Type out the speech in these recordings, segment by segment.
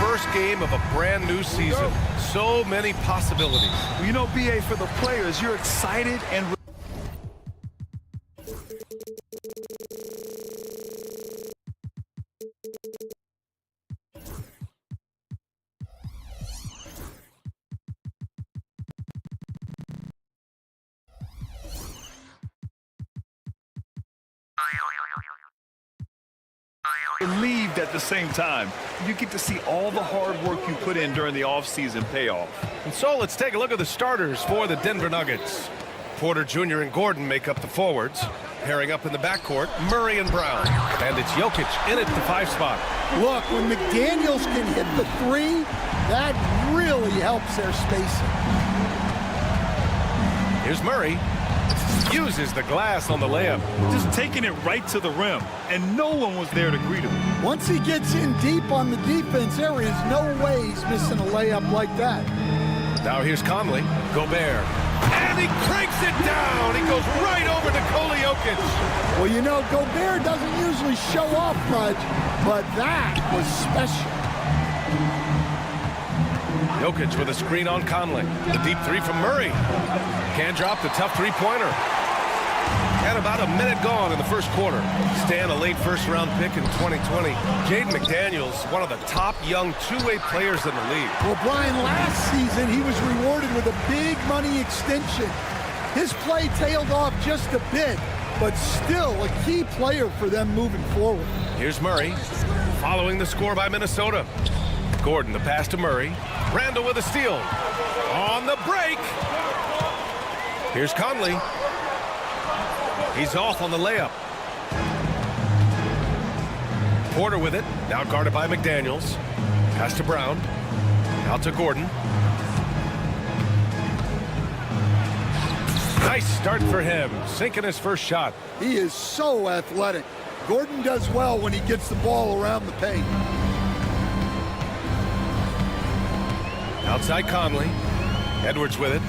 first game of a brand new season. So many possibilities. You know, BA, for the players, you're excited and relieved at the same time. You get to see all the hard work you put in during the offseason pay off. And so let's take a look at the starters for the Denver Nuggets. Porter Jr. and Gordon make up the forwards. Pairing up in the backcourt, Murray and Brown. And it's Jokic in at the 5 spot. Look, when McDaniels can hit the 3, that really helps their spacing. Here's Murray. Uses the glass on the layup. Just taking it right to the rim, and no one was there to greet him. Once he gets in deep on the defense, there is no way he's missing a layup like that. Now here's Conley. Gobert. And he cranks it down. He goes right over to Jokic. Well, you know, Gobert doesn't usually show off much, but that was special. Jokic with a screen on Conley. The deep 3 from Murray. Can't drop the tough 3-pointer. And about a minute gone in the first quarter. Stan, a late first-round pick in 2020. Jaden McDaniels, one of the top young two-way players in the league. Well, Brian, last season he was rewarded with a big money extension. His play tailed off just a bit, but still a key player for them moving forward. Here's Murray, following the score by Minnesota. Gordon, the pass to Murray. Randall with a steal. On the break. Here's Conley. He's off on the layup. Porter with it. Now guarded by McDaniels. Pass to Brown. Out to Gordon. Nice start for him. Sinking his first shot. He is so athletic. Gordon does well when he gets the ball around the paint. Outside Conley. Edwards with it.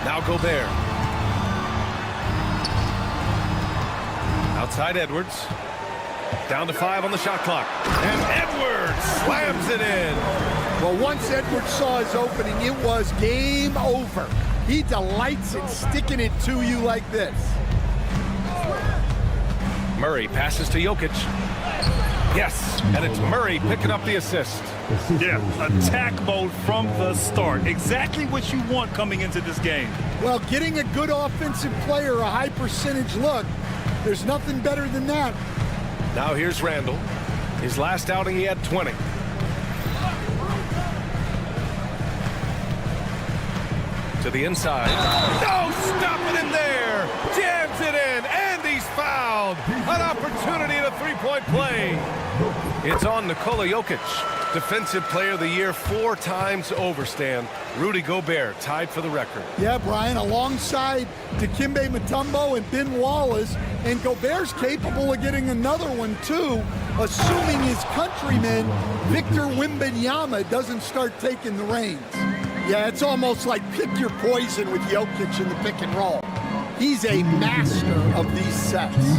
Now Gobert. Outside Edwards. Down to 5 on the shot clock. And Edwards slams it in. Well, once Edwards saw his opening, it was game over. He delights in sticking it to you like this. Murray passes to Jokic. Yes, and it's Murray picking up the assist. Yeah, attack mode from the start. Exactly what you want coming into this game. Well, getting a good offensive player a high percentage look, there's nothing better than that. Now here's Randall. His last outing, he had 20. To the inside. No, stop it in there. Jams it in, and he's fouled. An opportunity at a 3-point play. It's on Nikola Jokic. Defensive Player of the Year 4 times over, Stan. Rudy Gobert tied for the record. Yeah, Brian, alongside Dikembe Mutombo and Ben Wallace, and Gobert's capable of getting another one, too, assuming his countryman, Victor Wembanyama, doesn't start taking the reins. Yeah, it's almost like pick your poison with Jokic in the pick and roll. He's a master of these sets.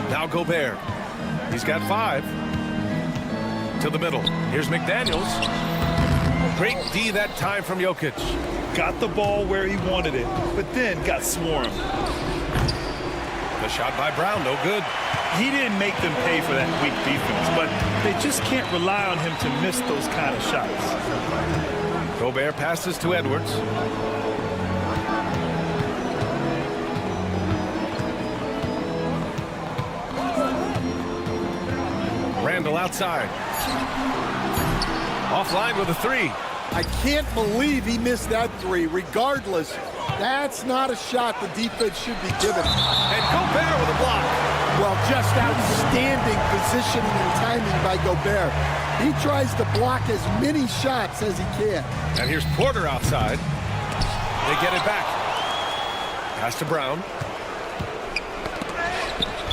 Now Gobert. He's got 5. To the middle. Here's McDaniels. Great D that time from Jokic. Got the ball where he wanted it, but then got swarmed. The shot by Brown, no good. He didn't make them pay for that weak defense, but they just can't rely on him to miss those kind of shots. Gobert passes to Edwards. Randall outside. Offline with a 3. I can't believe he missed that 3. Regardless, that's not a shot the defense should be giving. And Gobert with a block. Well, just outstanding positioning and timing by Gobert. He tries to block as many shots as he can. And here's Porter outside. They get it back. Pass to Brown.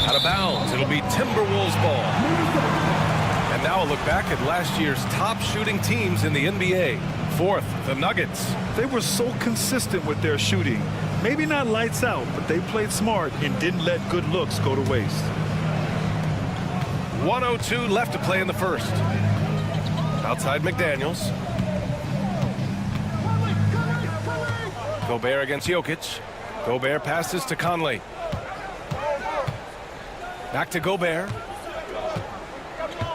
Out of bounds. It'll be Timberwolves ball. And now a look back at last year's top shooting teams in the NBA. 4th, the Nuggets. They were so consistent with their shooting. Maybe not lights out, but they played smart and didn't let good looks go to waste. 1:02 left to play in the first. Outside McDaniels. Gobert against Jokic. Gobert passes to Conley. Back to Gobert.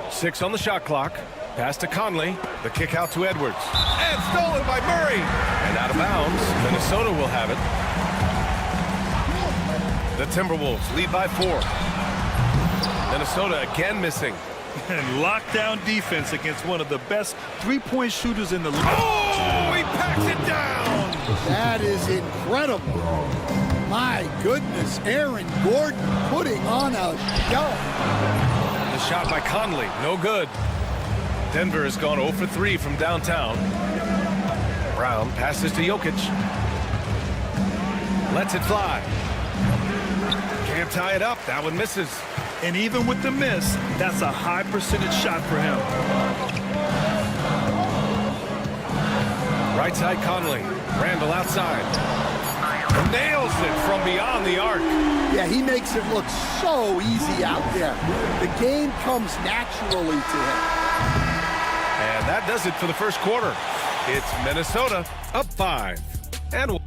6 on the shot clock. Pass to Conley. The kick out to Edwards. And stolen by Murray. And out of bounds. Minnesota will have it. The Timberwolves lead by 4. Minnesota again missing. And lockdown defense against one of the best three-point shooters in the league. Oh, he packs it down. That is incredible. My goodness, Aaron Gordon putting on a show. The shot by Conley, no good. Denver has gone 0 for 3 from downtown. Brown passes to Jokic. Lets it fly. Can't tie it up. That one misses. And even with the miss, that's a high percentage shot for him. Right side Conley. Randall outside. Nails it from beyond the arc. Yeah, he makes it look so easy out there. The game comes naturally to him. And that does it for the first quarter. It's Minnesota up 5. And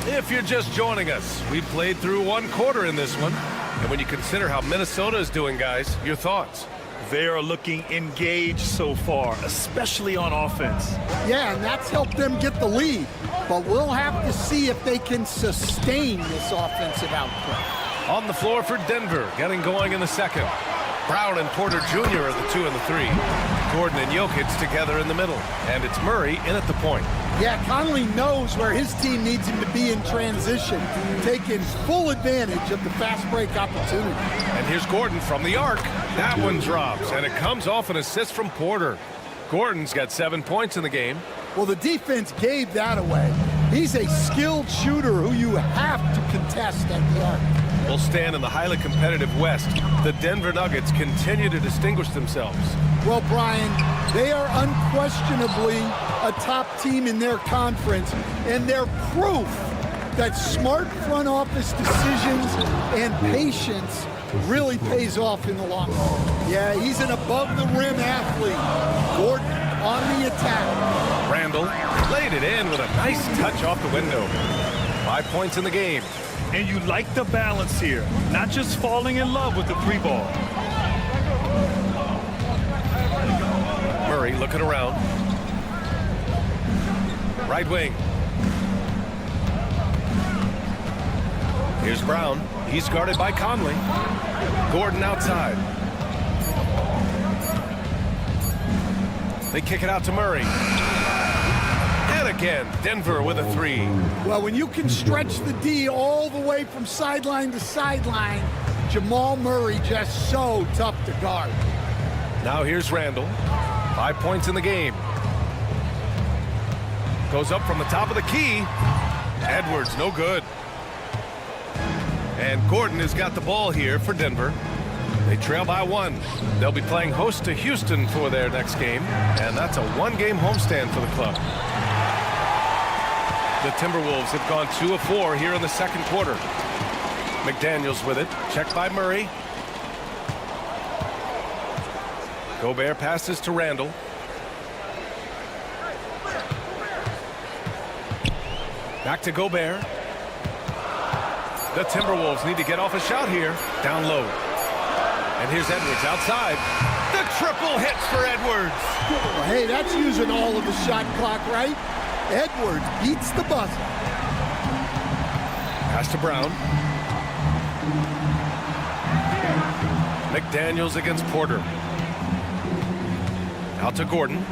if you're just joining us, we played through 1 quarter in this one. And when you consider how Minnesota is doing, guys, your thoughts? They are looking engaged so far, especially on offense. Yeah, and that's helped them get the lead. But we'll have to see if they can sustain this offensive output. On the floor for Denver, getting going in the second. Brown and Porter Jr. are the 2 and the 3. Gordon and Jokic together in the middle. And it's Murray in at the point. Yeah, Conley knows where his team needs him to be in transition, taking full advantage of the fast break opportunity. And here's Gordon from the arc. That one drops, and it comes off an assist from Porter. Gordon's got 7 points in the game. Well, the defense gave that away. He's a skilled shooter who you have to contest at the arc. Will stand in the highly competitive West. The Denver Nuggets continue to distinguish themselves. Well, Brian, they are unquestionably a top team in their conference, and they're proof that smart front office decisions and patience really pays off in the long run. Yeah, he's an above-the-rim athlete. Gordon on the attack. Randall laid it in with a nice touch off the window. 5 points in the game. And you like the balance here, not just falling in love with the 3 ball. Murray looking around. Right wing. Here's Brown. He's guarded by Conley. Gordon outside. They kick it out to Murray. And again, Denver with a 3. Well, when you can stretch the D all the way from sideline to sideline, Jamal Murray just so tough to guard. Now here's Randall. 5 points in the game. Goes up from the top of the key. Edwards, no good. And Gordon has got the ball here for Denver. They trail by 1. They'll be playing host to Houston for their next game. And that's a 1-game homestand for the club. The Timberwolves have gone 2 of 4 here in the second quarter. McDaniels with it. Checked by Murray. Gobert passes to Randall. Back to Gobert. The Timberwolves need to get off a shot here. Down low. And here's Edwards outside. The triple hits for Edwards. Well, hey, that's using all of the shot clock, right? Edwards beats the buzzer. Pass to Brown. McDaniels against Porter. Out to Gordon.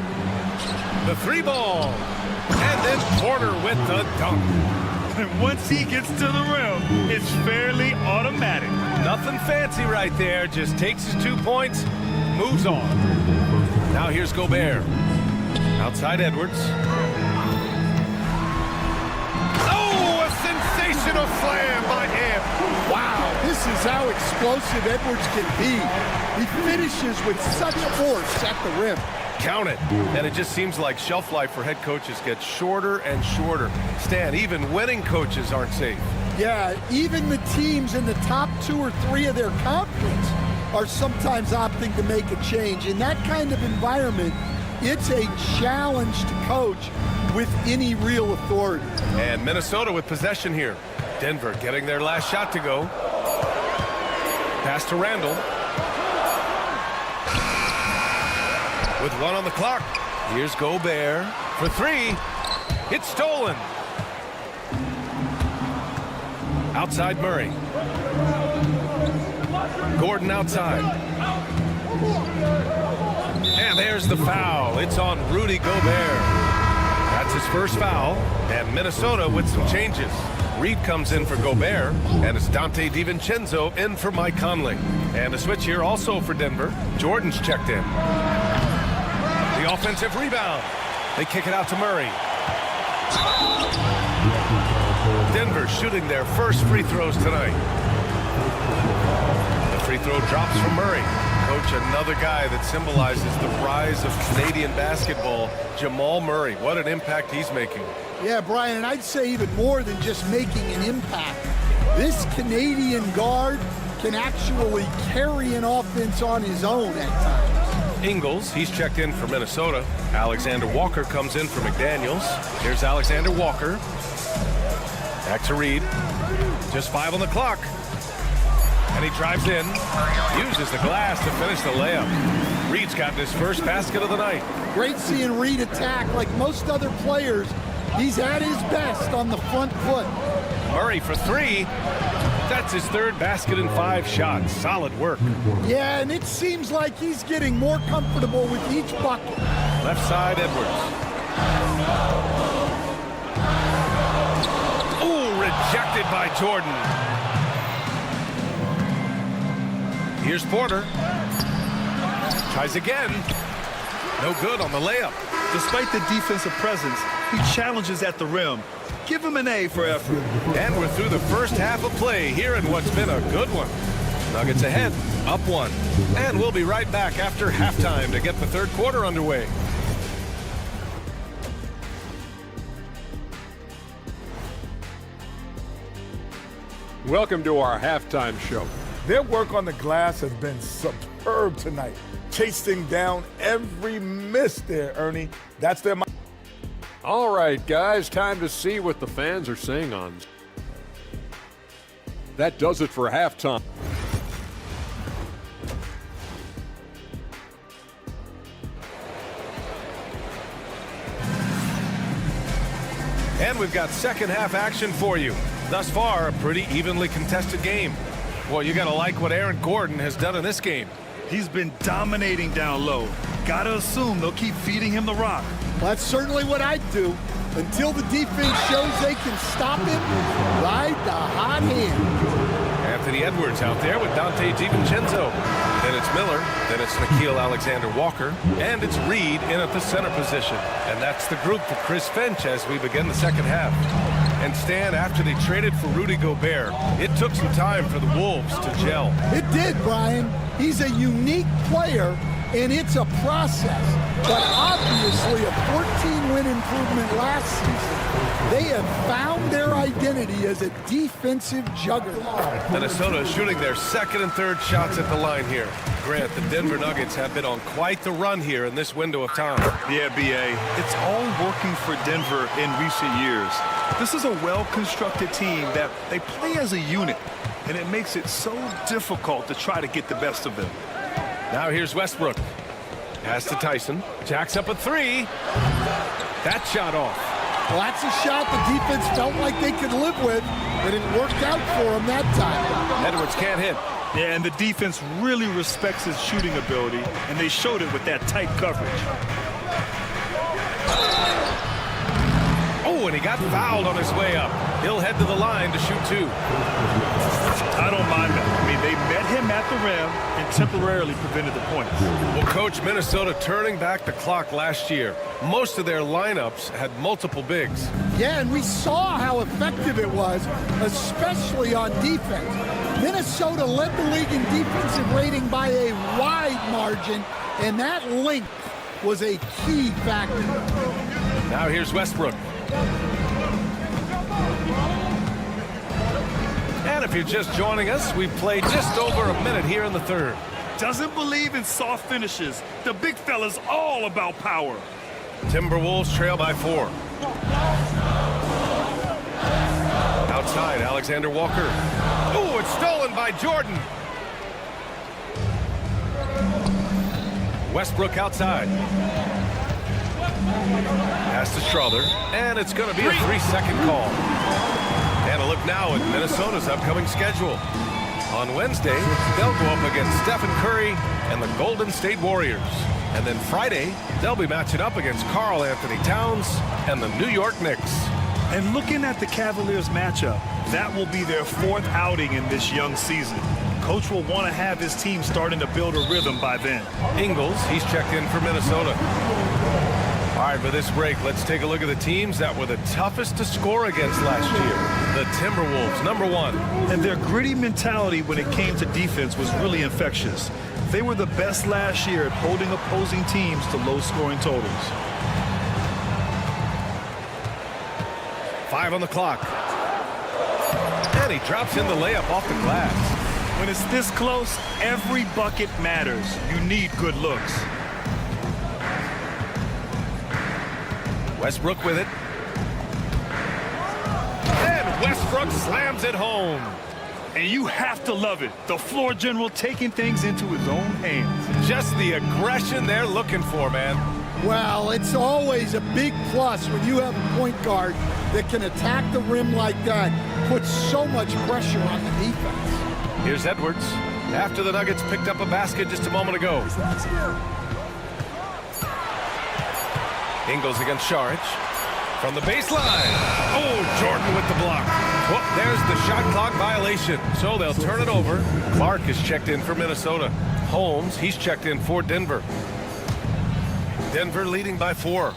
The 3 ball. And then Porter with the dunk. And once he gets to the rim, it's fairly automatic. Nothing fancy right there. Just takes his 2 points, moves on. Now here's Gobert. Outside Edwards. Oh, a sensational slam by him. Wow, this is how explosive Edwards can be. He finishes with such force at the rim. Count it. And it just seems like shelf life for head coaches gets shorter and shorter. Stan, even winning coaches aren't safe. Yeah, even the teams in the top 2 or 3 of their conference are sometimes opting to make a change. In that kind of environment, it's a challenge to coach with any real authority. And Minnesota with possession here. Denver getting their last shot to go. Pass to Randall. With 1 on the clock. Here's Gobert for 3. It's stolen. Outside Murray. Gordon outside. And there's the foul. It's on Rudy Gobert. That's his first foul. And Minnesota with some changes. Reed comes in for Gobert, and it's Dante DiVincenzo in for Mike Conley. And a switch here also for Denver. Jordan's checked in. The offensive rebound. They kick it out to Murray. Denver shooting their first free throws tonight. The free throw drops from Murray. Coach, another guy that symbolizes the rise of Canadian basketball, Jamal Murray. What an impact he's making. Yeah, Brian, and I'd say even more than just making an impact. This Canadian guard can actually carry an offense on his own at times. Ingles, he's checked in for Minnesota. Alexander Walker comes in for McDaniels. Here's Alexander Walker. Back to Reed. Just 5 on the clock. And he drives in, uses the glass to finish the layup. Reed's gotten his first basket of the night. Great seeing Reed attack. Like most other players, he's at his best on the front foot. Murray for 3. That's his 3rd basket in 5 shots. Solid work. Yeah, and it seems like he's getting more comfortable with each bucket. Left side, Edwards. Ooh, rejected by Jordan. Here's Porter. Tries again. No good on the layup. Despite the defensive presence, he challenges at the rim. Give him an A for effort. And we're through the first half of play here in what's been a good one. Nuggets ahead, up 1. And we'll be right back after halftime to get the 3rd quarter underway. Welcome to our halftime show. Their work on the glass has been superb tonight. Chasing down every miss there, Ernie. That's their... All right, guys, time to see what the fans are saying on. That does it for halftime. And we've got second half action for you. Thus far, a pretty evenly contested game. Well, you gotta like what Aaron Gordon has done in this game. He's been dominating down low. Gotta assume they'll keep feeding him the rock. Well, that's certainly what I'd do. Until the defense shows they can stop him, ride the hot hand. Anthony Edwards out there with Dante DiVincenzo. Then it's Miller, then it's Nickeil Alexander-Walker, and it's Reed in at the center position. And that's the group for Chris Finch as we begin the second half. And Stan, after they traded for Rudy Gobert, it took some time for the Wolves to gel. It did, Brian. He's a unique player, and it's a process. But obviously a 14-win improvement last season. They have found their identity as a defensive juggernaut. Minnesota shooting their 2nd and 3rd shots at the line here. Grant, the Denver Nuggets have been on quite the run here in this window of time. Yeah, B.A., it's all working for Denver in recent years. This is a well-constructed team that they play as a unit, and it makes it so difficult to try to get the best of them. Now here's Westbrook. Pass to Tyson. Jacks up a 3. That shot off. Well, that's a shot the defense felt like they could live with, but it worked out for them that time. Edwards can't hit. Yeah, and the defense really respects his shooting ability, and they showed it with that tight coverage. Oh, and he got fouled on his way up. He'll head to the line to shoot 2. I don't mind that. I mean, they met him at the rim and temporarily prevented the points. Well, Coach, Minnesota turning back the clock last year. Most of their lineups had multiple bigs. Yeah, and we saw how effective it was, especially on defense. Minnesota led the league in defensive rating by a wide margin, and that length was a key factor. Now here's Westbrook. And if you're just joining us, we've played just over a minute here in the third. Doesn't believe in soft finishes. The big fella's all about power. Timberwolves trail by 4. Outside, Alexander Walker. Oh, it's stolen by Jordan. Westbrook outside. Pass to Strother, and it's going to be a 3-second call. And a look now at Minnesota's upcoming schedule. On Wednesday, they'll go up against Stephen Curry and the Golden State Warriors. And then Friday, they'll be matching up against Karl Anthony Towns and the New York Knicks. And looking at the Cavaliers matchup, that will be their 4th outing in this young season. Coach will want to have his team starting to build a rhythm by then. Ingles, he's checked in for Minnesota. All right, for this break, let's take a look at the teams that were the toughest to score against last year. The Timberwolves, number 1. And their gritty mentality when it came to defense was really infectious. They were the best last year at holding opposing teams to low-scoring totals. 5 on the clock. And he drops in the layup off the glass. When it's this close, every bucket matters. You need good looks. Westbrook with it. And Westbrook slams it home. And you have to love it. The floor general taking things into his own hands. Just the aggression they're looking for, man. Well, it's always a big plus when you have a point guard that can attack the rim like that, puts so much pressure on the defense. Here's Edwards. After the Nuggets picked up a basket just a moment ago. Ingles against Saric. From the baseline. Oh, Jordan with the block. Oh, there's the shot clock violation. So they'll turn it over. Clark is checked in for Minnesota. Holmes, he's checked in for Denver. Denver leading by 4.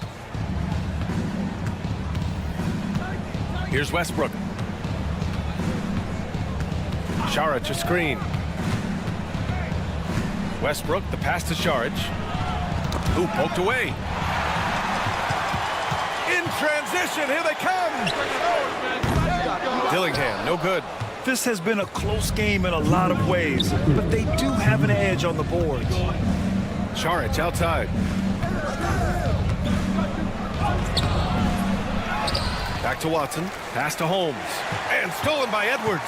Here's Westbrook. Saric a screen. Westbrook, the pass to Saric. Ooh, poked away. In transition, here they come. Dillingham, no good. This has been a close game in a lot of ways, but they do have an edge on the boards. Saric outside. Back to Watson. Pass to Holmes. And stolen by Edwards.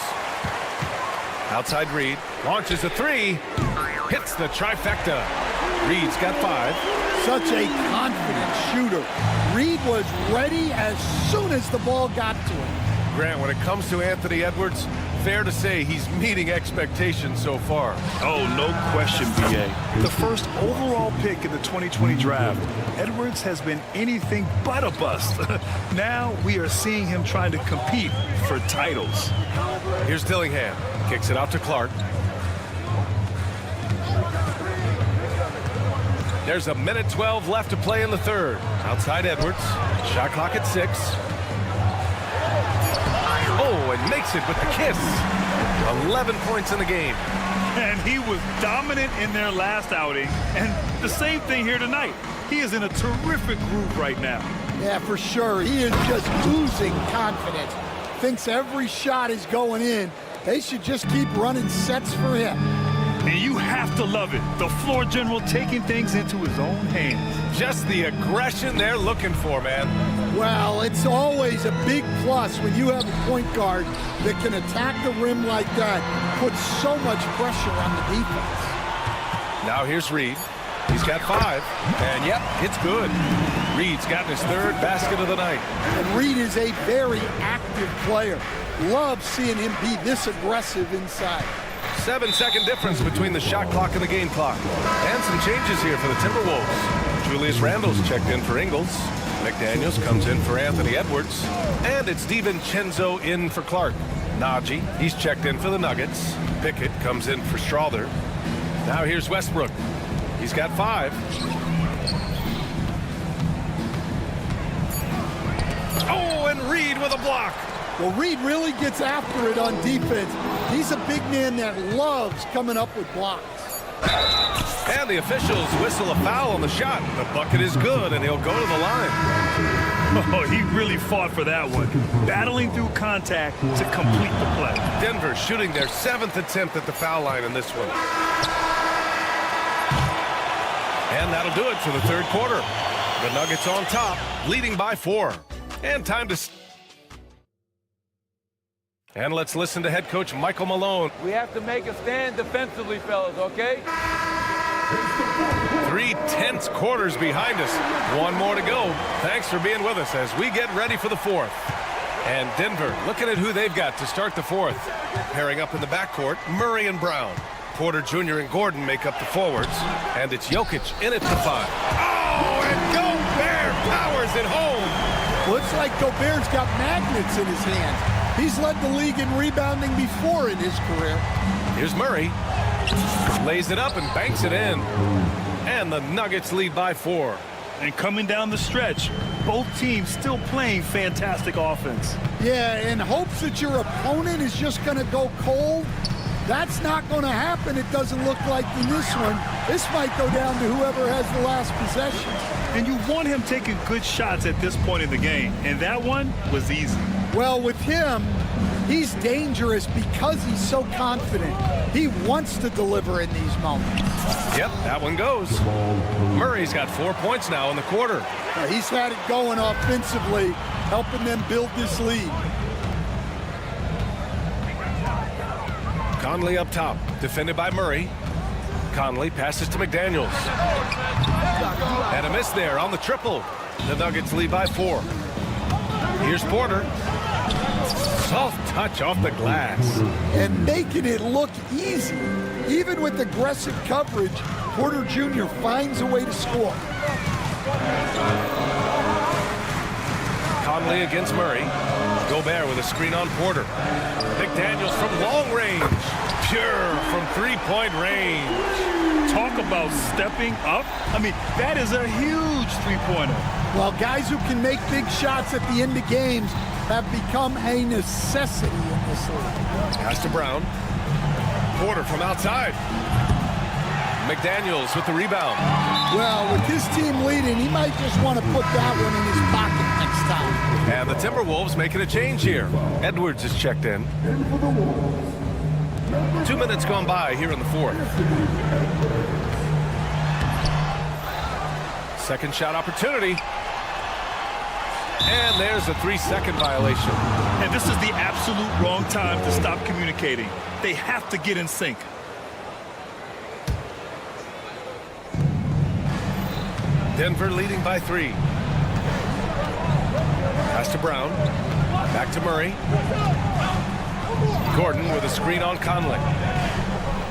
Outside Reed. Launches a 3. Hits the trifecta. Reed's got 5. Such a confident shooter. Reed was ready as soon as the ball got to him. Grant, when it comes to Anthony Edwards, fair to say he's meeting expectations so far. Oh, no question, B.A. The first overall pick in the 2020 draft, Edwards has been anything but a bust. Now we are seeing him trying to compete for titles. Here's Dillingham. Kicks it out to Clark. There's a minute 12 left to play in the third. Outside Edwards. Shot clock at 6. Oh, and makes it with the kiss. 11 points in the game. And he was dominant in their last outing. And the same thing here tonight. He is in a terrific groove right now. Yeah, for sure. He is just oozing confidence. Thinks every shot is going in. They should just keep running sets for him. And you have to love it. The floor general taking things into his own hands. Just the aggression they're looking for, man. Well, it's always a big plus when you have a point guard that can attack the rim like that, puts so much pressure on the defense. Now here's Reed. He's got 5. And yep, it's good. Reed's gotten his 3rd basket of the night. And Reed is a very active player. Love seeing him be this aggressive inside. 7-second difference between the shot clock and the game clock. And some changes here for the Timberwolves. Julius Randle's checked in for Ingles. McDaniels comes in for Anthony Edwards. And it's DiVincenzo in for Clark. Najee, he's checked in for the Nuggets. Pickett comes in for Strother. Now here's Westbrook. He's got 5. Oh, and Reed with a block. Well, Reed really gets after it on defense. He's a big man that loves coming up with blocks. And the officials whistle a foul on the shot. The bucket is good, and he'll go to the line. Oh, he really fought for that one. Battling through contact to complete the play. Denver shooting their 7th attempt at the foul line in this one. And that'll do it for the third quarter. The Nuggets on top, leading by 4. And time to... And let's listen to head coach Michael Malone. We have to make a stand defensively, fellas, okay? 3 tense quarters behind us. One more to go. Thanks for being with us as we get ready for the fourth. And Denver looking at who they've got to start the fourth. Pairing up in the backcourt, Murray and Brown. Porter Jr. and Gordon make up the forwards. And it's Jokic in at the 5. Oh, and Gobert powers it home. Looks like Gobert's got magnets in his hands. He's led the league in rebounding before in his career. Here's Murray. Lays it up and banks it in. And the Nuggets lead by 4. And coming down the stretch, both teams still playing fantastic offense. Yeah, in hopes that your opponent is just going to go cold. That's not going to happen, it doesn't look like in this one. This might go down to whoever has the last possession. And you want him taking good shots at this point in the game. And that one was easy. Well, with him, he's dangerous because he's so confident. He wants to deliver in these moments. Yep, that one goes. Murray's got 4 points now in the quarter. He's had it going offensively, helping them build this lead. Conley up top, defended by Murray. Conley passes to McDaniels. And a miss there on the triple. The Nuggets lead by 4. Here's Porter. Soft touch off the glass. And making it look easy. Even with aggressive coverage, Porter Jr. finds a way to score. Conley against Murray. Gobert with a screen on Porter. McDaniels from long range. Pure from three-point range. Talk about stepping up. I mean, that is a huge three-pointer. Well, guys who can make big shots at the end of games have become a necessity in this league. Pass to Brown. Porter from outside. McDaniels with the rebound. Well, with his team leading, he might just want to put that one in his pocket next time. And the Timberwolves making a change here. Edwards is checked in. 2 minutes gone by here in the fourth. Second shot opportunity. And there's a 3-second violation. And this is the absolute wrong time to stop communicating. They have to get in sync. Denver leading by 3. Pass to Brown. Back to Murray. Gordon with a screen on Conley.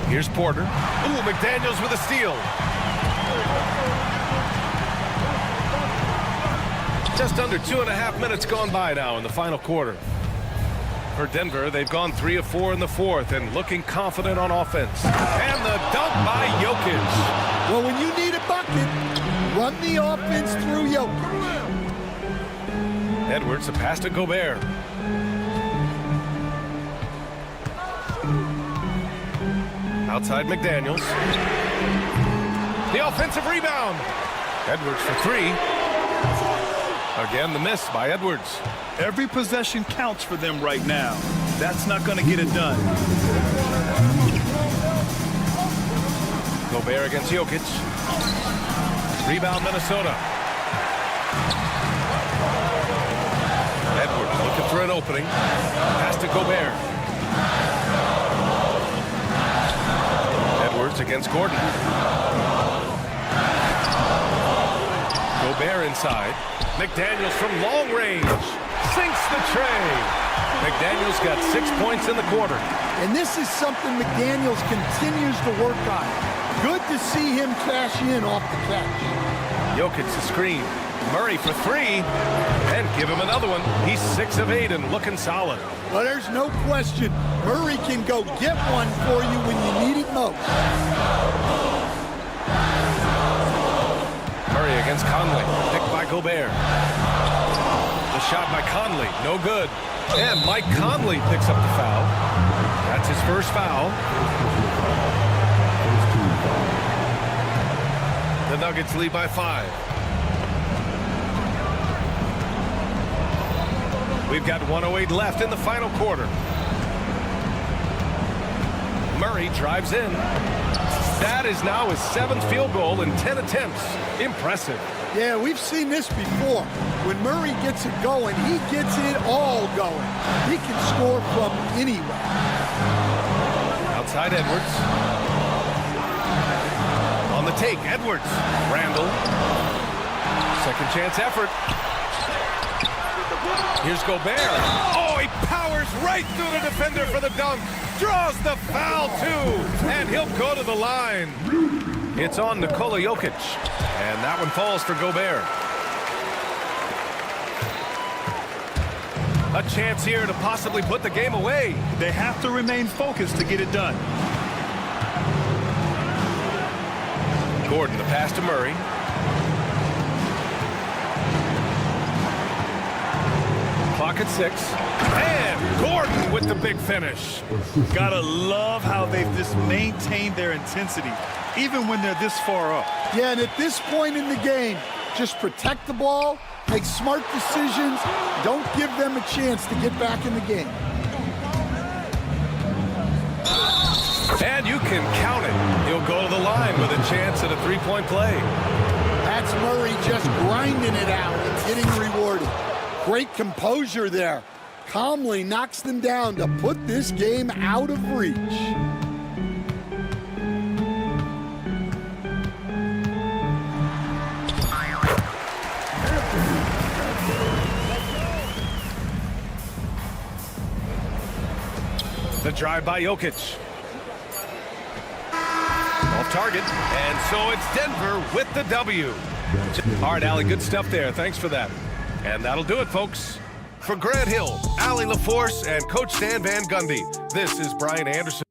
Here's Porter. Ooh, McDaniels with a steal. Just under 2.5 minutes gone by now in the final quarter. For Denver, they've gone 3 of 4 in the fourth and looking confident on offense. And the dunk by Jokic. Well, when you need a bucket, run the offense through Jokic. Edwards, a pass to Gobert. Outside McDaniels. The offensive rebound. Edwards for 3. Again, the miss by Edwards. Every possession counts for them right now. That's not going to get it done. Gobert against Jokic. Rebound Minnesota. Edwards looking for an opening. Pass to Gobert. Edwards against Gordon. Gobert inside. McDaniels from long range. Sinks the tray. McDaniels got 6 points in the quarter. And this is something McDaniels continues to work on. Good to see him cash in off the catch. Jokic the screen. Murray for 3. And give him another one. He's 6 of 8 and looking solid. Well, there's no question. Murray can go get one for you when you need it most. Murray against Conley. Picked by Gobert. The shot by Conley. No good. And Mike Conley picks up the foul. That's his first foul. Nuggets lead by 5. We've got 1:08 left in the final quarter. Murray drives in. That is now his 7th field goal in 10 attempts. Impressive. Yeah, we've seen this before. When Murray gets it going, he gets it all going. He can score from anywhere. Outside Edwards. On the take, Edwards. Randall. Second chance effort. Here's Gobert. Oh, he powers right through the defender for the dunk. Draws the foul, too. And he'll go to the line. It's on Nikola Jokic. And that one falls for Gobert. A chance here to possibly put the game away. They have to remain focused to get it done. Gordon, the pass to Murray. Clock at 6. And Gordon with the big finish. Gotta love how they've just maintained their intensity, even when they're this far up. Yeah, and at this point in the game, just protect the ball, make smart decisions, don't give them a chance to get back in the game. And you can count it. He'll go to the line with a chance at a three-point play. That's Murray just grinding it out and getting rewarded. Great composure there. Calmly knocks them down to put this game out of reach. The drive by Jokic. Off target. And so it's Denver with the W. All right, Allie, good stuff there. Thanks for that. And that'll do it, folks. For Grant Hill, Allie LaForce, and Coach Stan Van Gundy, this is Brian Anderson.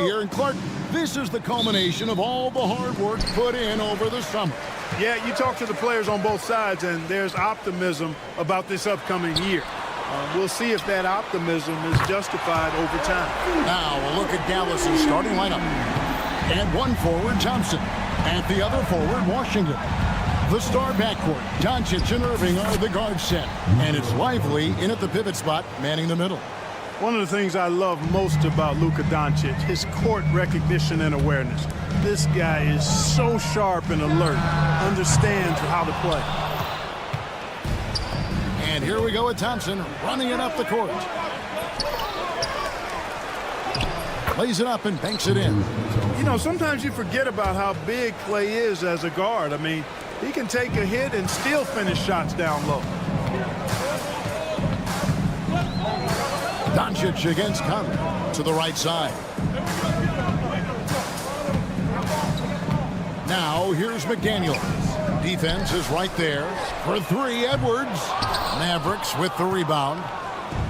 here in Clark. This is the culmination of all the hard work put in over the summer. Yeah, you talk to the players on both sides, and there's optimism about this upcoming year. We'll see if that optimism is justified over time. Now we'll look at Dallas's starting lineup. At one forward, Thompson. At the other forward, Washington. The star backcourt, Doncic and Irving are the guard set. And it's Lively in at the pivot spot, manning the middle. One of the things I love most about Luka Doncic, his court recognition and awareness. This guy is so sharp and alert, understands how to play. And here we go with Thompson running it up the court. Lays it up and banks it in. You know, sometimes you forget about how big Clay is as a guard. I mean, He can take a hit and still finish shots down low. Doncic against Conley to the right side. Now here's McDaniel. Defense is right there. For three, Edwards. Mavericks with the rebound.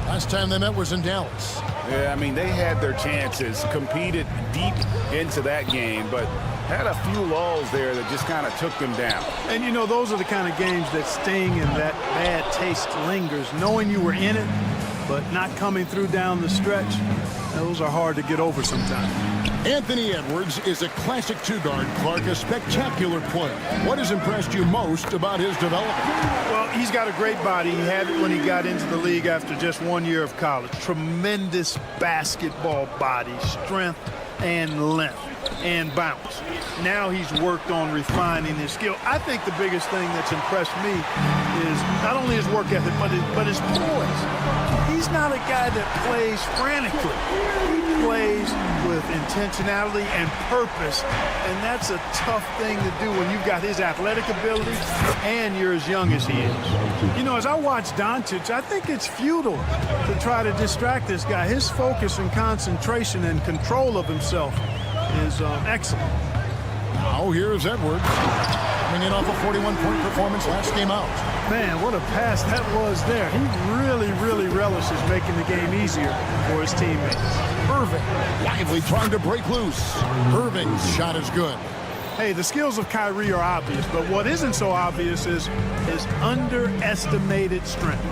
Last time they met was in Dallas. Yeah, I mean, they had their chances, competed deep into that game, but had a few lulls there that just kind of took them down. And, you know, those are the kind of games that sting and that bad taste lingers. Knowing you were in it, but not coming through down the stretch, those are hard to get over sometimes. Anthony Edwards is a classic two-guard. Clark, a spectacular player. What has impressed you most about his development? Well, he's got a great body. He had it when he got into the league after just 1 year of college. Tremendous basketball body, strength and length and bounce. Now he's worked on refining his skill. I think the biggest thing that's impressed me is not only his work ethic, but his poise. He's not a guy that plays frantically. He plays with intentionality and purpose, and that's a tough thing to do when you've got his athletic ability and you're as young as he is. You know, as I watch Doncic, I think it's futile to try to distract this guy. His focus and concentration and control of himself is excellent. Now here's Edwards. Coming in off a 41-point performance last game out. Man, what a pass that was there. He really relishes making the game easier for his teammates. Irving lively trying to break loose. Irving's shot is good. Hey, the skills of Kyrie are obvious, but what isn't so obvious is his underestimated strength.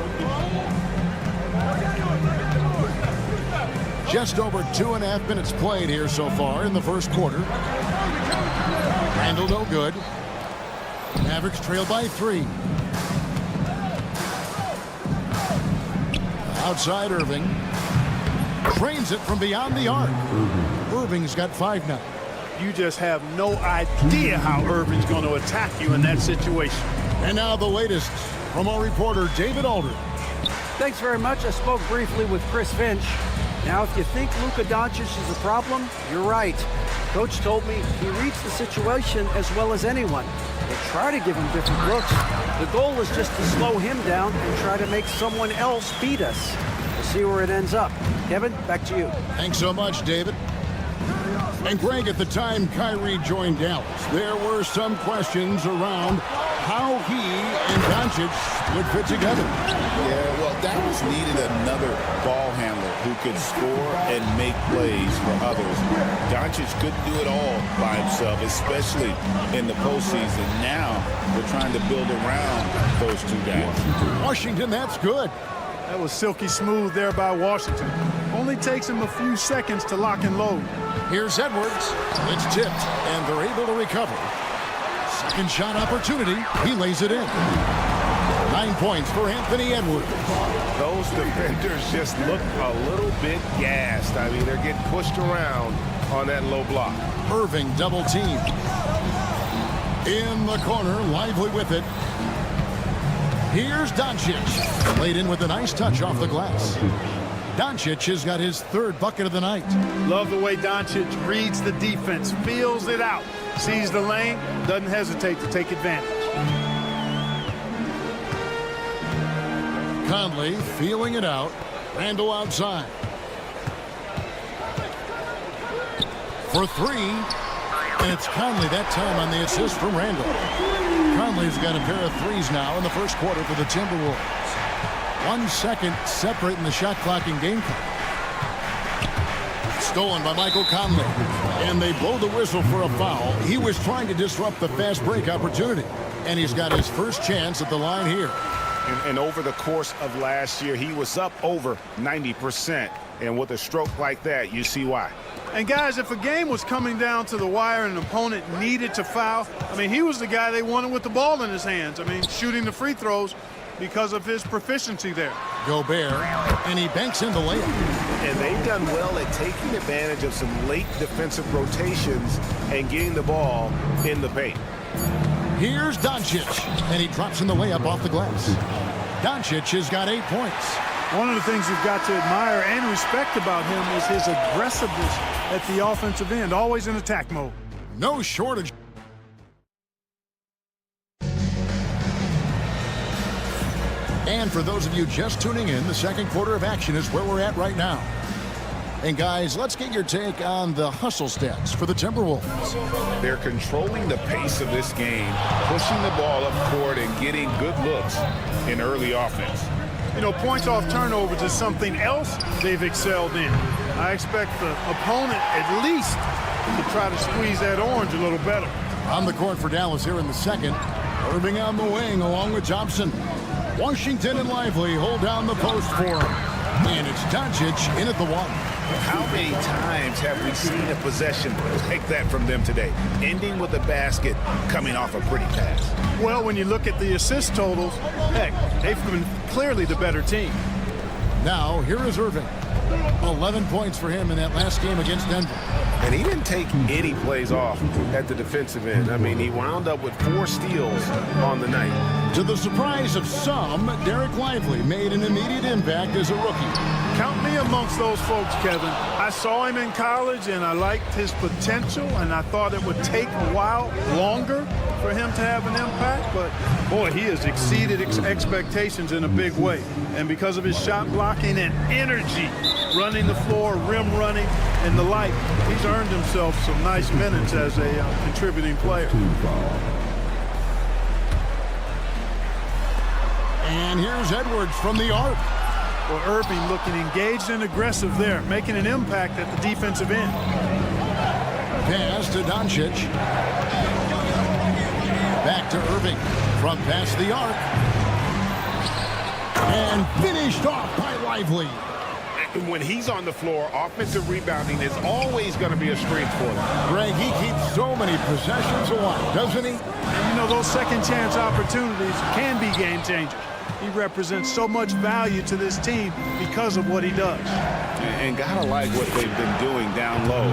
Just over 2.5 minutes played here so far in the first quarter. Randall no good. Mavericks trail by 3. Outside Irving. Trains it from beyond the arc. Irving's got 5 now. You just have no idea how Irving's going to attack you in that situation. And now the latest from our reporter, David Aldridge. Thanks very much. I spoke briefly with Chris Finch. Now, if you think Luka Doncic is a problem, you're right. Coach told me he reads the situation as well as anyone. They try to give him different looks. The goal is just to slow him down and try to make someone else beat us. We'll see where it ends up. Kevin, back to you. Thanks so much, David. And Greg, at the time Kyrie joined Dallas, there were some questions around how he and Doncic would fit together. Yeah, well, Dallas needed another ball handler who could score and make plays for others. Doncic couldn't do it all by himself, especially in the postseason. Now we're trying to build around those two guys. Washington, that's good. That was silky smooth there by Washington. Only takes him a few seconds to lock and load. Here's Edwards. It's tipped, and they're able to recover. Second shot opportunity. He lays it in. 9 points for Anthony Edwards. Those defenders just look a little bit gassed. I mean, they're getting pushed around on that low block. Irving double team. In the corner, lively with it. Here's Doncic. Laid in with a nice touch off the glass. Doncic has got his 3rd bucket of the night. Love the way Doncic reads the defense, feels it out, sees the lane, doesn't hesitate to take advantage. Conley feeling it out. Randall outside. For 3. And it's Conley that time on the assist from Randall. Conley's got a pair of 3s now in the first quarter for the Timberwolves. 1 second separating the shot clock and game clock. Stolen by Michael Conley. And they blow the whistle for a foul. He was trying to disrupt the fast break opportunity. And he's got his first chance at the line here. And over the course of last year, he was up over 90%. And with a stroke like that, you see why. And guys, if a game was coming down to the wire and an opponent needed to foul, I mean, he was the guy they wanted with the ball in his hands. I mean, shooting the free throws because of his proficiency there. Gobert, and he banks in the layup. And they've done well at taking advantage of some late defensive rotations and getting the ball in the paint. Here's Doncic, and he drops in the layup off the glass. Doncic has got 8 points. One of the things you've got to admire and respect about him is his aggressiveness at the offensive end, always in attack mode. No shortage. And for those of you just tuning in, the second quarter of action is where we're at right now. And guys, let's get your take on the hustle stats for the Timberwolves. They're controlling the pace of this game, pushing the ball up court and getting good looks in early offense. You know, points off turnovers is something else they've excelled in. I expect the opponent at least to try to squeeze that orange a little better. On the court for Dallas here in the second. Irving on the wing along with Thompson. Washington and Lively hold down the post for him. And it's Doncic in at the one. How many times have we seen a possession like that from them today, ending with a basket coming off a pretty pass? Well, when you look at the assist totals, heck, they've been clearly the better team. Now, here is Irving. 11 points for him in that last game against Denver. And he didn't take any plays off at the defensive end. I mean, he wound up with 4 steals on the night. To the surprise of some, Derek Lively made an immediate impact as a rookie. Count me amongst those folks, Kevin. I saw him in college, and I liked his potential, and I thought it would take a while longer for him to have an impact. But, boy, he has exceeded expectations in a big way. And because of his shot blocking and energy, running the floor, rim running, and the like, he's earned himself some nice minutes as a contributing player. And here's Edwards from the arc. Well, Irving looking engaged and aggressive there, making an impact at the defensive end. Pass to Doncic. Back to Irving from past the arc. And finished off by Lively. When he's on the floor, offensive rebounding is always going to be a strength for them. Greg, he keeps so many possessions alive, doesn't he? And you know, those second chance opportunities can be game changers. He represents so much value to this team because of what he does. And gotta like what they've been doing down low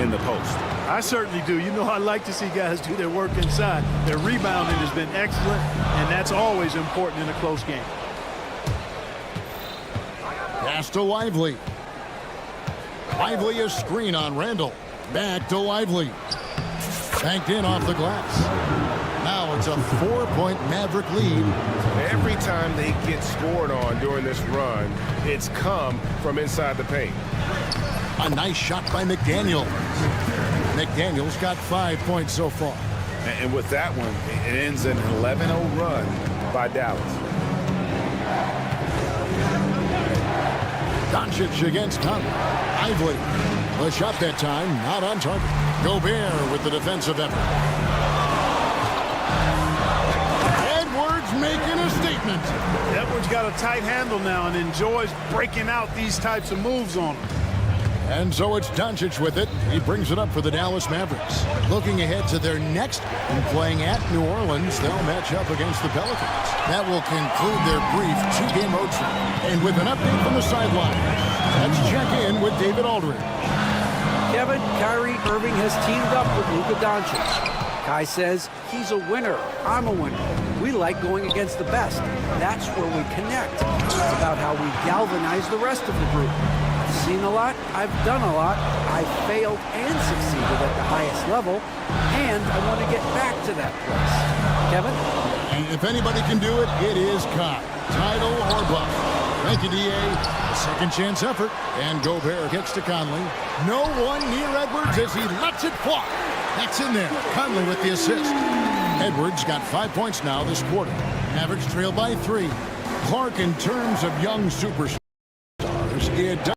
in the post. I certainly do. You know, I like to see guys do their work inside. Their rebounding has been excellent, and that's always important in a close game. Pass to Lively. Lively a screen on Randall. Back to Lively. Banked in off the glass. Now it's a 4-point Maverick lead. Every time they get scored on during this run, it's come from inside the paint. A nice shot by McDaniel. McDaniel's got 5 points so far. And with that one, it ends an 11-0 run by Dallas. Doncic against Conley. Lively. The shot that time, not on target. Gobert with the defensive effort. Making a statement. Edwards got a tight handle now and enjoys breaking out these types of moves on him. And so it's Doncic with it. He brings it up for the Dallas Mavericks. Looking ahead to their next and playing at New Orleans, they'll match up against the Pelicans. That will conclude their brief 2-game road trip. And with an update from the sideline, let's check in with David Aldridge. Kevin, Kyrie Irving has teamed up with Luka Doncic. Kai says he's a winner. I'm a winner. We like going against the best. That's where we connect. It's about how we galvanize the rest of the group. I've seen a lot. I've done a lot. I've failed and succeeded at the highest level. And I want to get back to that place. Kevin? And if anybody can do it, it is Kai. Title or bust. Thank you, D.A. A second chance effort. And Gobert kicks to Conley. No one near Edwards as he lets it fly. That's in there. Conley with the assist. Edwards got 5 points now this quarter. Mavericks trail by 3. Clark, in terms of young superstars, it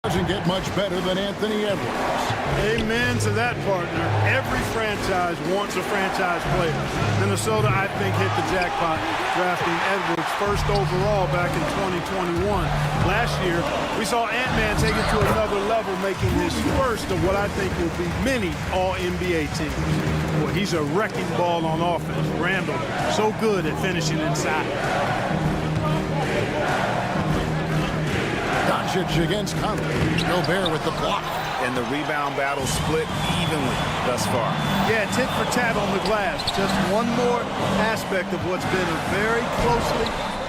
doesn't get much better than Anthony Edwards. Amen to that, partner. Every franchise wants a franchise player. Minnesota, I think, hit the jackpot drafting Edwards first overall back in 2021. Last year, we saw Ant-Man take it to another level, making his first of what I think will be many All-NBA teams. Well, he's a wrecking ball on offense. Randall, so good at finishing inside. Doncic against Conley. Gobert with the block. And the rebound battle split evenly thus far. Yeah, tit for tat on the glass. Just one more aspect of what's been a very closely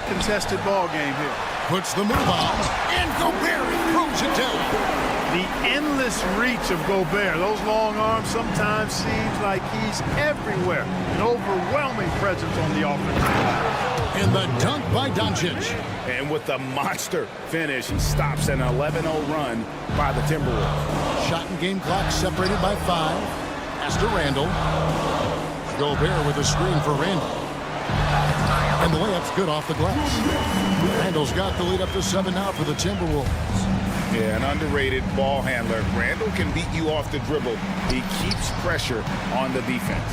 contested ball game here. Puts the move on, and Gobert throws it down. The endless reach of Gobert. Those long arms sometimes seems like he's everywhere. An overwhelming presence on the offense. And the dunk by Doncic. And with the monster finish, he stops an 11-0 run by the Timberwolves. Shot and game clock separated by 5. Pass to Randall. Gobert with a screen for Randall. And the layup's good off the glass. Randall's got the lead up to 7 now for the Timberwolves. Yeah, an underrated ball handler. Randall can beat you off the dribble. He keeps pressure on the defense.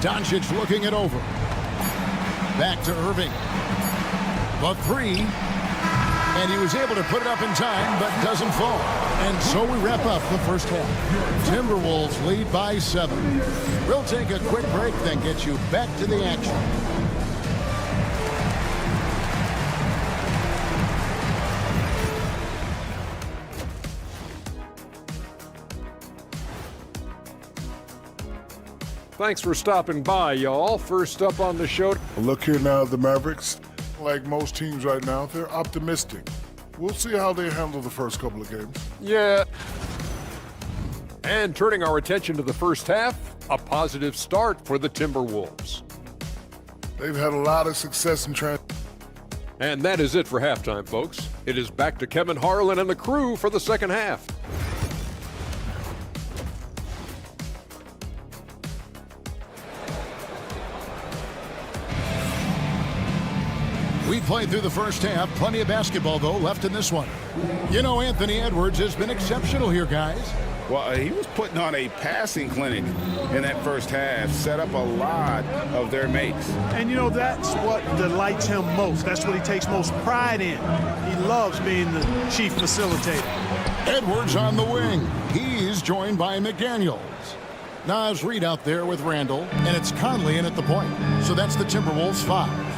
Doncic looking it over. Back to Irving. The 3. And he was able to put it up in time, but doesn't fall. And so we wrap up the first half. Timberwolves lead by 7. We'll take a quick break, then get you back to the action. Thanks for stopping by, y'all. First up on the show. Look here now, the Mavericks. Like most teams right now, they're optimistic. We'll see how they handle the first couple of games. Yeah. And turning our attention to the first half, a positive start for the Timberwolves. They've had a lot of success in And that is it for halftime, folks. It is back to Kevin Harlan and the crew for the second half. We played through the first half. Plenty of basketball, though, left in this one. You know, Anthony Edwards has been exceptional here, guys. Well, he was putting on a passing clinic in that first half, set up a lot of their makes. And, you know, that's what delights him most. That's what he takes most pride in. He loves being the chief facilitator. Edwards on the wing. He's joined by McDaniels. Nas Reed out there with Randall, and it's Conley in at the point. So that's the Timberwolves 5.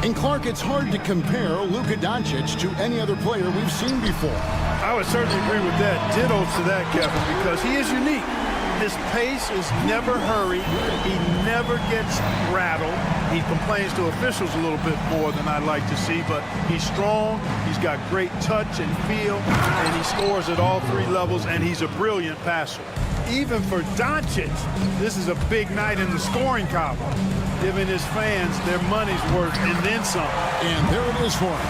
And Clark, it's hard to compare Luka Doncic to any other player we've seen before. I would certainly agree with that. Ditto to that, Kevin, because he is unique. His pace is never hurried. He never gets rattled. He complains to officials a little bit more than I'd like to see, but he's strong. He's got great touch and feel, and he scores at all 3 levels, and he's a brilliant passer. Even for Doncic, this is a big night in the scoring column, giving his fans their money's worth and then some. And there it is for him.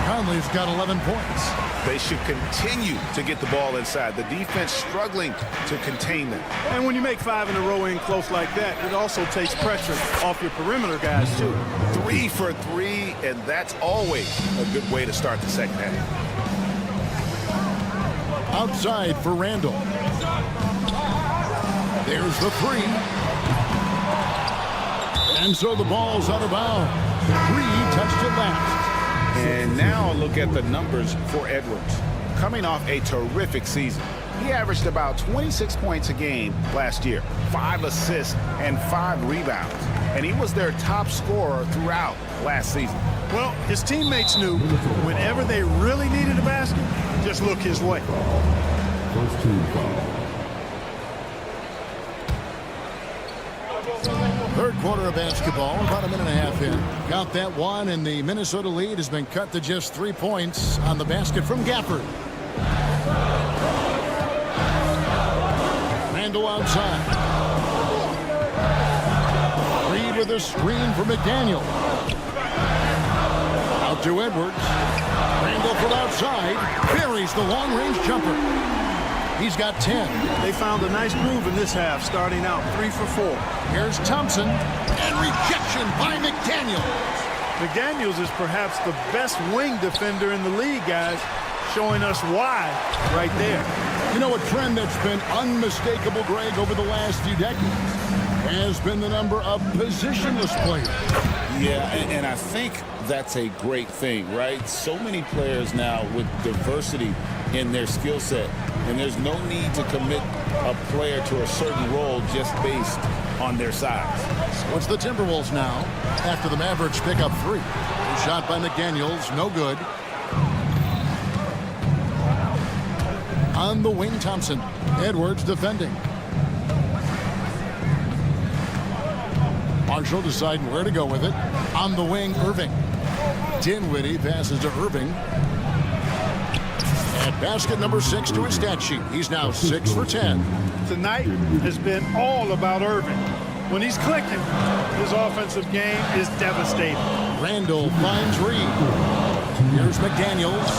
Conley's got 11 points. They should continue to get the ball inside. The defense struggling to contain them. And when you make 5 in a row in close like that, it also takes pressure off your perimeter guys, too. 3 for 3, and that's always a good way to start the second half. Outside for Randall. There's the 3. And so the ball's out of bounds. Reed touched it last. And now look at the numbers for Edwards. Coming off a terrific season. He averaged about 26 points a game last year, 5 assists and 5 rebounds. And he was their top scorer throughout last season. Well, his teammates knew whenever they really needed a basket, just look his way. First team foul. Third quarter of basketball, about a minute and a half in. Count that one, and the Minnesota lead has been cut to just 3 points on the basket from Gafford. Randall outside. Reed with a screen for McDaniel. Out to Edwards. Randall from outside. Buries the long-range jumper. He's got 10. They found a nice groove in this half, starting out 3 for 4. Here's Thompson, and rejection by McDaniels. McDaniels is perhaps the best wing defender in the league, guys, showing us why right there. You know, a trend that's been unmistakable, Greg, over the last few decades has been the number of positionless players. Yeah, and I think that's a great thing, right? So many players now with diversity in their skill set, and there's no need to commit a player to a certain role just based on their size. So it's the Timberwolves now after the Mavericks pick up 3. Shot by McDaniels, no good. On the wing, Thompson. Edwards defending. Marshall deciding where to go with it. On the wing, Irving. Dinwiddie passes to Irving. And basket number 6 to his stat sheet. He's now 6 for 10. Tonight has been all about Irving. When he's clicking, his offensive game is devastating. Randall finds Reed. Here's McDaniels.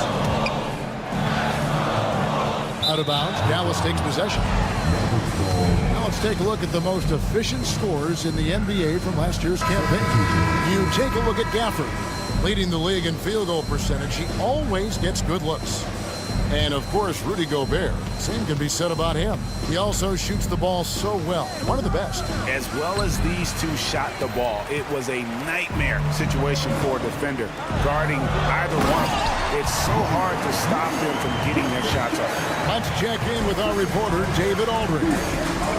Out of bounds. Dallas takes possession. Now let's take a look at the most efficient scorers in the NBA from last year's campaign. You take a look at Gafford, leading the league in field goal percentage. He always gets good looks. And, of course, Rudy Gobert. Same can be said about him. He also shoots the ball so well. One of the best. As well as these two shot the ball, it was a nightmare situation for a defender guarding either one of them. It's so hard to stop them from getting their shots off. Let's check in with our reporter, David Aldridge.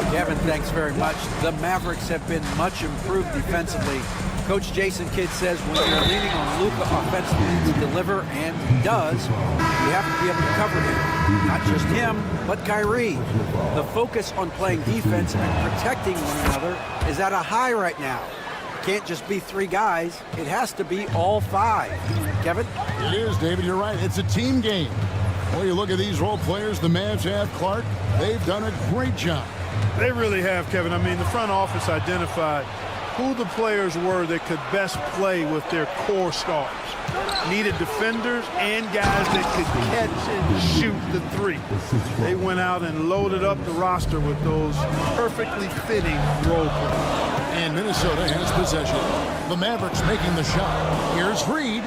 Kevin, thanks very much. The Mavericks have been much improved defensively. Coach Jason Kidd says when you're leaning on Luka offensively to deliver, and he does, you have to be able to cover him. Not just him, but Kyrie. The focus on playing defense and protecting one another is at a high right now. It can't just be 3 guys. It has to be all 5. Kevin? It is, David. You're right. It's a team game. Well, you look at these role players the Mavs have, Clark. They've done a great job. They really have, Kevin. I mean, the front office identified who the players were that could best play with their core stars. Needed defenders and guys that could catch and shoot the 3. They went out and loaded up the roster with those perfectly fitting role players. And Minnesota has possession. The Mavericks making the shot. Here's Freed.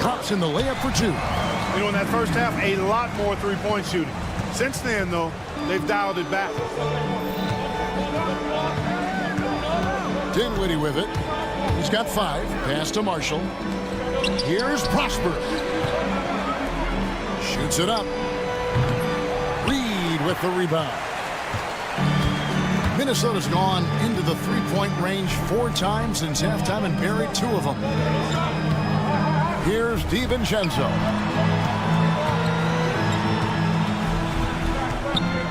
Drops in the layup for 2. You know, in that first half, a lot more three-point shooting. Since then, though, they've dialed it back. Dinwiddie with it. He's got 5. Pass to Marshall. Here's Prosper. Shoots it up. Reed with the rebound. Minnesota's gone into the three-point range 4 times since halftime and buried 2 of them. Here's DiVincenzo.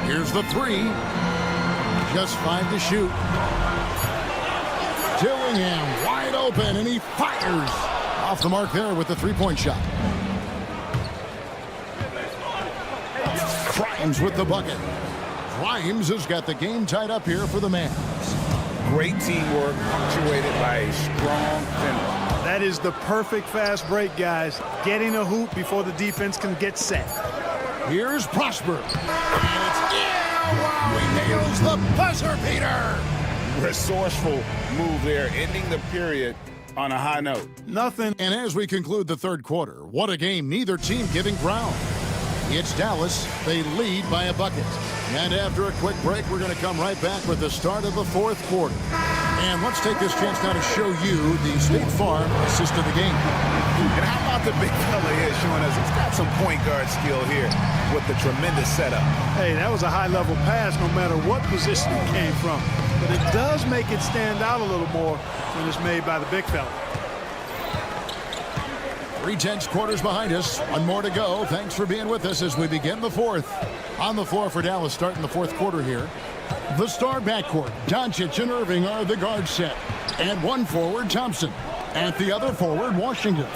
Here's the 3. Just 5 to shoot. Dillingham wide open, and he fires. Off the mark there with the three-point shot. Grimes with the bucket. Grimes has got the game tied up here for the Mavs. Great teamwork punctuated by a strong finish. That is the perfect fast break, guys. Getting a hoop before the defense can get set. Here's Prosper. And it's wow, he nails the buzzer beater. Resourceful move there, ending the period on a high note. Nothing. And as we conclude the third quarter, what a game, neither team giving ground. It's Dallas. They lead by a bucket. And after a quick break, we're going to come right back with the start of the fourth quarter. And let's take this chance now to show you the State Farm assist of the game. And how about the big fella here showing us he's got some point guard skill here with the tremendous setup. Hey, that was a high-level pass no matter what position it came from. But it does make it stand out a little more when it's made by the big fella. 3/10 quarters behind us. One more to go. Thanks for being with us as we begin the fourth. On the floor for Dallas starting the fourth quarter here. The star backcourt, Doncic and Irving are the guard set. And one forward, Thompson. At the other forward, Washington.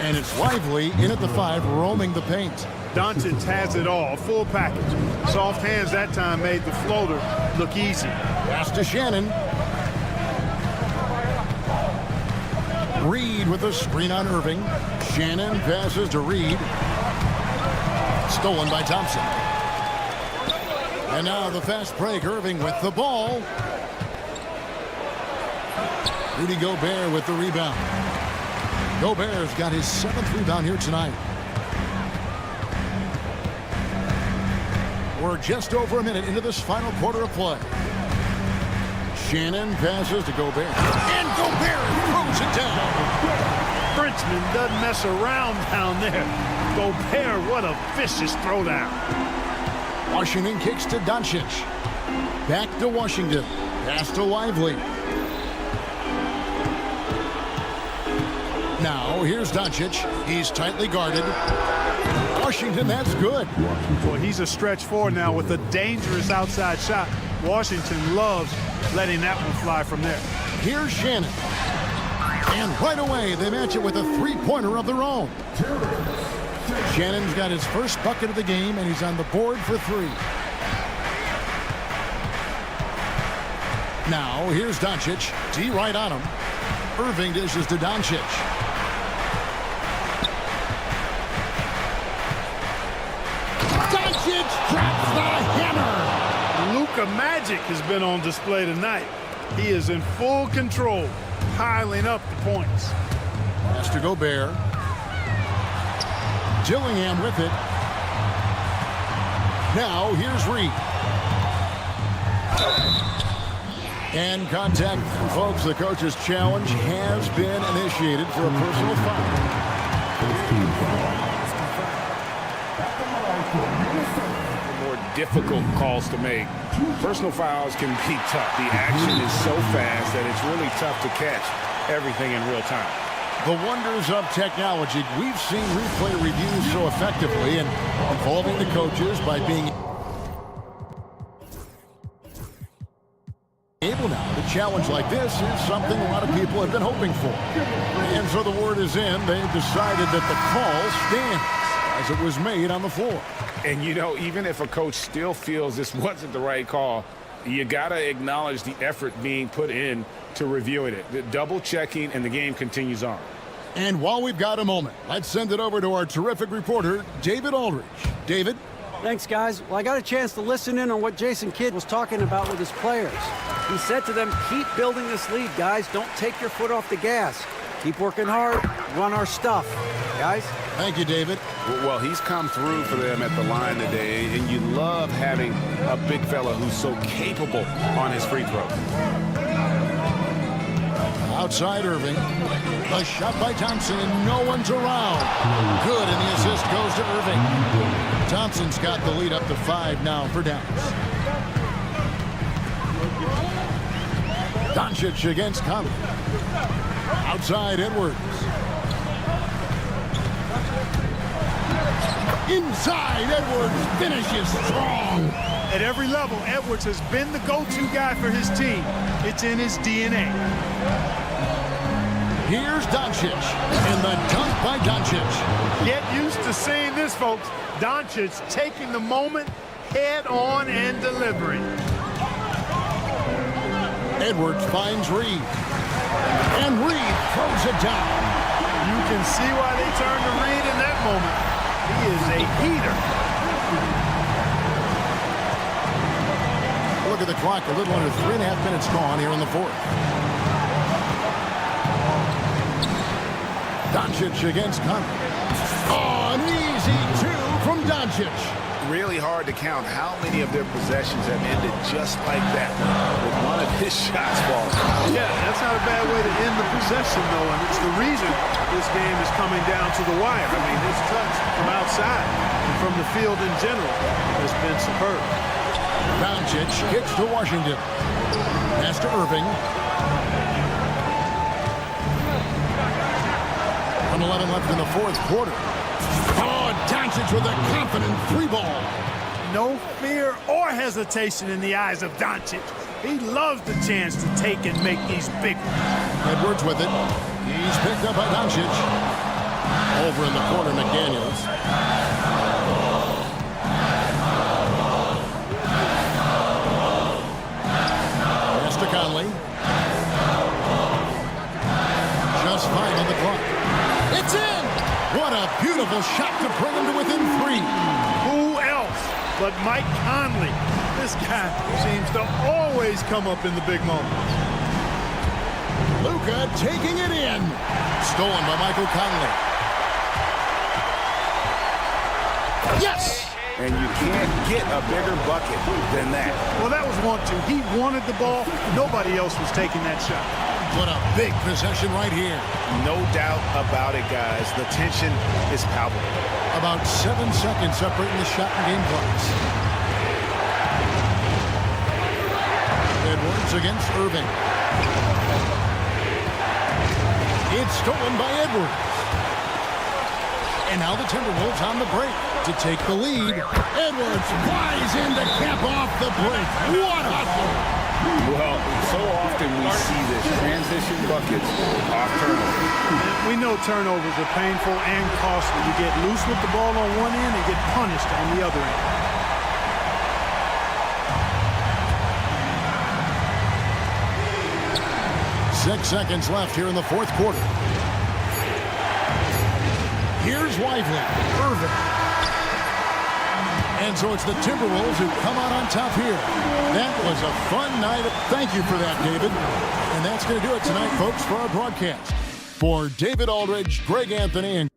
And it's Lively in at the 5, roaming the paint. Doncic has it all, full package. Soft hands that time made the floater look easy. Pass to Shannon. Reed with a screen on Irving. Shannon passes to Reed. Stolen by Thompson. And now the fast break. Irving with the ball. Rudy Gobert with the rebound. Gobert's got his 7th rebound here tonight. We're just over a minute into this final quarter of play. Shannon passes to Gobert. And Gobert throws it down. Frenchman doesn't mess around down there. Gobert, what a vicious throwdown. Washington kicks to Doncic. Back to Washington. Pass to Lively. Now here's Doncic. He's tightly guarded. Washington, that's good. Boy, he's a stretch forward now with a dangerous outside shot. Washington loves letting that one fly from there. Here's Shannon. And right away, they match it with a three-pointer of their own. Shannon's got his first bucket of the game, and he's on the board for three. Now, here's Doncic. D right on him. Irving dishes to Doncic. Doncic drops the hammer. Luka Magic has been on display tonight. He is in full control, piling up the points. Pass to Gobert. Dillingham with it. Now, here's Reed. And contact, folks. The coach's challenge has been initiated for a personal foul. More difficult calls to make. Personal fouls can be tough. The action is so fast that it's really tough to catch everything in real time. The wonders of technology. We've seen replay reviews so effectively and involving the coaches by being able now to challenge like this is something a lot of people have been hoping for. And so the word is in. They've decided that the call stands as it was made on the floor. And, you know, even if a coach still feels this wasn't the right call, you got to acknowledge the effort being put in to reviewing it. The double checking, and the game continues on. And while we've got a moment, let's send it over to our terrific reporter, David Aldridge. David? Thanks, guys. Well, I got a chance to listen in on what Jason Kidd was talking about with his players. He said to them, keep building this lead, guys. Don't take your foot off the gas. Keep working hard. Run our stuff. Guys? Thank you, David. Well, he's come through for them at the line today, and you love having a big fella who's so capable on his free throw. Outside Irving. A shot by Thompson, and no one's around. Good, and the assist goes to Irving. Thompson's got the lead up to 5 now for Dallas. Doncic against Conley. Outside Edwards. Inside, Edwards finishes strong. At every level, Edwards has been the go-to guy for his team. It's in his DNA. Here's Doncic, and the dunk by Doncic. Get used to seeing this, folks. Doncic taking the moment head on and delivering. Edwards finds Reed. And Reed throws it down. You can see why they turned to Reed in that moment. He is a heater. Look at the clock. A little under 3.5 minutes gone here in the fourth. Doncic against Conley. Oh, an easy 2 from Doncic. Really hard to count how many of their possessions have ended just like that with one of his shots falling. Yeah, that's not a bad way to end the possession, though, and it's the reason this game is coming down to the wire. I mean, his touch from outside and from the field in general has been superb. Doncic gets to Washington. Pass to Irving. 1:11 left in the fourth quarter. Oh, Doncic with a confident 3-ball. No fear or hesitation in the eyes of Doncic. He loves the chance to take and make these big ones. Edwards with it. He's picked up by Doncic. Over in the corner, McDaniels. Pass to Conley. Just 5 on the clock. It's in! What a beautiful shot to bring him to within 3. Who else but Mike Conley? This guy seems to always come up in the big moments. Luka taking it in. Stolen by Michael Conley. Yes! And you can't get a bigger bucket than that. Well, that was 1-2. He wanted the ball. Nobody else was taking that shot. What a big possession right here. No doubt about it, guys. The tension is palpable. About 7 seconds separating the shot and game clocks. Edwards against Irving. It's stolen by Edwards. And now the Timberwolves on the break to take the lead. Edwards flies in to cap off the break. What a hustle! Well, so often we see this transition buckets off turnover. We know turnovers are painful and costly. You get loose with the ball on one end and get punished on the other end. 6 seconds left here in the fourth quarter. Here's Lively. Irving. And so it's the Timberwolves who come out on top here. That was a fun night. Thank you for that, David. And that's going to do it tonight, folks, for our broadcast. For David Aldridge, Greg Anthony, and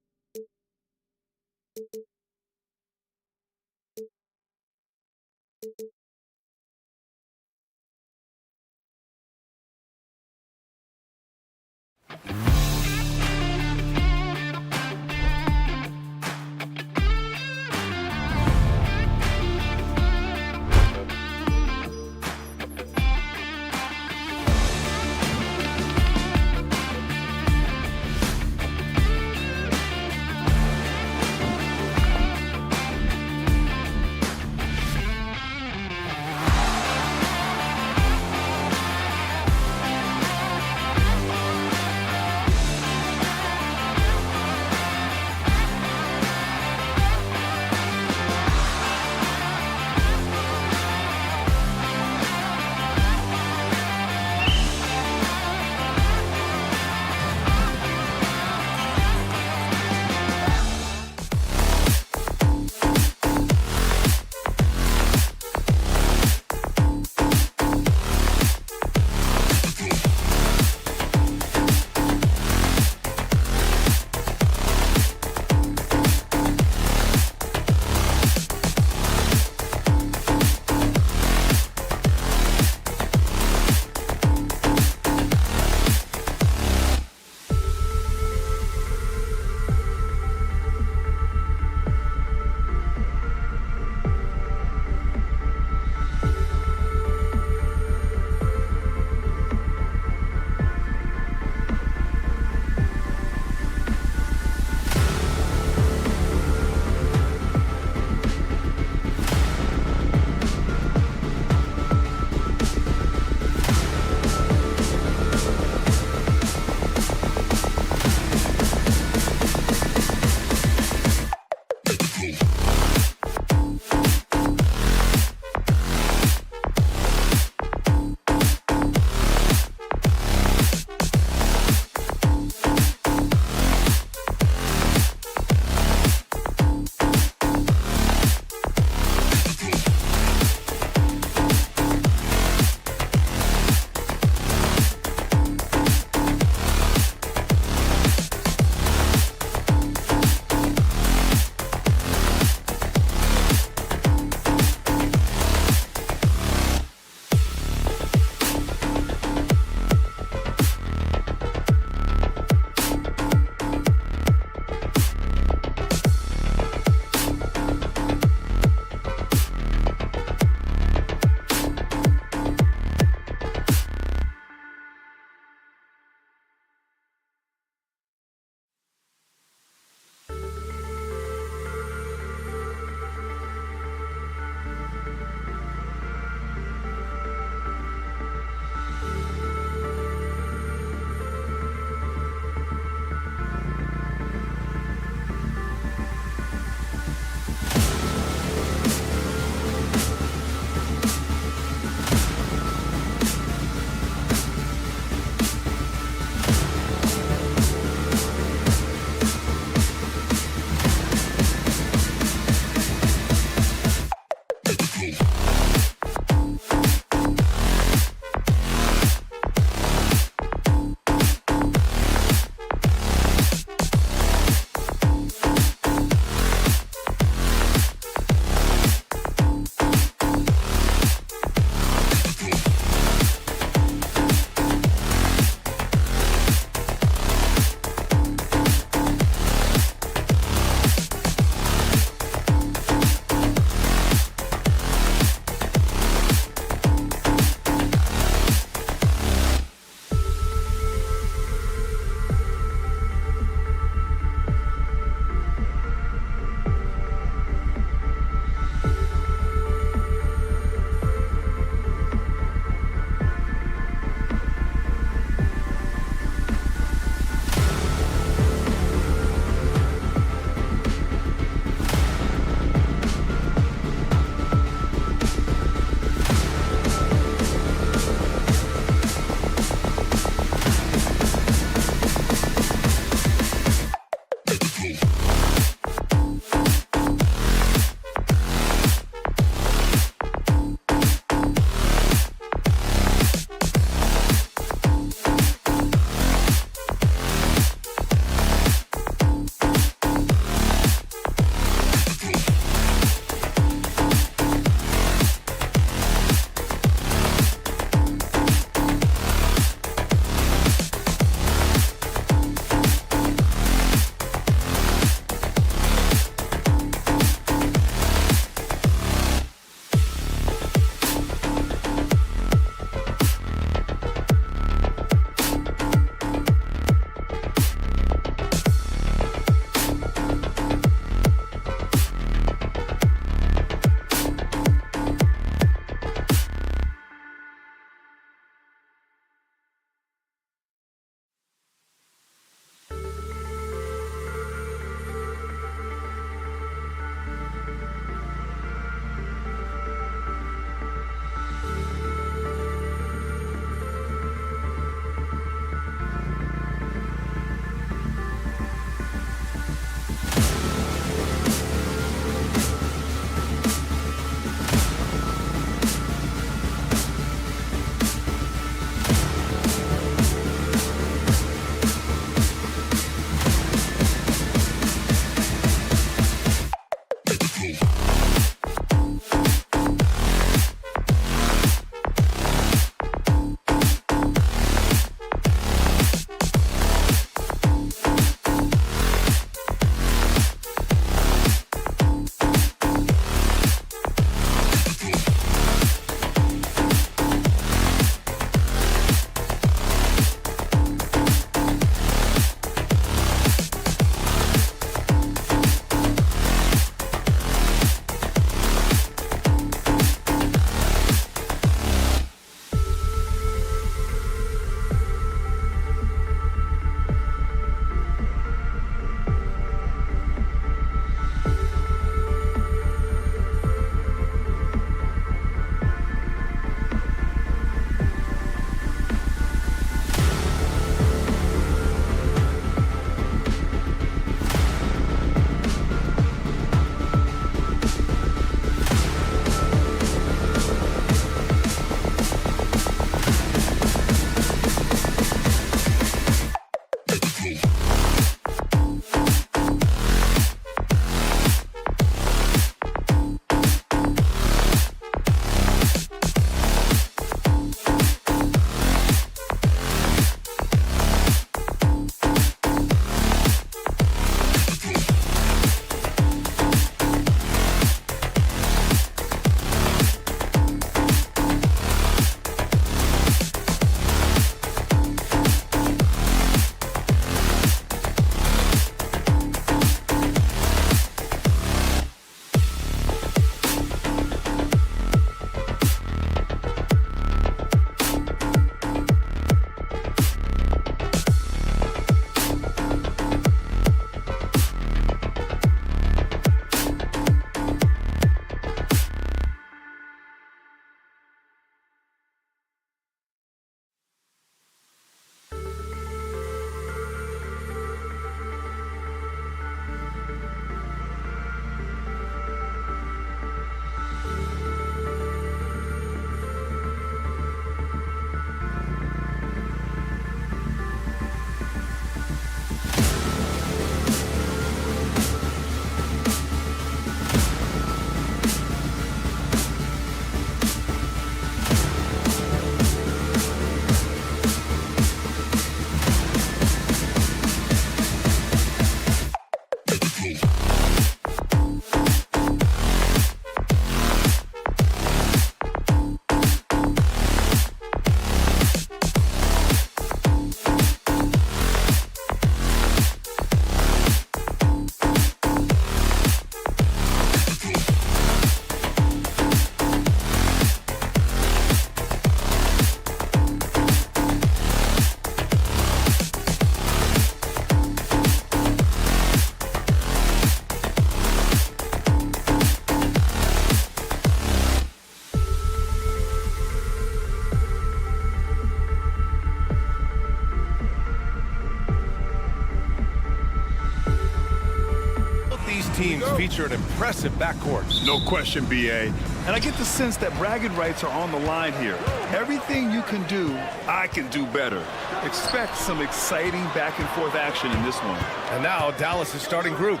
teams feature an impressive backcourt. No question, B.A. And I get the sense that bragging rights are on the line here. Everything you can do, I can do better. Expect some exciting back-and-forth action in this one. And now Dallas' starting group.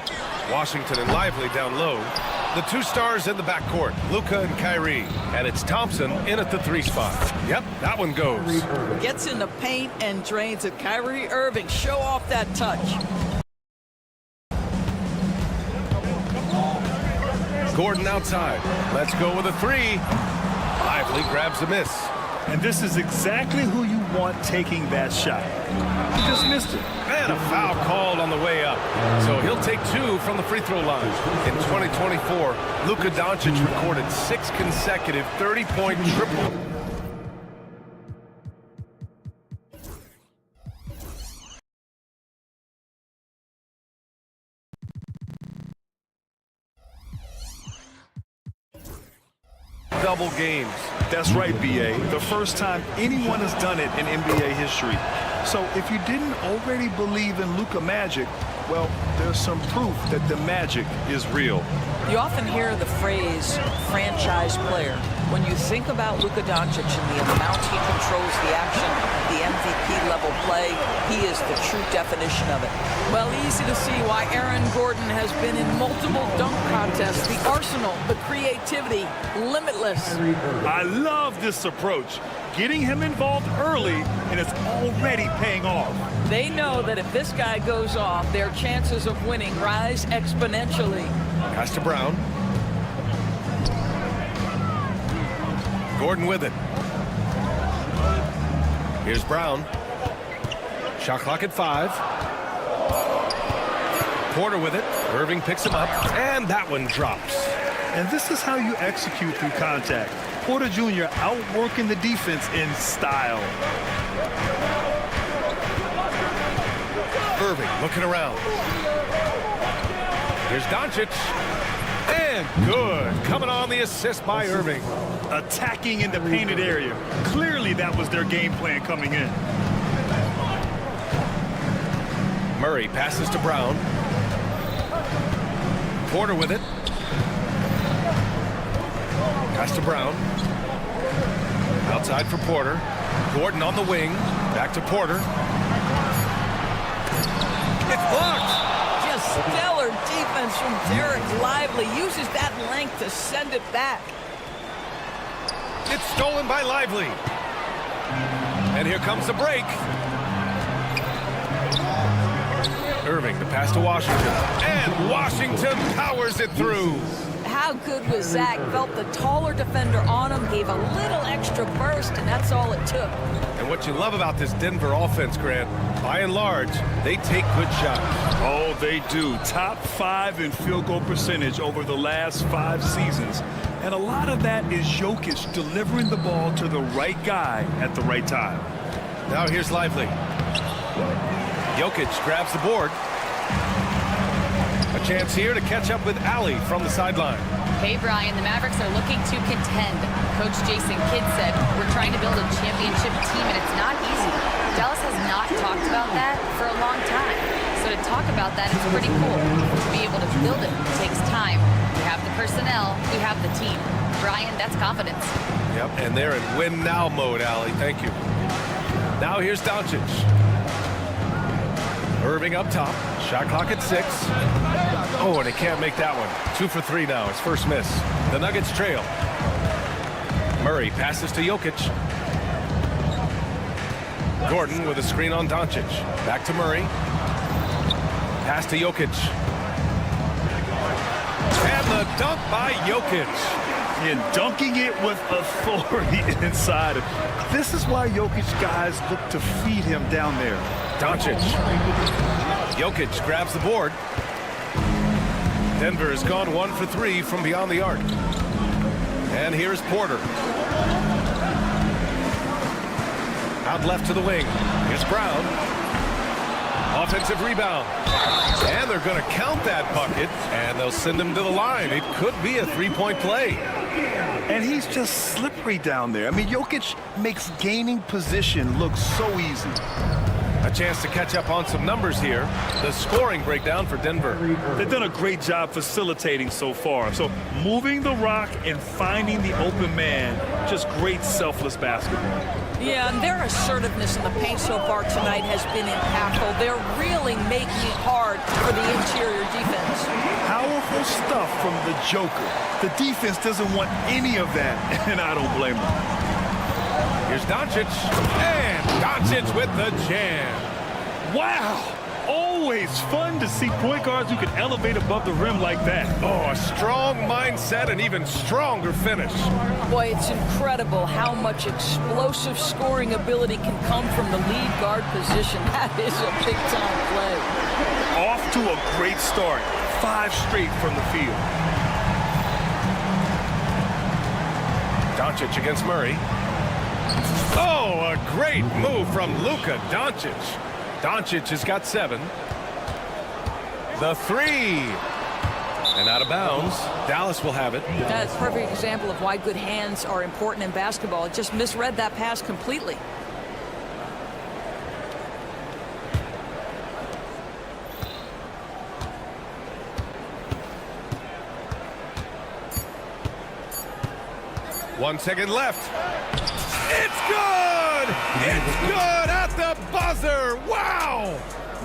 Washington and Lively down low. The two stars in the backcourt, Luka and Kyrie. And it's Thompson in at the 3 spot. Yep, that one goes. Gets in the paint and drains it. Kyrie Irving, show off that touch. Gordon outside. Let's go with a 3. Lively grabs a miss. And this is exactly who you want taking that shot. He just missed it. And a foul called on the way up. So he'll take 2 from the free throw line. In 2024, Luka Doncic recorded 6 consecutive 30-point triple. Double games. That's right, B.A. The first time anyone has done it in NBA history. So if you didn't already believe in Luka magic, well, there's some proof that the magic is real. You often hear the phrase franchise player. When you think about Luka Doncic and the amount he controls the action, the MVP level play, he is the true definition of it. Well, easy to see why Aaron Gordon has been in multiple dunk contests. The arsenal, the creativity, limitless. I love this approach. Getting him involved early, and it's already paying off. They know that if this guy goes off, their chances of winning rise exponentially. Pass to Brown. Gordon with it. Here's Brown. Shot clock at 5. Porter with it. Irving picks him up, and that one drops. And this is how you execute through contact. Porter Jr. outworking the defense in style. Irving looking around. Here's Doncic. And good. Coming on the assist by Irving. Attacking in the painted area. Clearly that was their game plan coming in. Murray passes to Brown. Porter with it. Pass to Brown. Outside for Porter. Gordon on the wing. Back to Porter. It's blocked. Just stellar defense from Derek Lively. Uses that length to send it back. It's stolen by Lively. And here comes the break. Irving, the pass to Washington. And Washington powers it through. How good was Zach? Felt the taller defender on him, gave a little extra burst, and that's all it took. And what you love about this Denver offense, Grant, by and large, they take good shots. Oh, they do. Top 5 in field goal percentage over the last 5 seasons. And a lot of that is Jokic delivering the ball to the right guy at the right time. Now here's Lively. Jokic grabs the board. A chance here to catch up with Allie from the sideline. Hey, Brian, the Mavericks are looking to contend. Coach Jason Kidd said, we're trying to build a championship team, and it's not easy. Dallas has not talked about that for a long time. So to talk about that is pretty cool. To be able to build it takes time. We have the personnel, we have the team. Brian, that's confidence. Yep, and they're in win now mode, Allie. Thank you. Now here's Doncic. Irving up top. Shot clock at 6. Oh, and he can't make that one. 2 for 3 now. His first miss. The Nuggets trail. Murray passes to Jokic. Gordon with a screen on Doncic. Back to Murray. Pass to Jokic. And the dunk by Jokic. And dunking it with authority inside. This is why Jokic guys look to feed him down there. Doncic. Jokic grabs the board. Denver has gone 1 for 3 from beyond the arc. And here's Porter. Out left to the wing. Here's Brown. Offensive rebound. And they're going to count that bucket, and they'll send him to the line. It could be a 3-point play. And he's just slippery down there. I mean, Jokic makes gaining position look so easy. A chance to catch up on some numbers here. The scoring breakdown for Denver. They've done a great job facilitating so far. So moving the rock and finding the open man, just great selfless basketball. Yeah, and their assertiveness in the paint so far tonight has been impactful. They're really making it hard for the interior defense. Powerful stuff from the Joker. The defense doesn't want any of that, and I don't blame them. Here's Doncic, and Doncic with the jam. Wow! Always fun to see point guards who can elevate above the rim like that. Oh, a strong mindset and even stronger finish. Boy, it's incredible how much explosive scoring ability can come from the lead guard position. That is a big-time play. Off to a great start. 5 straight from the field. Doncic against Murray. Oh, a great move from Luka Doncic. Doncic has got 7. The 3. And out of bounds. Dallas will have it. That's a perfect example of why good hands are important in basketball. It just misread that pass completely. One second left. It's good! It's good at the buzzer! Wow!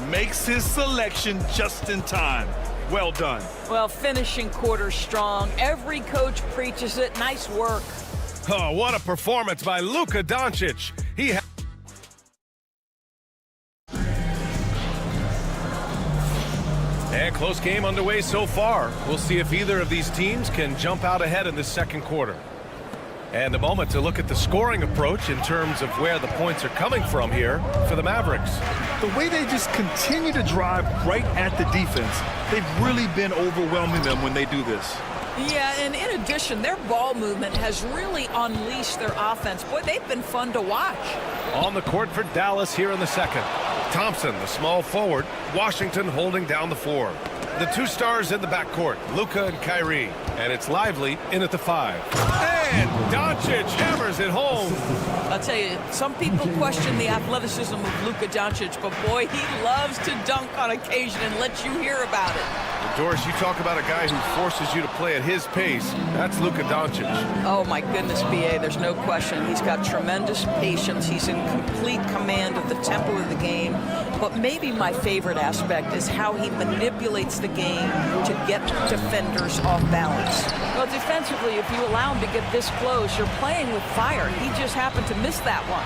Makes his selection just in time. Well done. Well, finishing quarter strong. Every coach preaches it. Nice work. Oh, what a performance by Luka Doncic. And close game underway so far. We'll see if either of these teams can jump out ahead in the second quarter. And a moment to look at the scoring approach in terms of where the points are coming from here for the Mavericks. The way they just continue to drive right at the defense, they've really been overwhelming them when they do this. Yeah, and in addition, their ball movement has really unleashed their offense. Boy, they've been fun to watch. On the court for Dallas here in the second. Thompson, the small forward. Washington holding down the floor. The 2 stars in the backcourt, Luka and Kyrie. And it's Lively in at the 5. And Doncic hammers it home. I'll tell you, some people question the athleticism of Luka Doncic, but boy, he loves to dunk on occasion and let you hear about it. Doris, you talk about a guy who forces you to play at his pace. That's Luka Doncic. Oh, my goodness, B.A., there's no question. He's got tremendous patience. He's in complete command of the tempo of the game. But maybe my favorite aspect is how he manipulates the game to get defenders off balance. Well, defensively, if you allow him to get this close, you're playing with fire. He just happened to miss that one.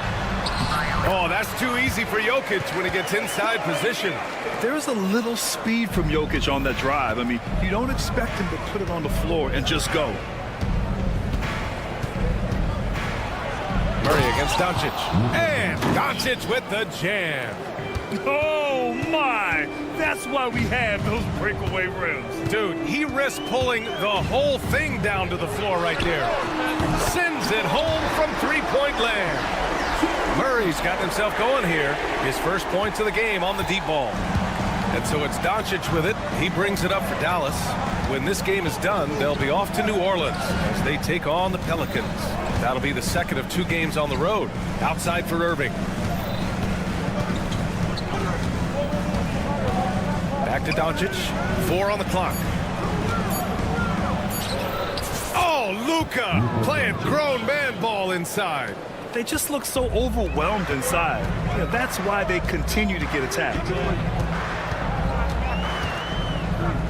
Oh, that's too easy for Jokic when he gets inside position. There's a little speed from Jokic on that drive. I mean, you don't expect him to put it on the floor and just go. Murray against Doncic. And Doncic with the jam. Oh, my! That's why we have those breakaway rims. Dude, he risks pulling the whole thing down to the floor right there. Sends it home from three-point land. Murray's got himself going here. His first points of the game on the deep ball. And so it's Doncic with it. He brings it up for Dallas. When this game is done, they'll be off to New Orleans as they take on the Pelicans. That'll be the second of 2 games on the road. Outside for Irving. Back to Doncic. 4 on the clock. Oh, Luka playing grown man ball inside. They just look so overwhelmed inside. Yeah, that's why they continue to get attacked.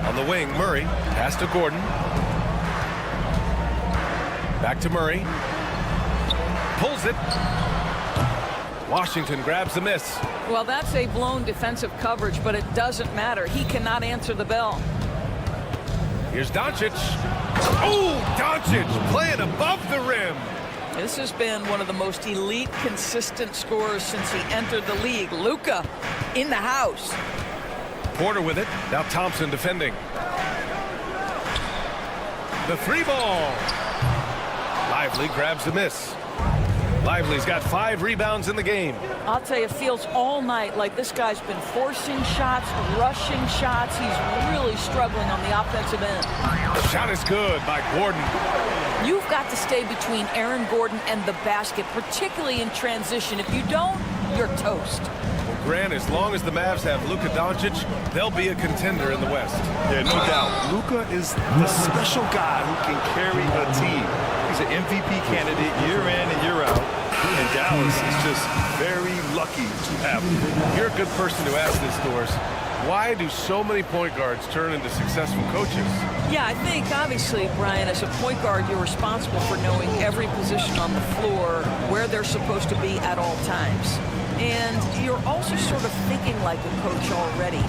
On the wing, Murray. Pass to Gordon. Back to Murray. Pulls it. Washington grabs the miss. Well, that's a blown defensive coverage, but it doesn't matter. He cannot answer the bell. Here's Doncic. Oh, Doncic playing above the rim. This has been one of the most elite, consistent scorers since he entered the league. Luka in the house. Porter with it. Now Thompson defending. The 3 ball. Lively grabs the miss. Lively's got 5 rebounds in the game. I'll tell you, it feels all night like this guy's been forcing shots, rushing shots. He's really struggling on the offensive end. The shot is good by Gordon. You've got to stay between Aaron Gordon and the basket, particularly in transition. If you don't, you're toast. Grant, as long as the Mavs have Luka Doncic, they'll be a contender in the West. Yeah, no doubt. Luka is the special guy who can carry a team. He's an MVP candidate year in and year out. And Dallas is just very lucky to have him. You're a good person to ask this, Doris. Why do so many point guards turn into successful coaches? Yeah, I think, obviously, Brian, as a point guard, you're responsible for knowing every position on the floor, where they're supposed to be at all times. And you're also sort of thinking like a coach already.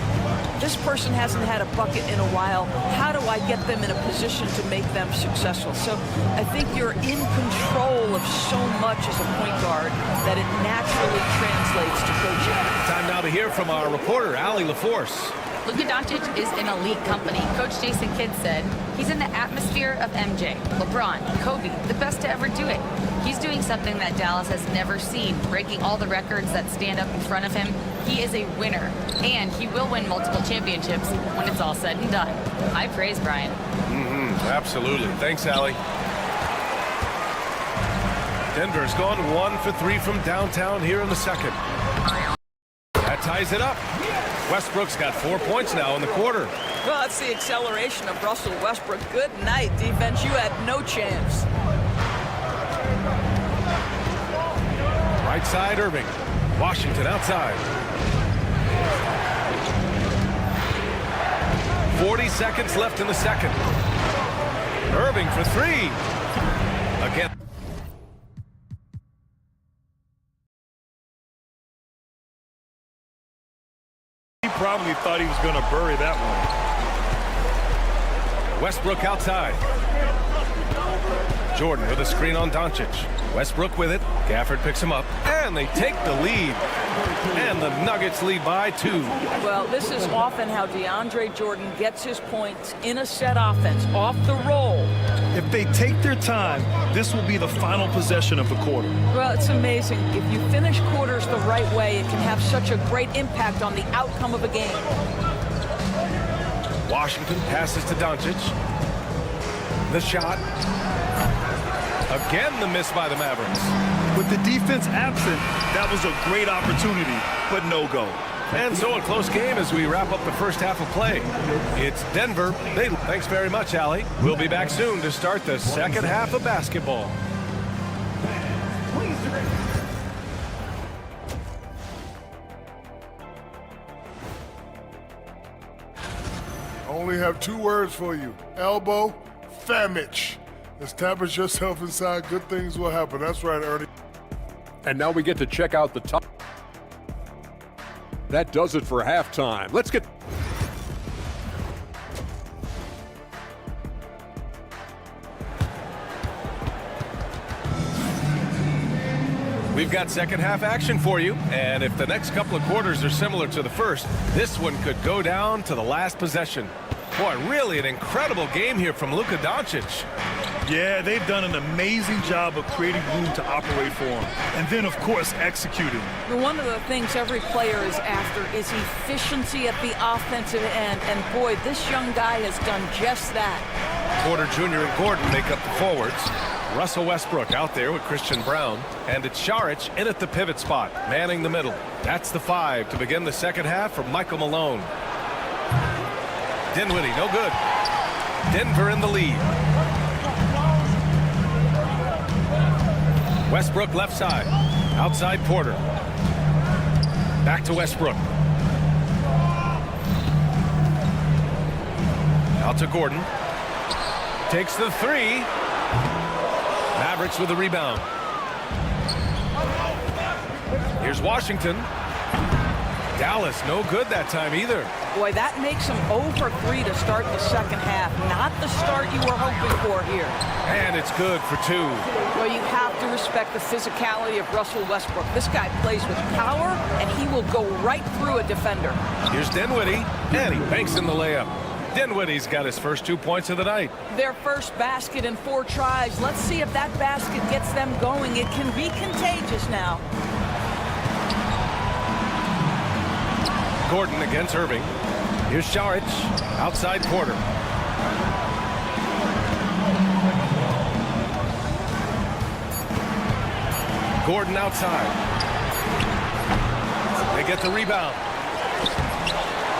This person hasn't had a bucket in a while. How do I get them in a position to make them successful? So I think you're in control of so much as a point guard that it naturally translates to coaching. Time now to hear from our reporter, Allie LaForce. Luka Doncic is an elite company. Coach Jason Kidd said he's in the atmosphere of MJ, LeBron, Kobe, the best to ever do it. He's doing something that Dallas has never seen, breaking all the records that stand up in front of him. He is a winner, and he will win multiple championships when it's all said and done. High praise, Brian. Absolutely. Thanks, Allie. Denver's gone 1 for 3 from downtown here in the second. That ties it up. Westbrook's got 4 points now in the quarter. Well, that's the acceleration of Russell Westbrook. Good night, defense. You had no chance. Right side, Irving. Washington outside. 40 seconds left in the second. Irving for 3. Again. He probably thought he was going to bury that one. Westbrook outside. Jordan with a screen on Doncic. Westbrook with it. Gafford picks him up. And they take the lead. And the Nuggets lead by 2. Well, this is often how DeAndre Jordan gets his points in a set offense, off the roll. If they take their time, this will be the final possession of the quarter. Well, it's amazing. If you finish quarters the right way, it can have such a great impact on the outcome of a game. Washington passes to Doncic. The shot. Again, the miss by the Mavericks. With the defense absent, that was a great opportunity, but no go. And so a close game as we wrap up the first half of play. It's Denver. Thanks very much, Allie. We'll be back soon to start the second half of basketball. Only have 2 words for you. Elbow, famich. Establish yourself inside. Good things will happen. That's right, Ernie. And now we get to check out the top. That does it for halftime. Let's get... We've got second half action for you, and if the next couple of quarters are similar to the first, this one could go down to the last possession. Boy, really an incredible game here from Luka Doncic. Yeah, they've done an amazing job of creating room to operate for him. And then, of course, executing. One of the things every player is after is efficiency at the offensive end. And boy, this young guy has done just that. Porter Jr. and Gordon make up the forwards. Russell Westbrook out there with Christian Brown. And it's Saric in at the pivot spot, manning the middle. That's the 5 to begin the second half for Michael Malone. Dinwiddie, no good. Denver in the lead. Westbrook left side. Outside Porter. Back to Westbrook. Out to Gordon. Takes the 3. Mavericks with the rebound. Here's Washington. Dallas, no good that time either. Boy, that makes them 0 for 3 to start the second half. Not the start you were hoping for here. And it's good for 2. Well, you have to respect the physicality of Russell Westbrook. This guy plays with power, and he will go right through a defender. Here's Dinwiddie, and he banks in the layup. Dinwiddie's got his first 2 points of the night. Their first basket in 4 tries. Let's see if that basket gets them going. It can be contagious now. Gordon against Irving. Here's Saric, outside Porter. Gordon outside. They get the rebound.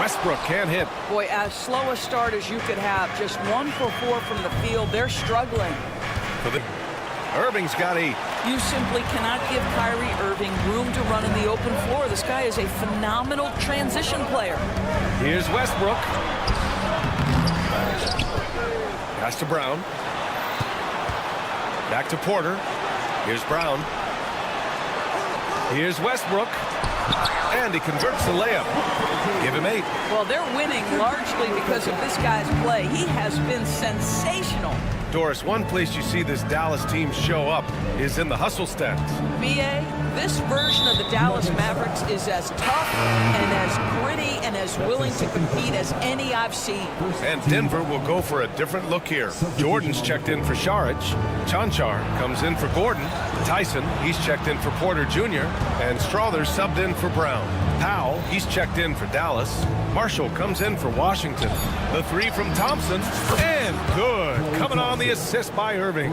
Westbrook can't hit. Boy, as slow a start as you could have. Just 1 for 4 from the field. They're struggling. Irving's got 8. You simply cannot give Kyrie Irving room to run in the open floor. This guy is a phenomenal transition player. Here's Westbrook. Pass to Brown. Back to Porter. Here's Brown. Here's Westbrook. And he converts the layup. Give him 8. Well, they're winning largely because of this guy's play. He has been sensational. Doris, one place you see this Dallas team show up is in the hustle stats. BA, this version of the Dallas Mavericks is as tough and as gritty and as willing to compete as any I've seen. And Denver will go for a different look here. Jordan's checked in for Šarić. Cancar comes in for Gordon. Tyson, he's checked in for Porter Jr. And Strother's subbed in for Brown. Powell, he's checked in for Dallas. Marshall comes in for Washington. The 3 from Thompson, and good. Coming on the assist by Irving.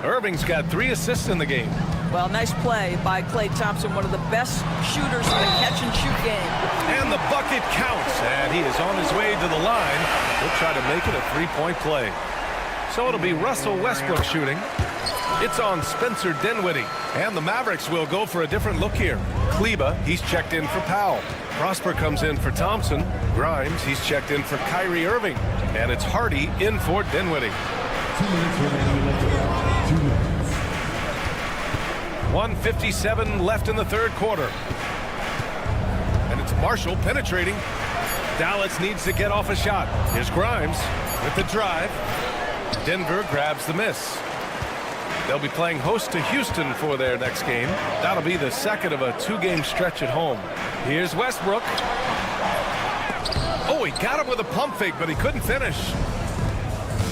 Irving's got 3 assists in the game. Well, nice play by Klay Thompson, one of the best shooters in the catch-and-shoot game. And the bucket counts, and he is on his way to the line. He'll try to make it a 3-point play. So it'll be Russell Westbrook shooting. It's on Spencer Dinwiddie, and the Mavericks will go for a different look here. Kleba, he's checked in for Powell. Prosper comes in for Thompson. Grimes, he's checked in for Kyrie Irving. And it's Hardy in for Dinwiddie. 2 minutes remaining. 2 minutes. 1:57 left in the third quarter. And it's Marshall penetrating. Dallas needs to get off a shot. Here's Grimes with the drive. Denver grabs the miss. They'll be playing host to Houston for their next game. That'll be the second of a 2-game stretch at home. Here's Westbrook. Oh, he got him with a pump fake, but he couldn't finish.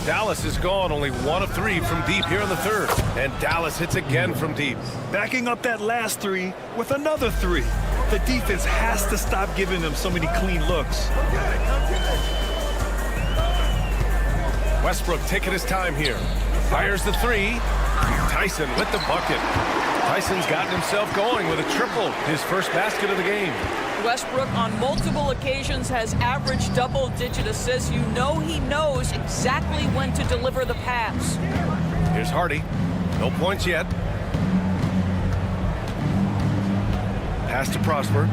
Dallas is gone only 1 of 3 from deep here in the third. And Dallas hits again from deep. Backing up that last 3 with another 3. The defense has to stop giving them so many clean looks. Westbrook taking his time here. Fires the 3. Tyson with the bucket. Tyson's gotten himself going with a triple, his first basket of the game. Westbrook on multiple occasions has averaged double-digit assists. You know he knows exactly when to deliver the pass. Here's Hardy. No points yet. Pass to Prosper.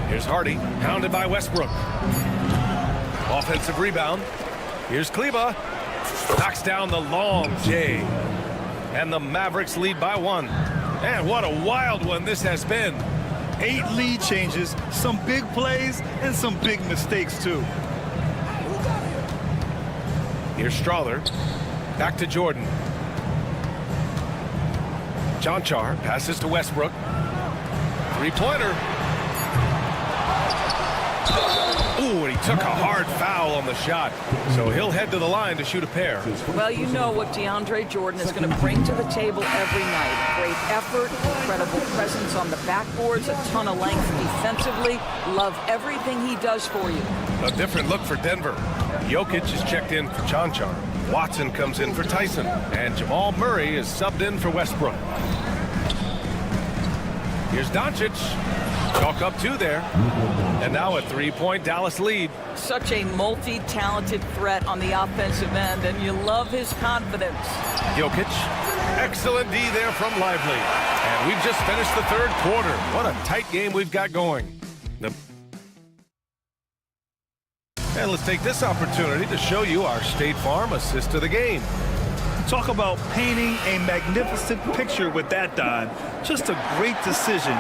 Here's Hardy, hounded by Westbrook. Offensive rebound. Here's Kleba. Knocks down the long J. And the Mavericks lead by 1. And what a wild one this has been. 8 lead changes, some big plays, and some big mistakes, too. Here's Strother. Back to Jordan. Cancar passes to Westbrook. 3-pointer. Ooh, and he took a hard foul on the shot. So he'll head to the line to shoot a pair. Well, you know what DeAndre Jordan is going to bring to the table every night. Great effort, incredible presence on the backboards, a ton of length defensively. Love everything he does for you. A different look for Denver. Jokic is checked in for Cancar. Watson comes in for Tyson. And Jamal Murray is subbed in for Westbrook. Here's Doncic. Chalk up 2 there. And now a 3-point Dallas lead. Such a multi-talented threat on the offensive end, and you love his confidence. Jokic. Excellent D there from Lively. And we've just finished the third quarter. What a tight game we've got going. And let's take this opportunity to show you our State Farm assist of the game. Talk about painting a magnificent picture with that dime. Just a great decision.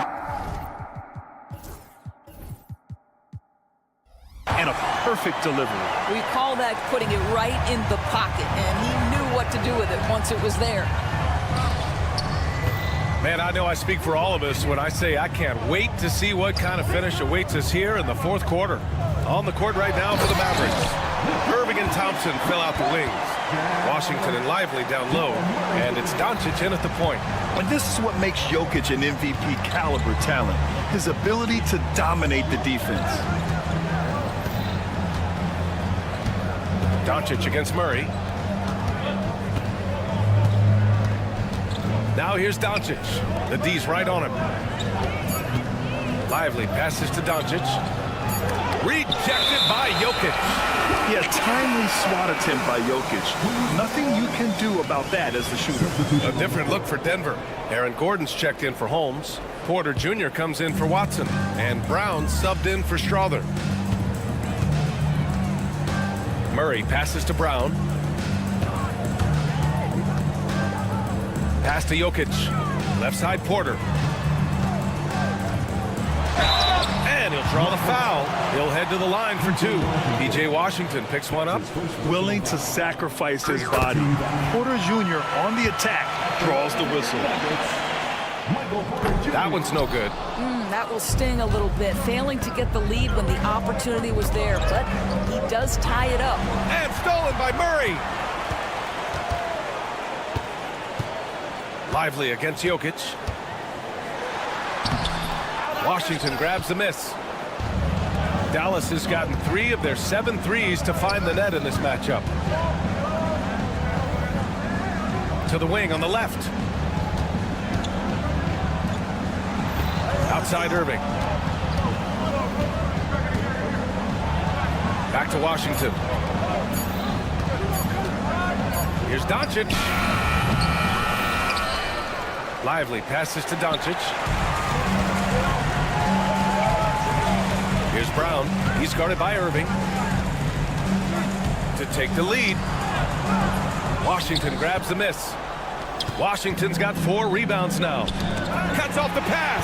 And a perfect delivery. We call that putting it right in the pocket, and he knew what to do with it once it was there. Man, I know I speak for all of us when I say I can't wait to see what kind of finish awaits us here in the fourth quarter. On the court right now for the Mavericks. Irving and Thompson fill out the wings. Washington and Lively down low. And it's Doncic in at the point. And this is what makes Jokic an MVP caliber talent. His ability to dominate the defense. Doncic against Murray. Now here's Doncic. The D's right on him. Lively passes to Doncic. Rejected by Jokic. Yeah, timely swat attempt by Jokic. Nothing you can do about that as the shooter. A different look for Denver. Aaron Gordon's checked in for Holmes. Porter Jr. comes in for Watson. And Brown subbed in for Strother. Murray passes to Brown. Pass to Jokic. Left side Porter. And he'll draw the foul. He'll head to the line for two. P.J. Washington picks one up. Willing to sacrifice his body. Porter Jr. on the attack draws the whistle. That one's no good. That will sting a little bit. Failing to get the lead when the opportunity was there, but he does tie it up. And stolen by Murray. Lively against Jokic. Washington grabs the miss. Dallas has gotten 3 of their 7 threes to find the net in this matchup. To the wing on the left. Outside Irving. Back to Washington. Here's Doncic. Lively passes to Doncic. Here's Brown. He's guarded by Irving. To take the lead. Washington grabs the miss. Washington's got 4 rebounds now. Cuts off the pass.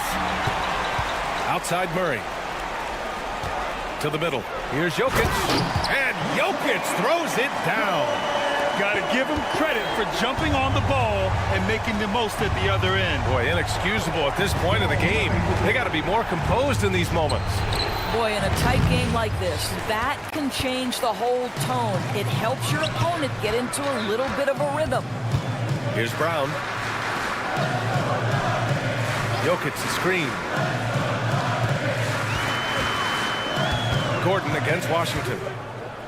Outside Murray. To the middle. Here's Jokic. And Jokic throws it down. Got to give him credit for jumping on the ball and making the most at the other end. Boy, inexcusable at this point of the game. They got to be more composed in these moments. Boy, in a tight game like this, that can change the whole tone. It helps your opponent get into a little bit of a rhythm. Here's Brown. Jokic the screen. Gordon against Washington.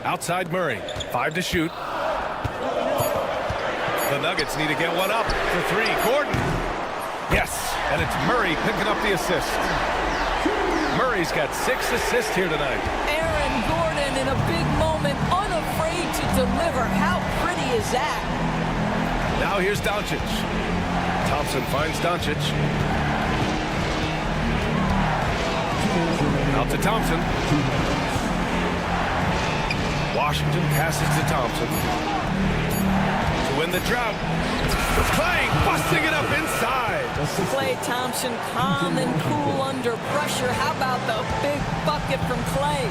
Outside Murray. 5 to shoot. The Nuggets need to get one up for 3. Gordon. Yes, and it's Murray picking up the assist. Murray's got 6 assists here tonight. Aaron Gordon in a big moment, unafraid to deliver. How pretty is that? Now here's Doncic. Thompson finds Doncic. Out to Thompson. Washington passes to Thompson. To win the drought. Clay busting it up inside. Klay Thompson calm and cool under pressure. How about the big bucket from Klay?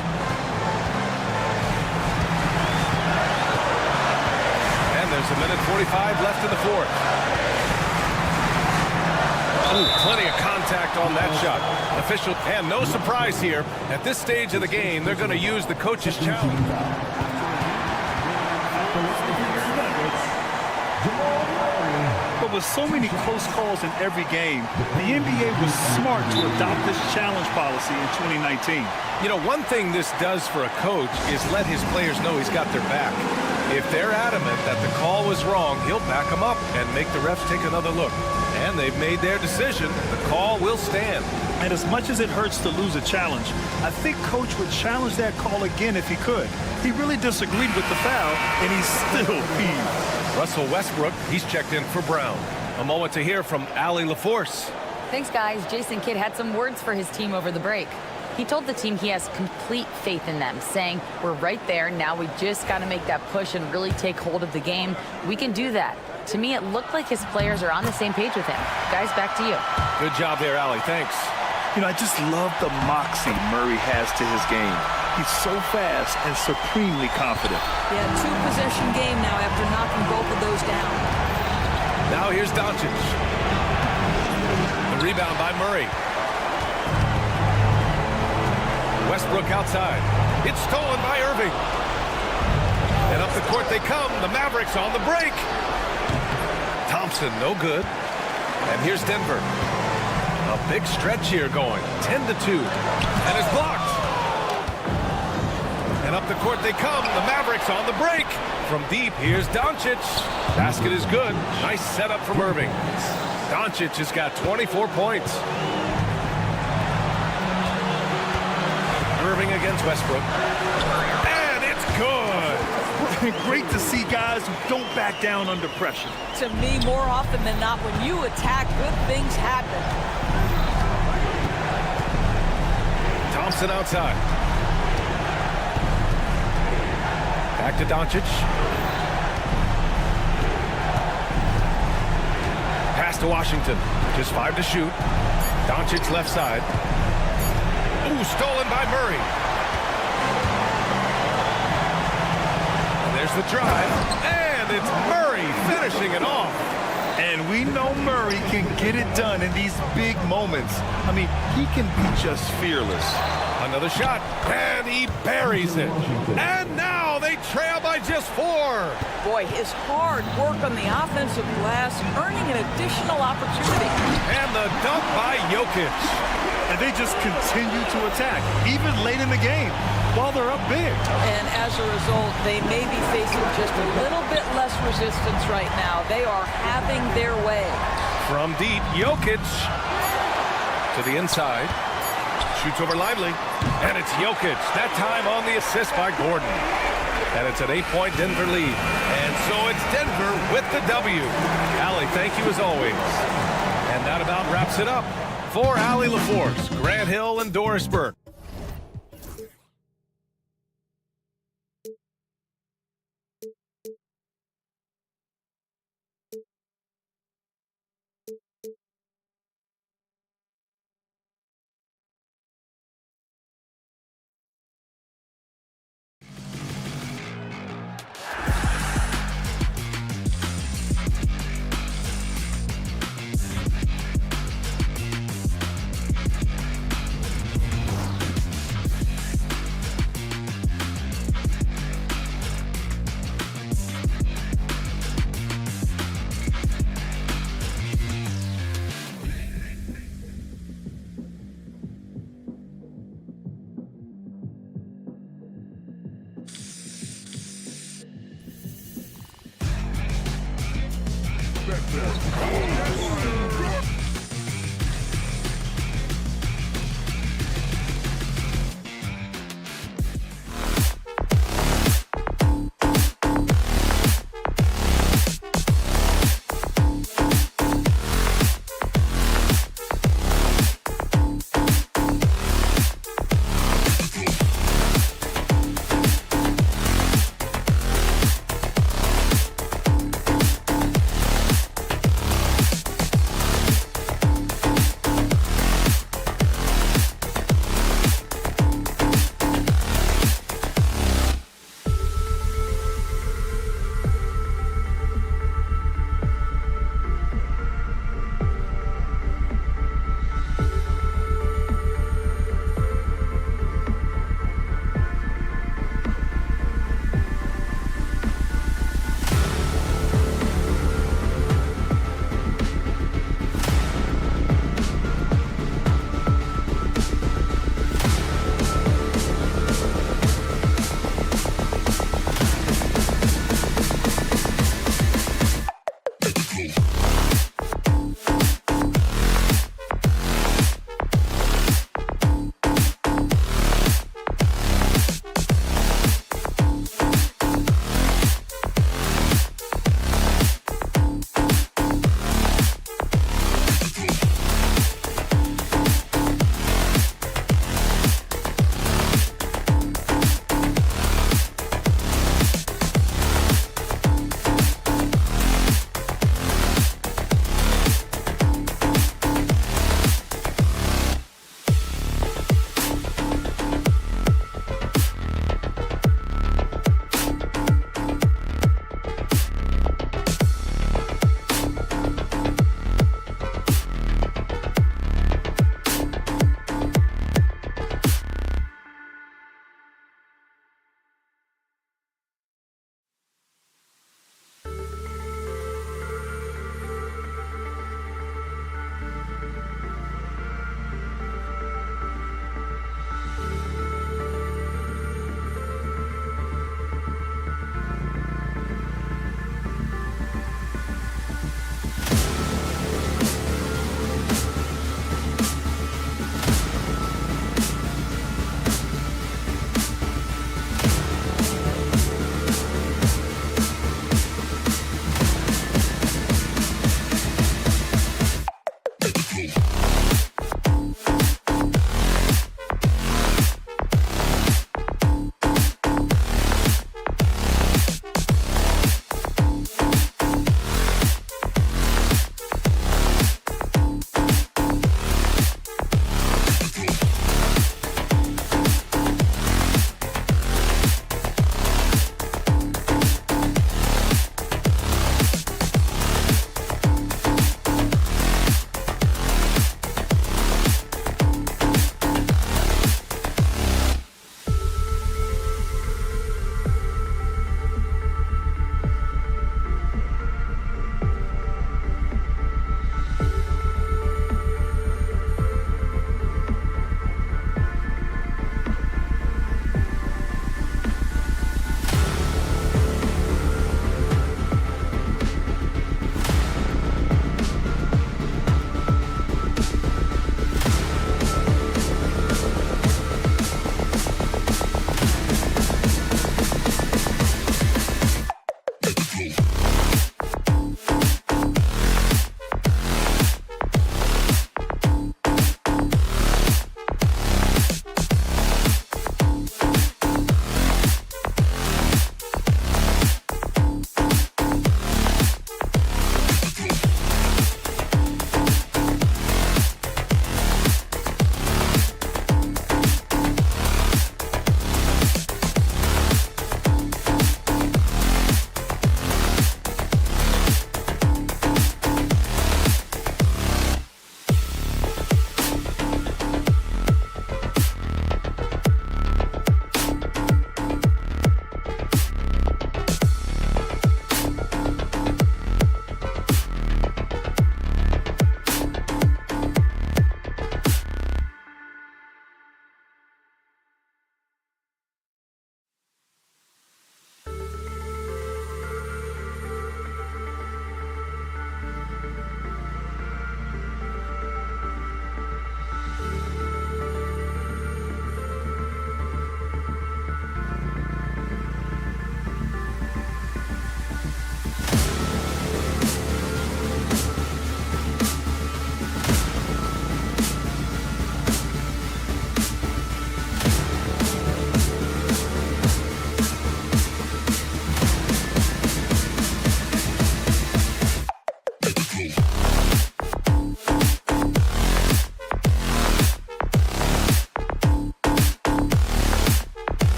And there's 1:45 left in the fourth. Ooh, plenty of contact on that shot. Official, and no surprise here. At this stage of the game, they're going to use the coach's challenge. But with so many close calls in every game, the NBA was smart to adopt this challenge policy in 2019. You know, one thing this does for a coach is let his players know he's got their back. If they're adamant that the call was wrong, he'll back them up and make the refs take another look. And they've made their decision. The call will stand. And as much as it hurts to lose a challenge, I think Coach would challenge that call again if he could. He really disagreed with the foul, and he's still peeved. Russell Westbrook, he's checked in for Brown. A moment to hear from Allie LaForce. Thanks, guys. Jason Kidd had some words for his team over the break. He told the team he has complete faith in them, saying, we're right there. Now we just got to make that push and really take hold of the game. We can do that. To me, it looked like his players are on the same page with him. Guys, back to you. Good job there, Allie. Thanks. You know, I just love the moxie Murray has to his game. He's so fast and supremely confident. Yeah, 2-possession game now after knocking both of those down. Now here's Doncic. The rebound by Murray. Westbrook outside. It's stolen by Irving. And up the court they come. The Mavericks on the break. Thompson, no good. And here's Denver. A big stretch here going. 10-2. And it's blocked. And up the court they come. The Mavericks on the break. From deep, here's Doncic. Basket is good. Nice setup from Irving. Doncic has got 24 points. Irving against Westbrook. And it's good. Great to see guys who don't back down under pressure. To me, more often than not, when you attack, good things happen. Thompson outside. Back to Doncic. Pass to Washington. Just 5 to shoot. Doncic left side. Ooh, stolen by Murray. And there's the drive. And it's Murray finishing it off. And we know Murray can get it done in these big moments. I mean, he can be just fearless. Another shot, and he buries it. And now they trail by just 4. Boy, his hard work on the offensive glass, earning an additional opportunity. And the dunk by Jokic. And they just continue to attack, even late in the game, while they're up big. And as a result, they may be facing just a little bit less resistance right now. They are having their way. From deep, Jokic to the inside. Shoots over Lively, and it's Jokic. That time on the assist by Gordon. And it's an 8-point Denver lead. And so it's Denver with the W. Allie, thank you as always. And that about wraps it up. For Allie LaForce, Grant Hill, and Doris Burke.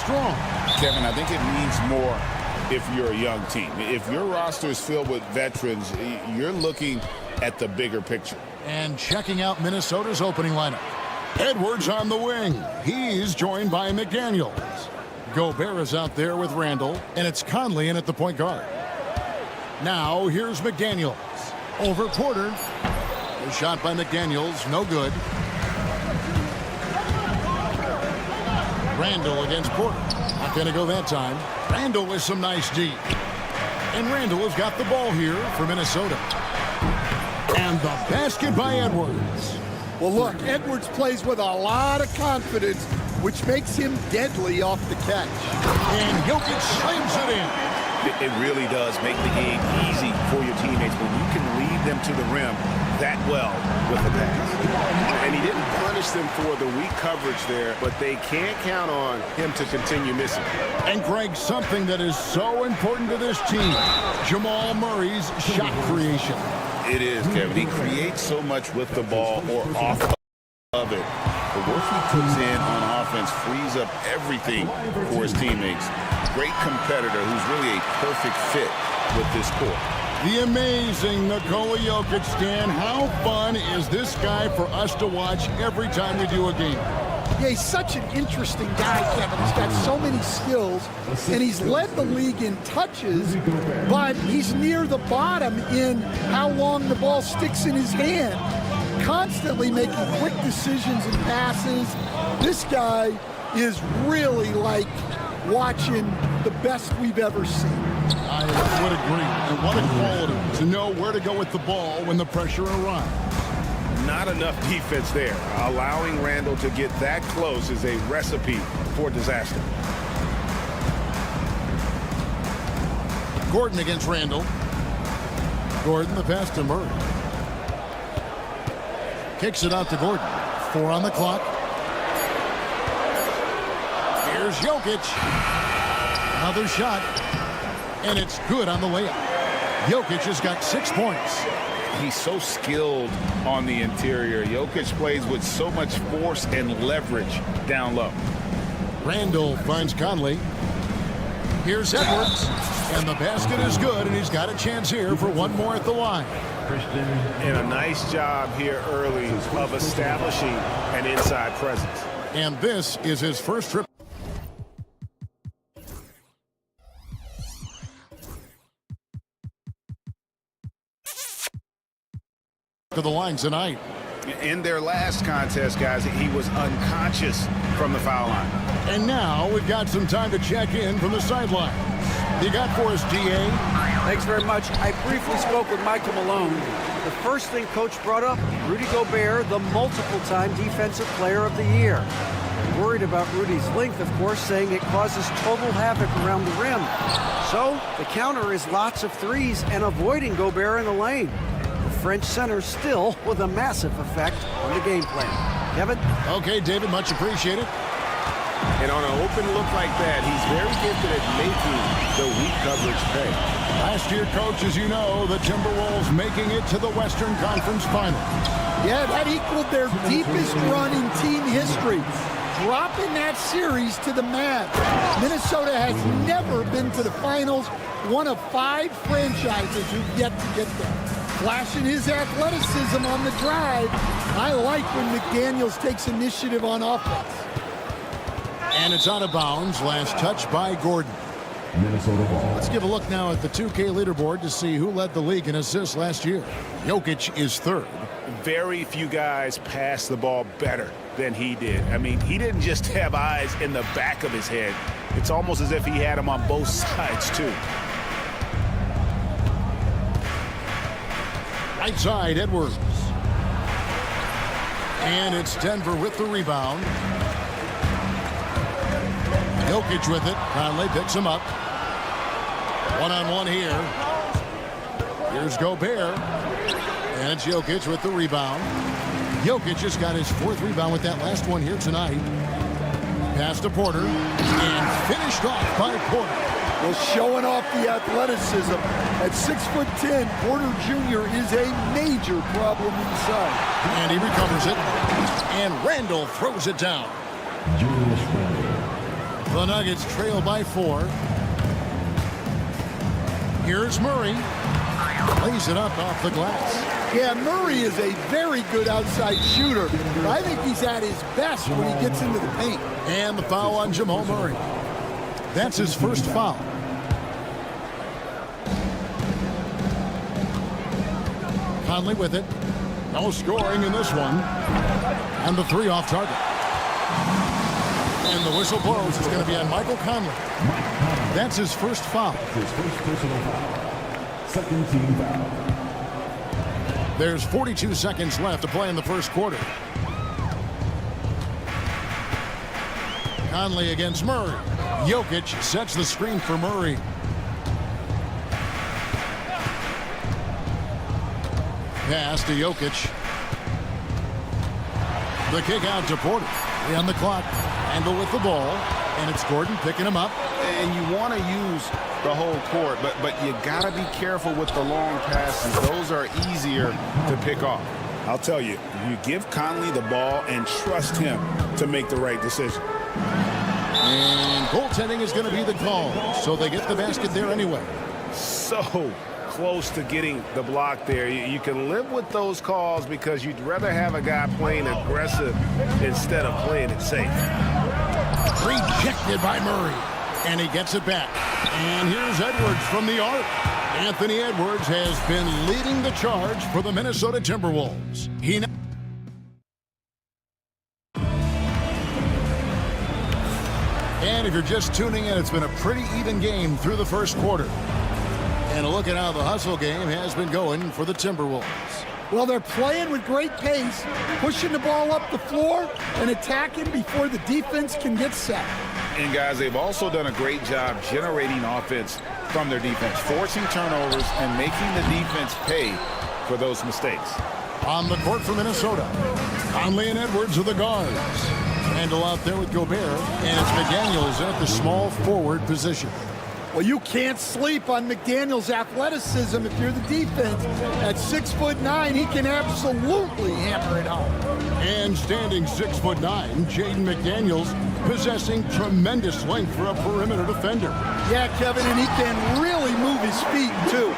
strong. Kevin, I think it means more if you're a young team. If your roster is filled with veterans, you're looking at the bigger picture. And checking out Minnesota's opening lineup. Edwards on the wing. He's joined by McDaniels. Gobert is out there with Randall, and it's Conley in at the point guard. Now here's McDaniels. Over Porter. A shot by McDaniels, no good. Randall against Porter. Not going to go that time. Randall with some nice D. And Randall has got the ball here for Minnesota. And the basket by Edwards. Well, look, Edwards plays with a lot of confidence, which makes him deadly off the catch. And Jokic slams it in. It really does make the game easy for your teammates when you can lead them to the rim that well with the pass. And he didn't punish them for the weak coverage there, but they can't count on him to continue missing. And Greg, something that is so important to this team, Jamal Murray's shot creation. It is, Kevin. He creates so much with the ball or off of it. The work he puts in on offense frees up everything for his teammates. Great competitor who's really a perfect fit with this core. The amazing Nikola Jokic, Stan. How fun is this guy for us to watch every time we do a game? Yeah, he's such an interesting guy, Kevin. He's got so many skills, and he's led the league in touches, but he's near the bottom in how long the ball sticks in his hand. Constantly making quick decisions and passes. This guy is really like watching the best we've ever seen. I would agree. And what a quality to know where to go with the ball when the pressure arrives. Not enough defense there. Allowing Randall to get that close is a recipe for disaster. Gordon against Randall. Gordon, the pass to Murray. Kicks it out to Gordon. 4 on the clock. Here's Jokic. Another shot. And it's good on the layup. Jokic has got 6 points. He's so skilled on the interior. Jokic plays with so much force and leverage down low. Randall finds Conley. Here's Edwards. And the basket is good, and he's got a chance here for one more at the line. And a nice job here early of establishing an inside presence. And this is his first trip to the line tonight. In their last contest, guys, he was unconscious from the foul line. And now we've got some time to check in from the sideline. You got for us, DA? Thanks very much. I briefly spoke with Michael Malone. The first thing Coach brought up, Rudy Gobert, the multiple-time Defensive Player of the Year. They're worried about Rudy's length, of course, saying it causes total havoc around the rim. So the counter is lots of threes and avoiding Gobert in the lane. French center still with a massive effect on the game plan. Kevin? Okay, David, much appreciated. And on an open look like that, he's very gifted at making the weak coverage pay. Last year, Coach, as you know, the Timberwolves making it to the Western Conference Final. Yeah, that equaled their deepest run in team history, dropping that series to the Mavs. Minnesota has never been to the finals, one of 5 franchises who've yet to get there. Flashing his athleticism on the drive. I like when McDaniels takes initiative on offense. And it's out of bounds. Last touch by Gordon. Minnesota ball. Let's give a look now at the 2K leaderboard to see who led the league in assists last year. Jokic is 3rd. Very few guys pass the ball better than he did. I mean, he didn't just have eyes in the back of his head. It's almost as if he had them on both sides, too. Right side, Edwards. And it's Denver with the rebound. Jokic with it. Conley picks him up. One-on-one here. Here's Gobert. And it's Jokic with the rebound. Jokic just got his 4th rebound with that last one here tonight. Pass to Porter. And finished off by Porter. Well, showing off the athleticism. At 6'10", Porter Jr. is a major problem inside. And he recovers it. And Randall throws it down. Julius Randle. The Nuggets trail by 4. Here's Murray. Lays it up off the glass. Yeah, Murray is a very good outside shooter, but I think he's at his best when he gets into the paint. And the foul on Jamal Murray. That's his first foul. Conley with it. No scoring in this one. And the 3 off target. And the whistle blows. It's going to be on Michael Conley. That's his first foul. His first personal foul. Second team foul. There's 42 seconds left to play in the first quarter. Conley against Murray. Jokic sets the screen for Murray. Pass to Jokic. The kick out to Porter. 3 on the clock. Handle with the ball. And it's Gordon picking him up. And you want to use the whole court, but you got to be careful with the long passes. Those are easier to pick off. I'll tell you, you give Conley the ball and trust him to make the right decision. And goaltending is going to be the call, so they get the basket there anyway. So close to getting the block there. You can live with those calls because you'd rather have a guy playing aggressive instead of playing it safe. Rejected by Murray. And he gets it back. And here's Edwards from the arc. Anthony Edwards has been leading the charge for the Minnesota Timberwolves. And if you're just tuning in, it's been a pretty even game through the first quarter. And a look at how the hustle game has been going for the Timberwolves. Well, they're playing with great pace, pushing the ball up the floor and attacking before the defense can get set. And guys, they've also done a great job generating offense from their defense, forcing turnovers and making the defense pay for those mistakes. On the court for Minnesota, Conley and Edwards are the guards. Handle out there with Gobert, and it's McDaniels at the small forward position. Well, you can't sleep on McDaniels' athleticism if you're the defense. At 6'9", he can absolutely hammer it home. And standing 6'9", Jaden McDaniels possessing tremendous length for a perimeter defender. Yeah, Kevin, and he can really move his feet, too.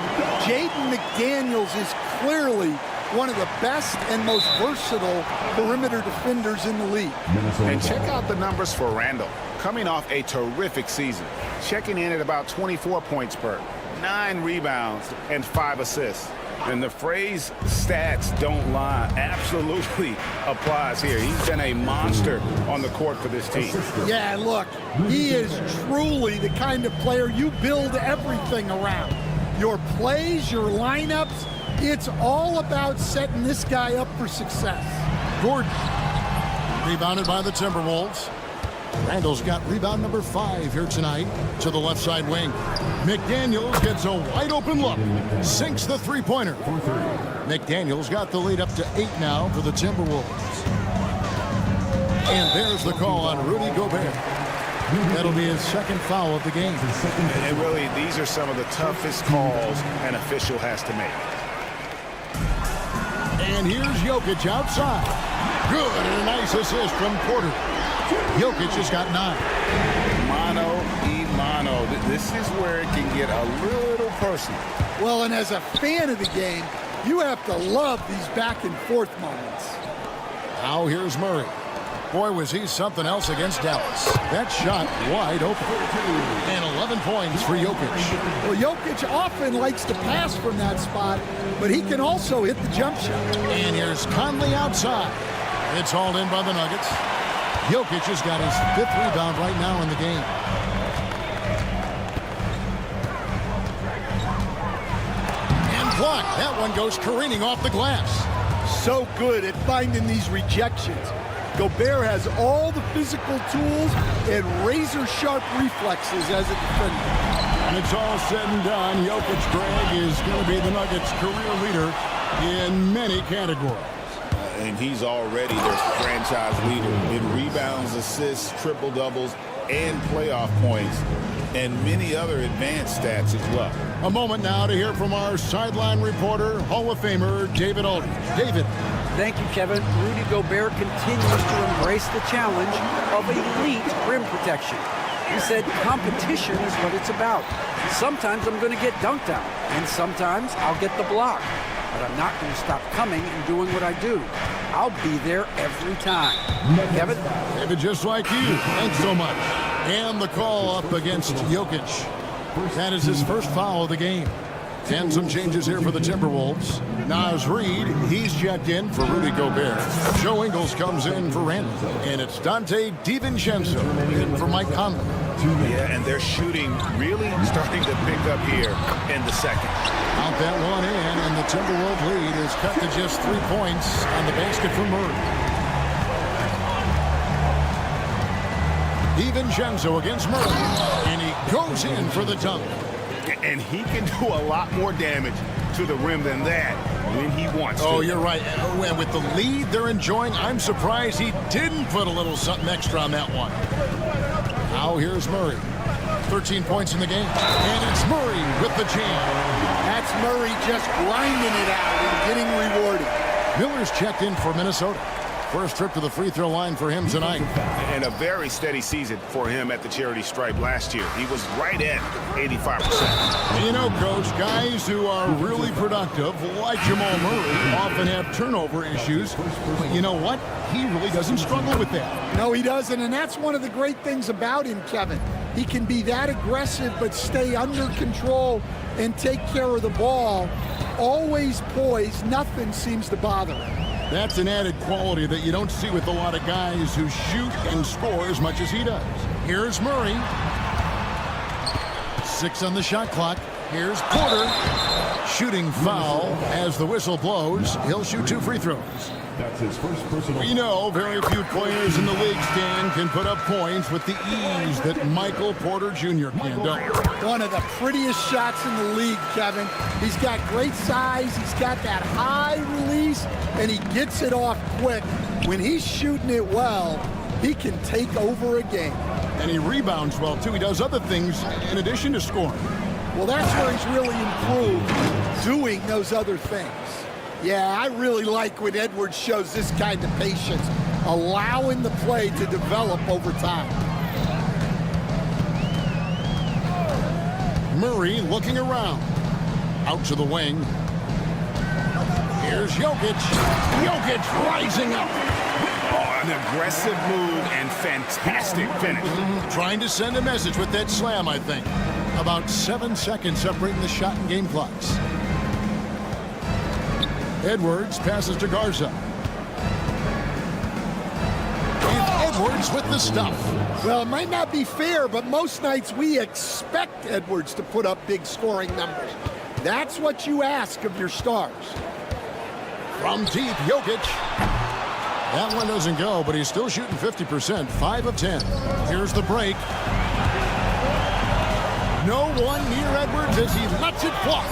Jaden McDaniels is clearly one of the best and most versatile perimeter defenders in the league. And check out the numbers for Randall. Coming off a terrific season, checking in at about 24 points per, 9 rebounds, and 5 assists. And the Freez stats don't lie absolutely applies here. He's been a monster on the court for this team. Yeah, look, he is truly the kind of player you build everything around. Your plays, your lineups, it's all about setting this guy up for success. Gordon, rebounded by the Timberwolves. Randall's got rebound number 5 here tonight to the left side wing. McDaniels gets a wide open look. Sinks the three-pointer. McDaniels got the lead up to 8 now for the Timberwolves. And there's the call on Rudy Gobert. That'll be his second foul of the game. And really, these are some of the toughest calls an official has to make. And here's Jokic outside. Good, and a nice assist from Porter. Jokic has got 9. Mano. This is where it can get a little personal. Well, and as a fan of the game, you have to love these back and forth moments. Now here's Murray. Boy, was he something else against Dallas. That shot wide open. And 11 points for Jokic. Well, Jokic often likes to pass from that spot, but he can also hit the jump shot. And here's Conley outside. It's hauled in by the Nuggets. Jokic has got his 5th rebound right now in the game. And blocked. That one goes careening off the glass. So good at finding these rejections. Gobert has all the physical tools and razor-sharp reflexes as a defender. And it's all said and done. Jokic, Greg, is going to be the Nuggets' career leader in many categories. And he's already their franchise leader in rebounds, assists, triple-doubles, and playoff points, and many other advanced stats as well. A moment now to hear from our sideline reporter, Hall of Famer David Aldridge. David. Thank you, Kevin. Rudy Gobert continues to embrace the challenge of elite rim protection. He said competition is what it's about. Sometimes I'm going to get dunked out, and sometimes I'll get the block. But I'm not going to stop coming and doing what I do. I'll be there every time. Kevin? David, just like you. Thanks so much. And the call up against Jokic. That is his first foul of the game. And some changes here for the Timberwolves. Naz Reid, he's checked in for Rudy Gobert. Joe Ingles comes in for Randall. And it's Dante DiVincenzo in for Mike Conley. Yeah, and their shooting really starting to pick up here in the second. Count that one in, and the Timberwolves lead is cut to just 3 points on the basket from Murray. DiVincenzo against Murray, and he goes in for the dunk. And he can do a lot more damage to the rim than that when he wants to. Oh, you're right. And with the lead they're enjoying, I'm surprised he didn't put a little something extra on that one. Now here's Murray. 13 points in the game. And it's Murray with the jam. That's Murray just grinding it out and getting rewarded. Miller's checked in for Minnesota. First trip to the free throw line for him tonight. And a very steady season for him at the charity stripe last year. He was right at 85%. You know, Coach, guys who are really productive, like Jamal Murray, often have turnover issues. But you know what? He really doesn't struggle with that. No, he doesn't, and that's one of the great things about him, Kevin. He can be that aggressive but stay under control and take care of the ball. Always poised. Nothing seems to bother him. That's an added quality that you don't see with a lot of guys who shoot and score as much as he does. Here's Murray. 6 on the shot clock. Here's Porter. Shooting foul as the whistle blows. He'll shoot 2 free throws. That's his first personal. We know very few players in the league, Stan, can put up points with the ease that Michael Porter Jr. can do. One of the prettiest shots in the league, Kevin. He's got great size. He's got that high release, and he gets it off quick. When he's shooting it well, he can take over a game. And he rebounds well, too. He does other things in addition to scoring. Well, that's where he's really improved, doing those other things. Yeah, I really like when Edwards shows this kind of patience, allowing the play to develop over time. Murray looking around. Out to the wing. Here's Jokic. Jokic rising up. Oh, an aggressive move and fantastic finish. Trying to send a message with that slam, I think. About 7 seconds separating the shot and game clocks. Edwards passes to Garza. And Edwards with the stuff. Well, it might not be fair, but most nights we expect Edwards to put up big scoring numbers. That's what you ask of your stars. From deep, Jokic. That one doesn't go, but he's still shooting 50%, 5 of 10. Here's the break. No one near Edwards as he lets it fly.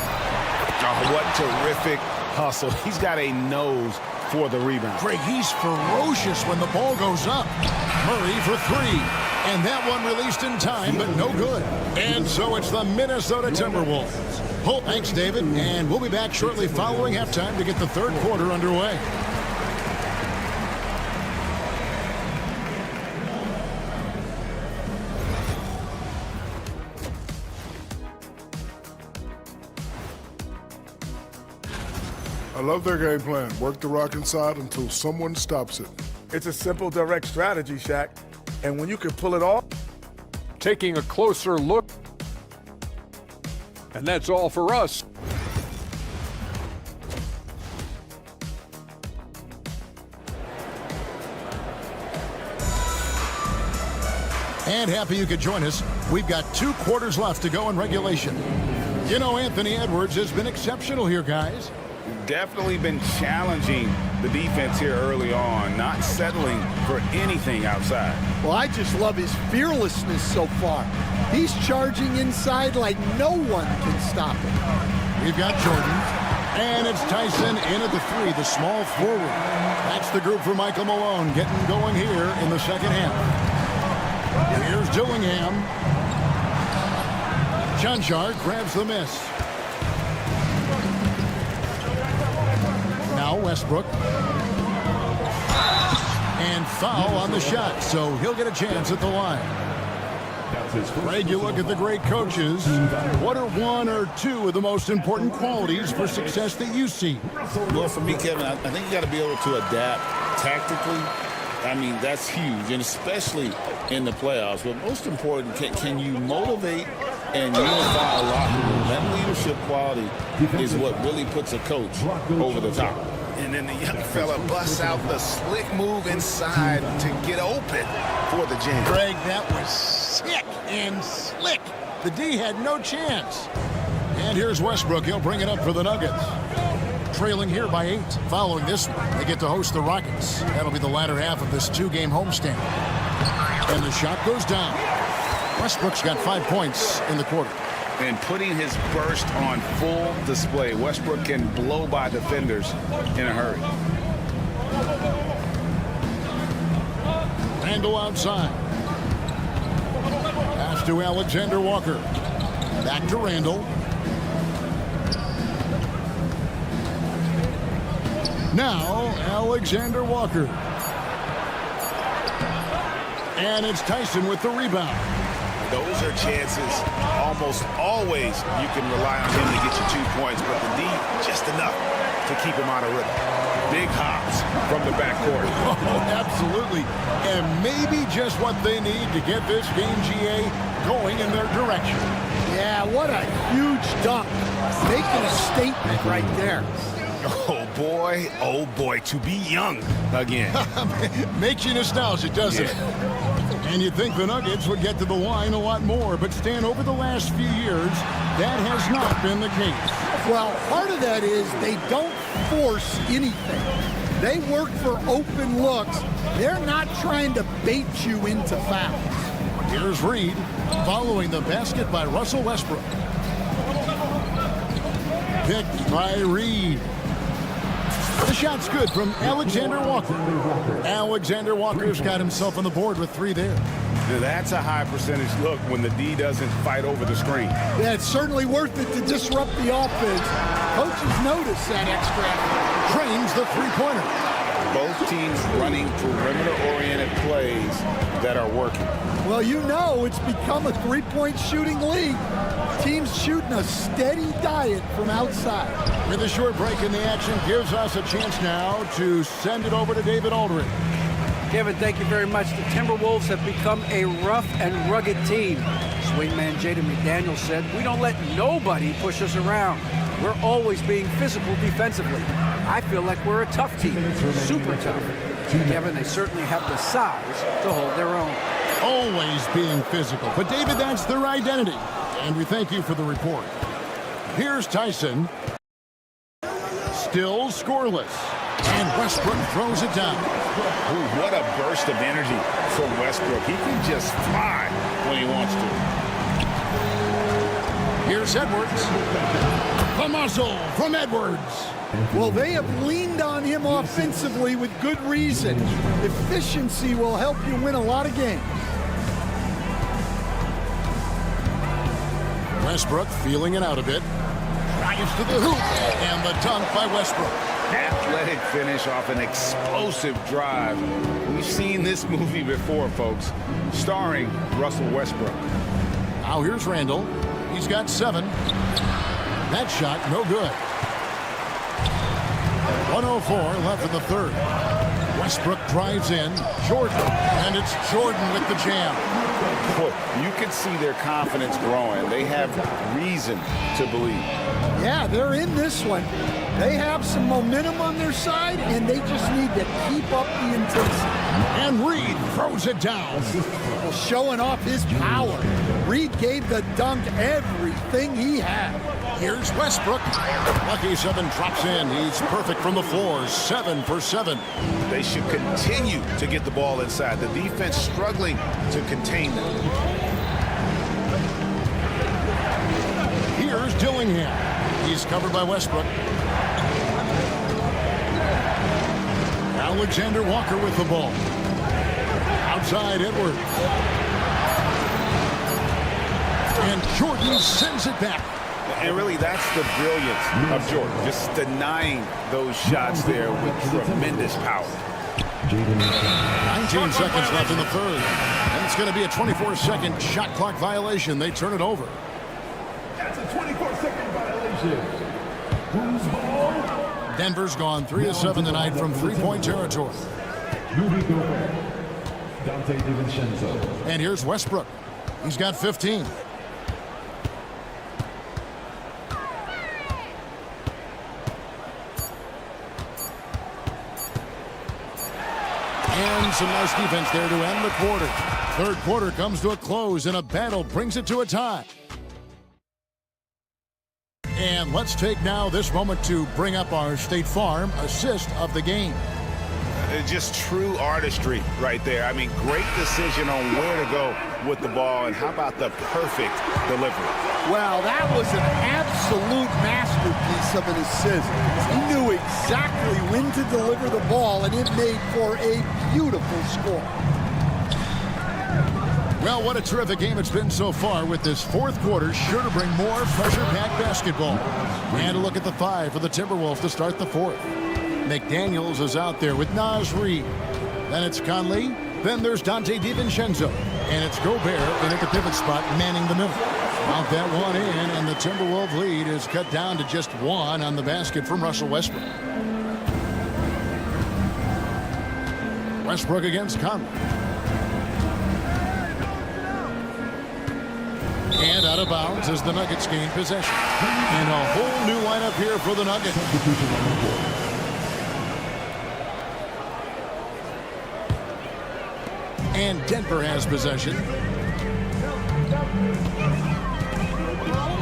Oh, what terrific hustle. He's got a nose for the rebound. Greg, he's ferocious when the ball goes up. Murray for 3. And that one released in time, but no good. And so it's the Minnesota Timberwolves. Oh, thanks, David. And we'll be back shortly following halftime to get the third quarter underway. I love their game plan. Work the rock inside until someone stops it. It's a simple, direct strategy, Shaq. And when you can pull it off. Taking a closer look. And that's all for us. And happy you could join us. We've got 2 quarters left to go in regulation. You know, Anthony Edwards has been exceptional here, guys. Definitely been challenging the defense here early on, not settling for anything outside. Well, I just love his fearlessness so far. He's charging inside like no one can stop him. We've got Jordan, and it's Tyson in at the 3, the small forward. That's the group for Michael Malone getting going here in the second half. And here's Dillingham. Chanchar grabs the miss. Now Westbrook. And foul on the shot, so he'll get a chance at the line. Greg, you look at the great coaches. What are one or two of the most important qualities for success that you see? Well, for me, Kevin, I think you got to be able to adapt tactically. I mean, that's huge, and especially in the playoffs. But most important, can you motivate and unify a locker room? That leadership quality is what really puts a coach over the top. And then the young fella busts out the slick move inside to get open for the jam. Greg, that was sick and slick. The D had no chance. And here's Westbrook. He'll bring it up for the Nuggets. Trailing here by 8. Following this one, they get to host the Rockets. That'll be the latter half of this 2-game homestand. And the shot goes down. Westbrook's got 5 points in the quarter. And putting his burst on full display. Westbrook can blow by defenders in a hurry. Randall outside. Pass to Alexander Walker. Back to Randall. Now, Alexander Walker. And it's Tyson with the rebound. Those are chances almost always you can rely on him to get you 2 points, but the D, just enough to keep him out of rhythm. Big hops from the backcourt. Oh, absolutely. And maybe just what they need to get this game, GA, going in their direction. Yeah, what a huge dunk. Making a statement right there. Oh boy, to be young again. Makes you nostalgic, doesn't it? And you'd think the Nuggets would get to the line a lot more, but Stan, over the last few years, that has not been the case. Well, part of that is they don't force anything. They work for open looks. They're not trying to bait you into fouls. Here's Reed, following the basket by Russell Westbrook. Picked by Reed. The shot's good from Alexander Walker. Alexander Walker's got himself on the board with 3 there. That's a high percentage look when the D doesn't fight over the screen. Yeah, it's certainly worth it to disrupt the offense. Coaches notice that extra effort. Trains the three-pointer. Both teams running perimeter-oriented plays that are working. Well, you know it's become a three-point shooting league. Teams shooting a steady diet from outside. With a short break in the action, gives us a chance now to send it over to David Aldridge. Kevin, thank you very much. The Timberwolves have become a rough and rugged team. Swingman Jaden McDaniels said, "We don't let nobody push us around. We're always being physical defensively. I feel like we're a tough team, super tough." Kevin, they certainly have the size to hold their own. Always being physical. But David, that's their identity. And we thank you for the report. Here's Tyson. Still scoreless. And Westbrook throws it down. Ooh, what a burst of energy from Westbrook. He can just fly when he wants to. Here's Edwards. The muscle from Edwards. Well, they have leaned on him offensively with good reason. Efficiency will help you win a lot of games. Westbrook feeling it out a bit. Drives to the hoop. And the dunk by Westbrook. Athletic finish off an explosive drive. We've seen this movie before, folks, starring Russell Westbrook. Now here's Randall. He's got 7. That shot, no good. 1:04 left in the third. Westbrook drives in. Jordan. And it's Jordan with the jam. Boy, you can see their confidence growing. They have reason to believe. Yeah, they're in this one. They have some momentum on their side, and they just need to keep up the intensity. And Reed throws it down. Well, showing off his power. Reed gave the dunk everything he had. Here's Westbrook. Lucky 7 drops in. He's perfect from the floor. 7 for 7. They should continue to get the ball inside. The defense struggling to contain them. Here's Dillingham. He's covered by Westbrook. Alexander Walker with the ball. Outside Edwards. And Jordan sends it back. And really, that's the brilliance of Jordan. Just denying those shots there with tremendous power. 19 seconds left in the third. And It's going to be a 24-second shot clock violation. They turn it over. That's a 24-second violation. Who's ball? Denver's gone 3 of 7 tonight from three-point territory. Rudy Gobert. Dante DiVincenzo. And here's Westbrook. He's got 15. And some nice defense there to end the quarter. Third quarter comes to a close, and a battle brings it to a tie. And let's take now this moment to bring up our State Farm assist of the game. Just true artistry right there. I mean, great decision on where to go with the ball, and how about the perfect delivery? Well, that was an absolute masterpiece of an assist. He knew exactly when to deliver the ball, and it made for a beautiful score. Well, what a terrific game it's been so far, with this fourth quarter sure to bring more pressure-packed basketball. And a look at the 5 for the Timberwolves to start the fourth. McDaniels is out there with Naz Reid. Then it's Conley. Then there's Dante DiVincenzo. And it's Gobert in at the pivot spot, manning the middle. Count that one in, and the Timberwolves lead is cut down to just 1 on the basket from Russell Westbrook. Westbrook against Conley. And out of bounds as the Nuggets gain possession. And a whole new lineup here for the Nuggets. And Denver has possession.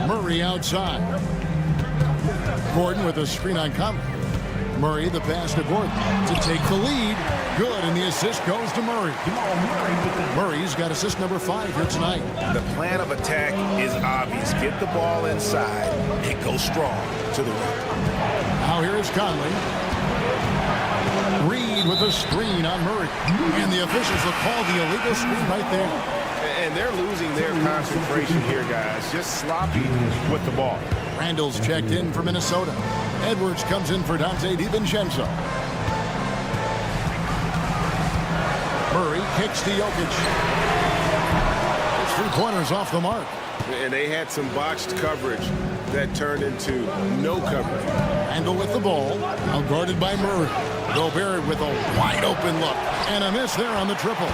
Murray outside. Gordon with a screen on Conley. Murray the pass to Gordon to take the lead. Good, and the assist goes to Murray. Murray's got assist number 5 here tonight. The plan of attack is obvious. Get the ball inside and go strong to the rim. Now here is Conley. Reed with a screen on Murray. And the officials will call the illegal screen right there. And they're losing their concentration here, guys. Just sloppy with the ball. Randall's checked in for Minnesota. Edwards comes in for Dante DiVincenzo. Murray kicks to Jokic. His 3-pointers off the mark. And they had some botched coverage that turned into no coverage. Randall with the ball. Now guarded by Murray. Gobert with a wide open look. And a miss there on the triple.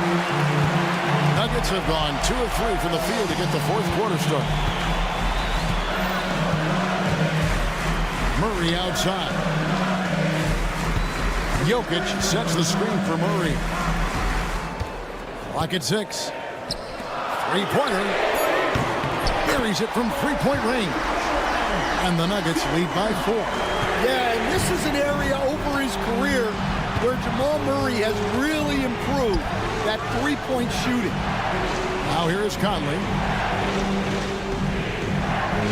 Nuggets have gone 2 of 3 from the field to get the fourth quarter started. Murray outside. Jokic sets the screen for Murray. Clock at 6. 3-pointer. Buries it from 3-point range. And the Nuggets lead by 4. Yeah, and this is an area over his career where Jamal Murray has really improved that 3-point shooting. Now here is Conley.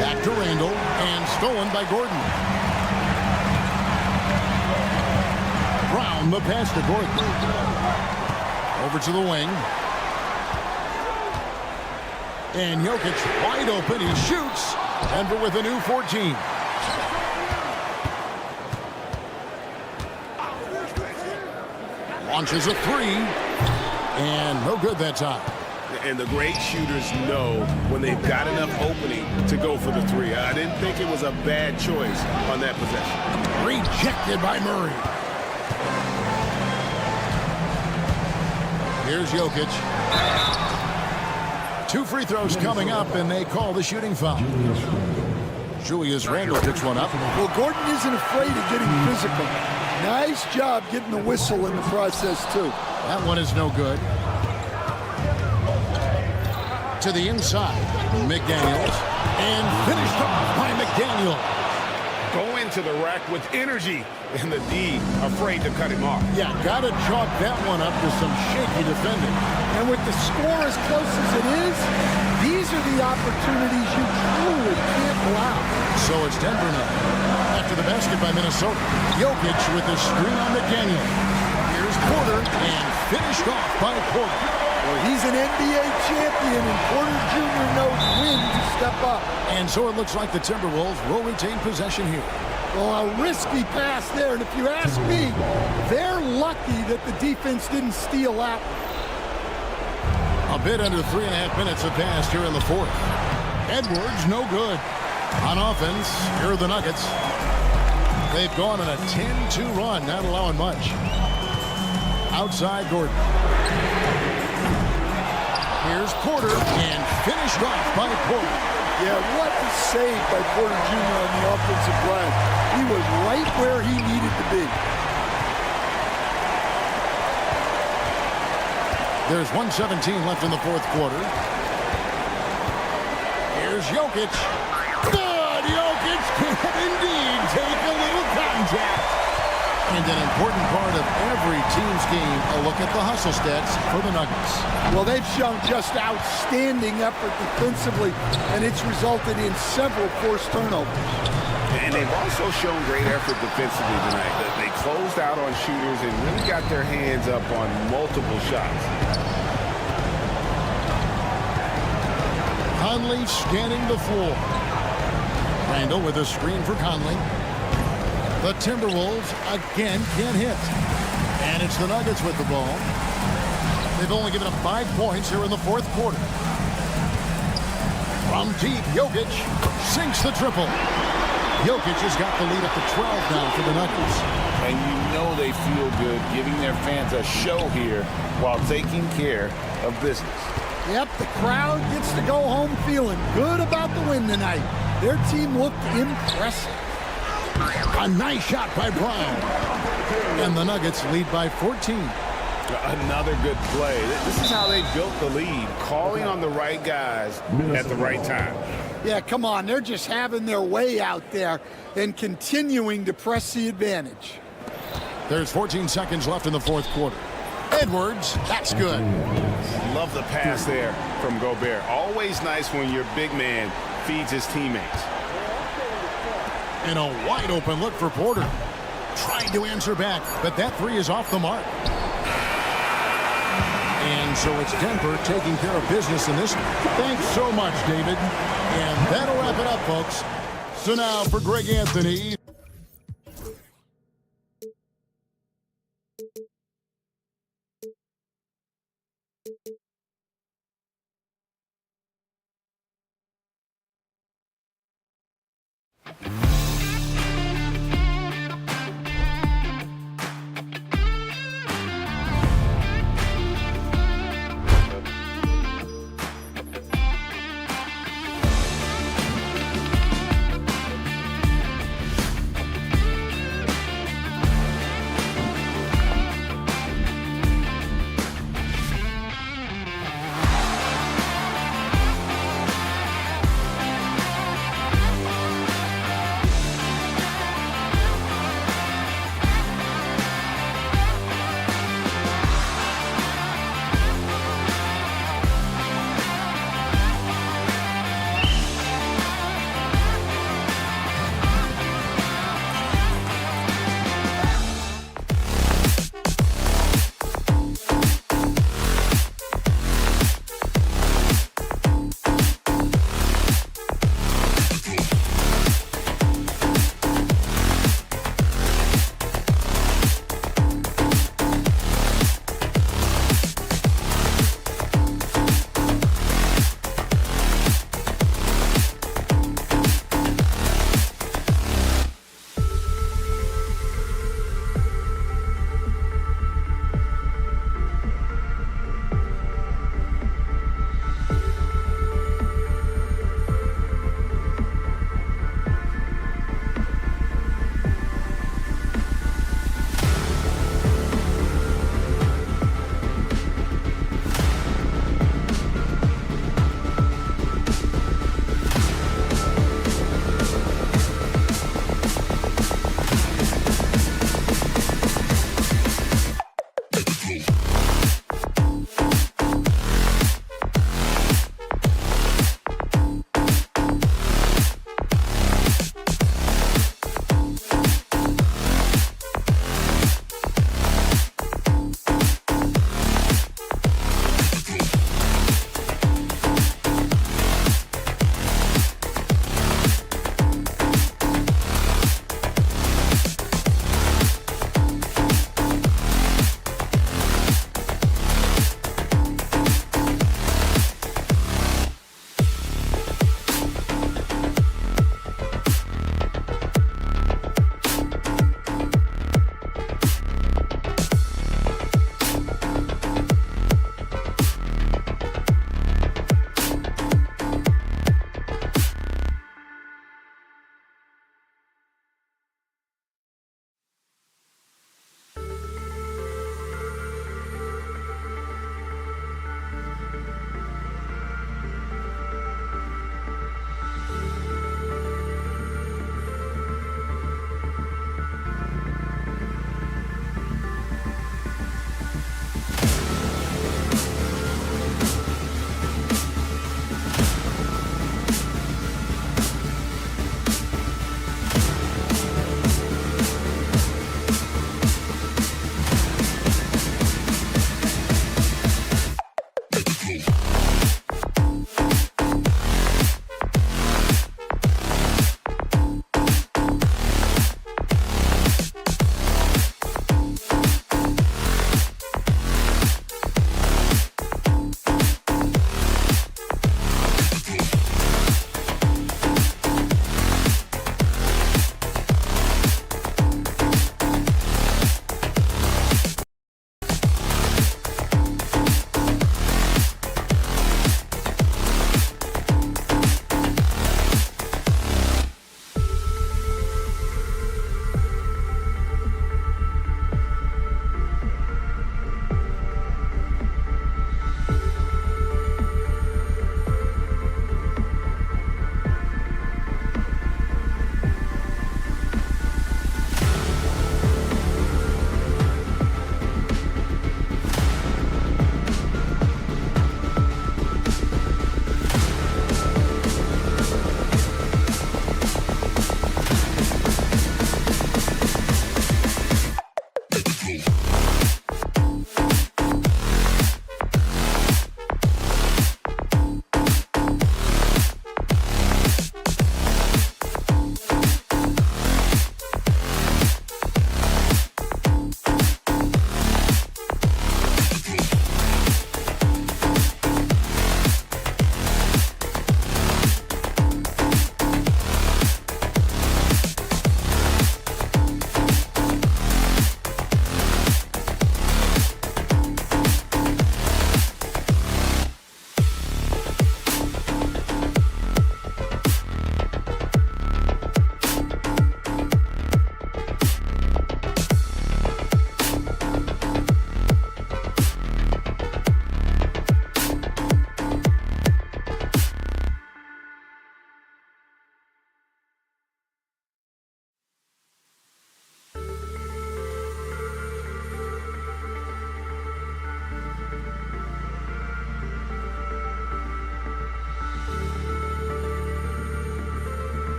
Back to Randall, and stolen by Gordon. Brown the pass to Gordon. Over to the wing. And Jokic wide open. He shoots. Denver with a new 14. Launches a 3. And no good that time. And the great shooters know when they've got enough opening to go for the 3. I didn't think it was a bad choice on that possession. Rejected by Murray. Here's Jokic. 2 free throws coming up, and they call the shooting foul. Julius Randle picks one up. Well, Gordon isn't afraid of getting physical. Nice job getting the whistle in the process, too. That one is no good. To the inside, McDaniels. And finished off by McDaniel. Go into the rack with energy, and the D afraid to cut him off. Yeah, got to chalk that one up to some shaky defending. And with the score as close as it is, these are the opportunities you truly can't allow. So it's Denver now. After the basket by Minnesota, Jokic with the screen on McDaniel. Here's Porter, and finished off by Porter. Well, he's an NBA champion, and Porter Jr. knows when to step up. And so it looks like the Timberwolves will retain possession here. Well, a risky pass there, and if you ask me, they're lucky that the defense didn't steal that one. A bit under 3.5 minutes have passed here in the fourth. Edwards, no good. On offense, here are the Nuggets. They've gone on a 10-2 run, not allowing much. Outside Gordon. Here's Porter, and finished off by Porter. Yeah, what a save by Porter Jr. on the offensive glass. He was right where he needed to be. There's 1:17 left in the fourth quarter. Here's Jokic. Good! Jokic can indeed take a little contact. And an important part of every team's game, a look at the hustle stats for the Nuggets. Well, they've shown just outstanding effort defensively, and it's resulted in several forced turnovers. And they've also shown great effort defensively tonight. They closed out on shooters and really got their hands up on multiple shots. Conley scanning the floor. Randall with a screen for Conley. The Timberwolves again can't hit. And it's the Nuggets with the ball. They've only given up 5 points here in the fourth quarter. From deep, Jokic sinks the triple. Jokic has got the lead up to 12 now for the Nuggets. And you know they feel good giving their fans a show here while taking care of business. Yep, the crowd gets to go home feeling good about the win tonight. Their team looked impressive. A nice shot by Brown. And the Nuggets lead by 14. Another good play. This is how they built the lead, calling on the right guys at the right time. Yeah, come on. They're just having their way out there and continuing to press the advantage. There's 14 seconds left in the fourth quarter. Edwards, that's good. Love the pass there from Gobert. Always nice when your big man feeds his teammates. And a wide open look for Porter. Trying to answer back, but that three is off the mark. And so it's Denver taking care of business in this. Thanks so much, David. And that'll wrap it up, folks. So now for Greg Anthony.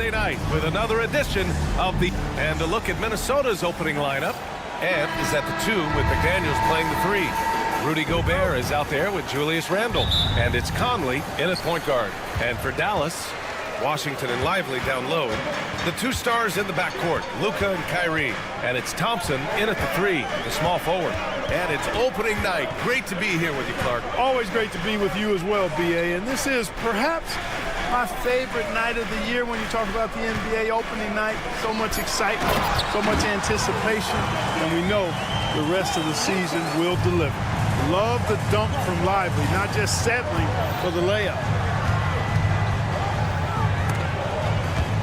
Wednesday night with another edition of the... And a look at Minnesota's opening lineup. Ed is at the 2 with McDaniels playing the 3. Rudy Gobert is out there with Julius Randle. And it's Conley in at point guard. And for Dallas, Washington and Lively down low. The 2 stars in the backcourt, Luka and Kyrie. And it's Thompson in at the 3, the small forward. And it's opening night. Great to be here with you, Clark. Always great to be with you as well, B.A. And this is perhaps my favorite night of the year when you talk about the NBA opening night. So much excitement, so much anticipation, and we know the rest of the season will deliver. Love the dunk from Lively, not just settling for the layup.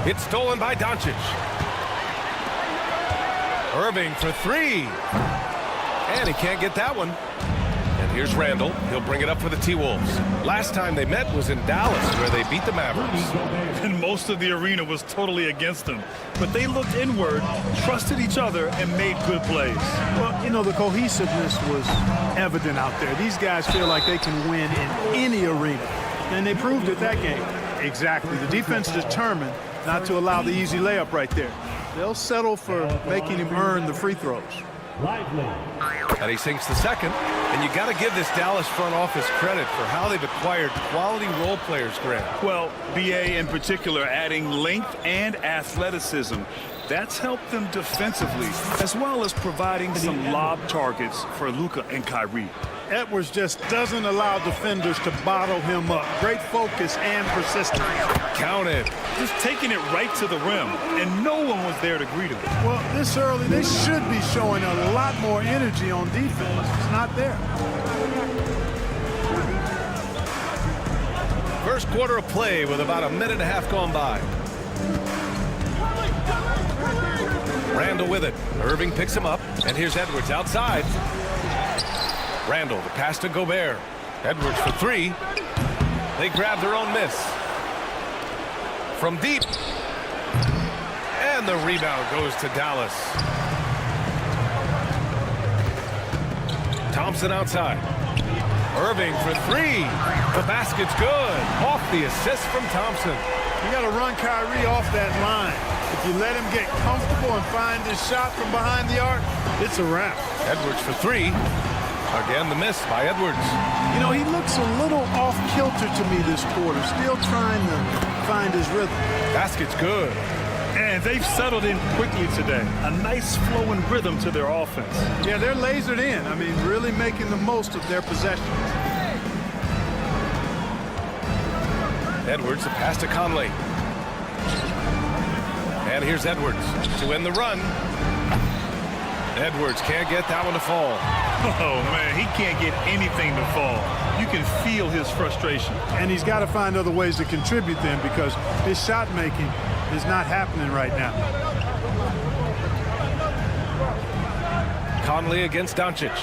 It's stolen by Doncic. Irving for 3. And he can't get that one. And here's Randle. He'll bring it up for the T-Wolves. Last time they met was in Dallas, where they beat the Mavericks. And most of the arena was totally against them. But they looked inward, trusted each other, and made good plays. Well, you know, the cohesiveness was evident out there. These guys feel like they can win in any arena. And they proved it that game. Exactly. The defense determined not to allow the easy layup right there. They'll settle for making him earn the free throws. And he sinks the second. And you got to give this Dallas front office credit for how they've acquired quality role players, Grant. Well, B.A. in particular, adding length and athleticism. That's helped them defensively, as well as providing some lob targets for Luka and Kyrie. Edwards just doesn't allow defenders to bottle him up. Great focus and persistence. Count it. Just taking it right to the rim, and no one was there to greet him. Well, this early, they should be showing a lot more energy on defense. It's not there. First quarter of play with about a minute and a half gone by. Randle with it. Irving picks him up, and here's Edwards outside. Randle, the pass to Gobert. Edwards for 3. They grab their own miss. From deep. And the rebound goes to Dallas. Thompson outside. Irving for 3. The basket's good. Off the assist from Thompson. You got to run Kyrie off that line. If you let him get comfortable and find his shot from behind the arc, it's a wrap. Edwards for 3. Again, the miss by Edwards. You know, he looks a little off-kilter to me this quarter, still trying to find his rhythm. Basket's good. And they've settled in quickly today. A nice flow and rhythm to their offense. Yeah, they're lasered in. I mean, really making the most of their possessions. Edwards, the pass to Conley. And here's Edwards to end the run. Edwards can't get that one to fall. Oh, man, he can't get anything to fall. You can feel his frustration. And he's got to find other ways to contribute then, because his shot making is not happening right now. Conley against Doncic.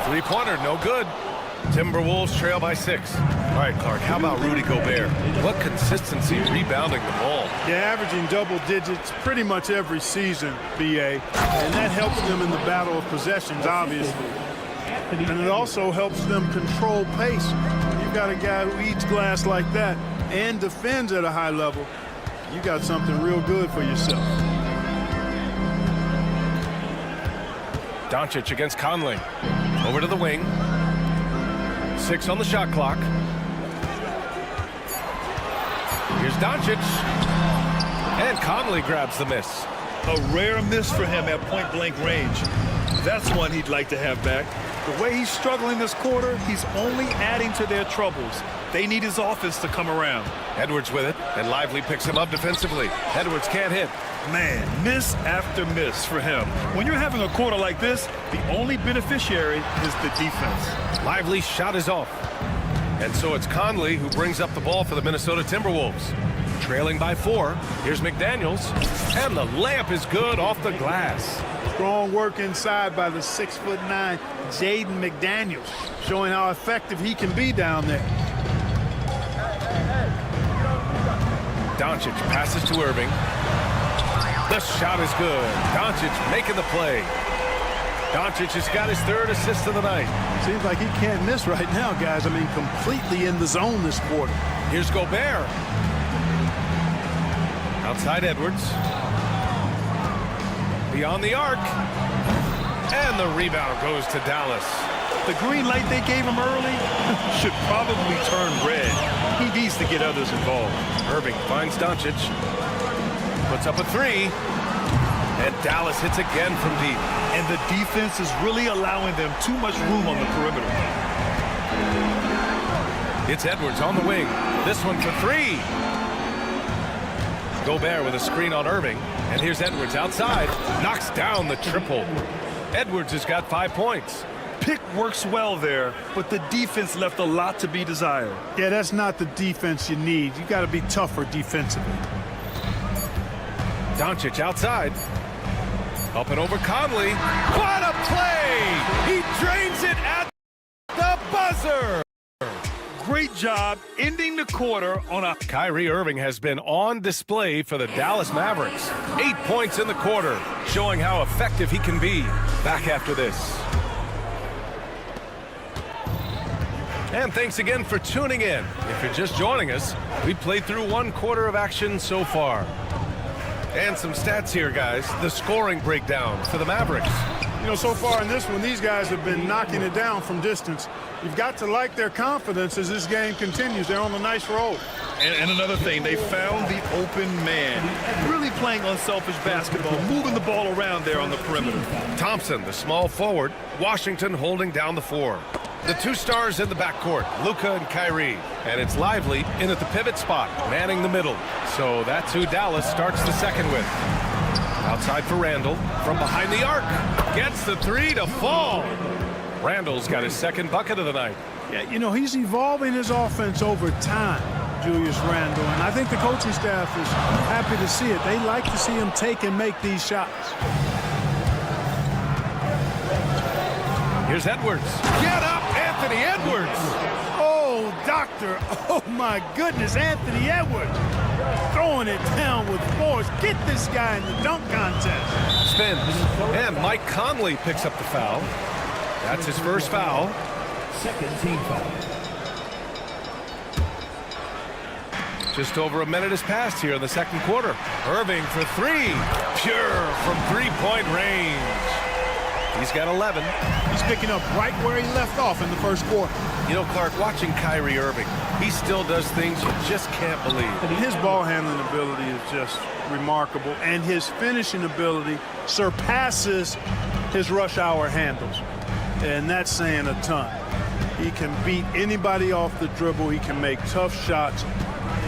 Three-pointer, no good. Timberwolves trail by 6. All right, Clark, how about Rudy Gobert? What consistency rebounding the ball. Yeah, averaging double digits pretty much every season, BA. And that helps them in the battle of possessions, obviously. And it also helps them control pace. You've got a guy who eats glass like that and defends at a high level. You got something real good for yourself. Doncic against Conley. Over to the wing. 6 on the shot clock. Here's Doncic. And Conley grabs the miss. A rare miss for him at point-blank range. That's one he'd like to have back. The way he's struggling this quarter, he's only adding to their troubles. They need his offense to come around. Edwards with it, and Lively picks him up defensively. Edwards can't hit. Man, miss after miss for him. When you're having a quarter like this, the only beneficiary is the defense. Lively's shot is off. And so it's Conley who brings up the ball for the Minnesota Timberwolves. Trailing by 4. Here's McDaniels. And the layup is good off the glass. Strong work inside by the 6'9" Jaden McDaniels, showing how effective he can be down there. Doncic passes to Irving. The shot is good. Doncic making the play. Doncic has got his 3rd assist of the night. Seems like he can't miss right now, guys. I mean, completely in the zone this quarter. Here's Gobert. Outside Edwards. Beyond the arc. And the rebound goes to Dallas. The green light they gave him early should probably turn red. He needs to get others involved. Irving finds Doncic. Puts up a 3. And Dallas hits again from deep. And the defense is really allowing them too much room on the perimeter. It's Edwards on the wing. This one for 3. Gobert with a screen on Irving. And here's Edwards outside. Knocks down the triple. Edwards has got 5 points. Pick works well there, but the defense left a lot to be desired. Yeah, that's not the defense you need. You got to be tougher defensively. Doncic outside. Up and over Conley. What a play! He drains it at the buzzer! Great job ending the quarter on a... Kyrie Irving has been on display for the Dallas Mavericks. 8 points in the quarter, showing how effective he can be. Back after this. And thanks again for tuning in. If you're just joining us, we played through 1 quarter of action so far. And some stats here, guys. The scoring breakdown for the Mavericks. You know, so far in this one, these guys have been knocking it down from distance. You've got to like their confidence as this game continues. They're on a nice roll. And another thing, they found the open man. Really playing unselfish basketball, moving the ball around there on the perimeter. Thompson, the small forward. Washington holding down the 4. The 2 stars in the backcourt, Luka and Kyrie. And it's Lively in at the pivot spot, manning the middle. So that's who Dallas starts the second with. Outside for Randall, from behind the arc. Gets the 3 to fall. Randall's got his 2nd bucket of the night. Yeah, you know, he's evolving his offense over time, Julius Randall. And I think the coaching staff is happy to see it. They like to see him take and make these shots. Here's Edwards. Get up, Anthony Edwards. Oh, doctor. Oh, my goodness, Anthony Edwards. Throwing it down with force. Get this guy in the dunk contest. Spins. And Mike Conley picks up the foul. That's his 1st foul. 2nd team foul. Just over a minute has passed here in the 2nd quarter. Irving for 3. Pure from 3-point range. He's got 11. He's picking up right where he left off in the first quarter. You know, Clark, watching Kyrie Irving, he still does things you just can't believe. His ball handling ability is just remarkable, and his finishing ability surpasses his rush hour handles, and that's saying a ton. He can beat anybody off the dribble. He can make tough shots.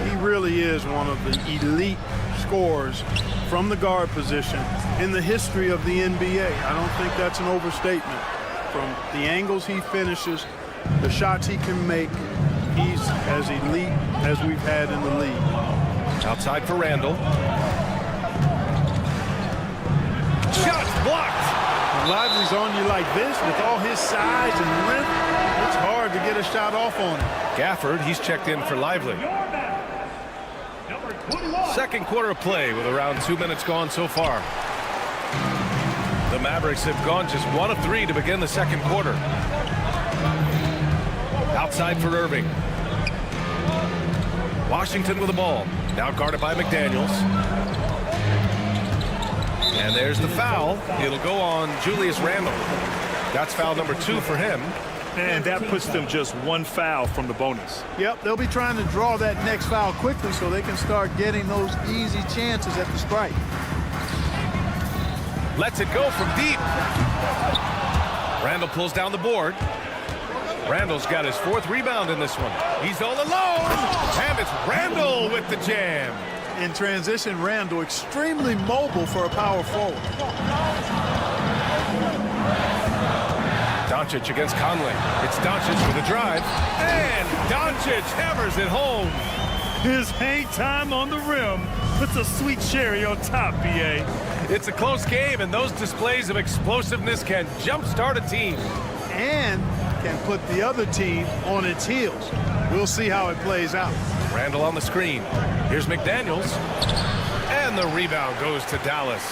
He really is one of the elite scorers from the guard position in the history of the NBA. I don't think that's an overstatement. From the angles he finishes, the shots he can make, he's as elite as we've had in the league. Outside for Randall. Shots blocked. When Lively's on you like this, with all his size and length, it's hard to get a shot off on him. Gafford, he's checked in for Lively. Second quarter of play with around 2 minutes gone so far. The Mavericks have gone just 1 of 3 to begin the second quarter. Outside for Irving. Washington with the ball. Now guarded by McDaniels. And there's the foul. It'll go on Julius Randle. That's foul number 2 for him. And that puts them just 1 foul from the bonus. Yep, they'll be trying to draw that next foul quickly so they can start getting those easy chances at the strike. Lets it go from deep. Randle pulls down the board. Randle's got his 4th rebound in this one. He's all alone, and it's Randle with the jam. In transition, Randle extremely mobile for a power forward. Doncic against Conley. It's Doncic with a drive, and Doncic hammers it home. His hang time on the rim puts a sweet cherry on top, BA. It's a close game, and those displays of explosiveness can jumpstart a team. And can put the other team on its heels. We'll see how it plays out. Randle on the screen. Here's McDaniels. And the rebound goes to Dallas.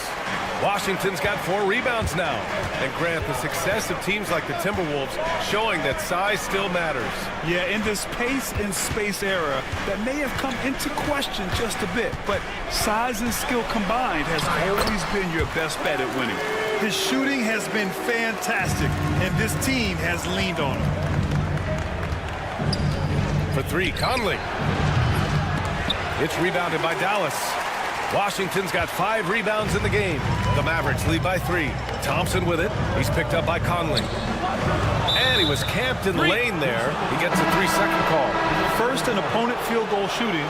Washington's got 4 rebounds now. And Grant, the success of teams like the Timberwolves showing that size still matters. Yeah, in this pace and space era, that may have come into question just a bit, but size and skill combined has always been your best bet at winning. His shooting has been fantastic, and this team has leaned on him. For 3, Conley. It's rebounded by Dallas. Washington's got 5 rebounds in the game. The Mavericks lead by 3. Thompson with it. He's picked up by Conley. And he was camped in the lane there. He gets a 3-second call. First in opponent field goal shooting,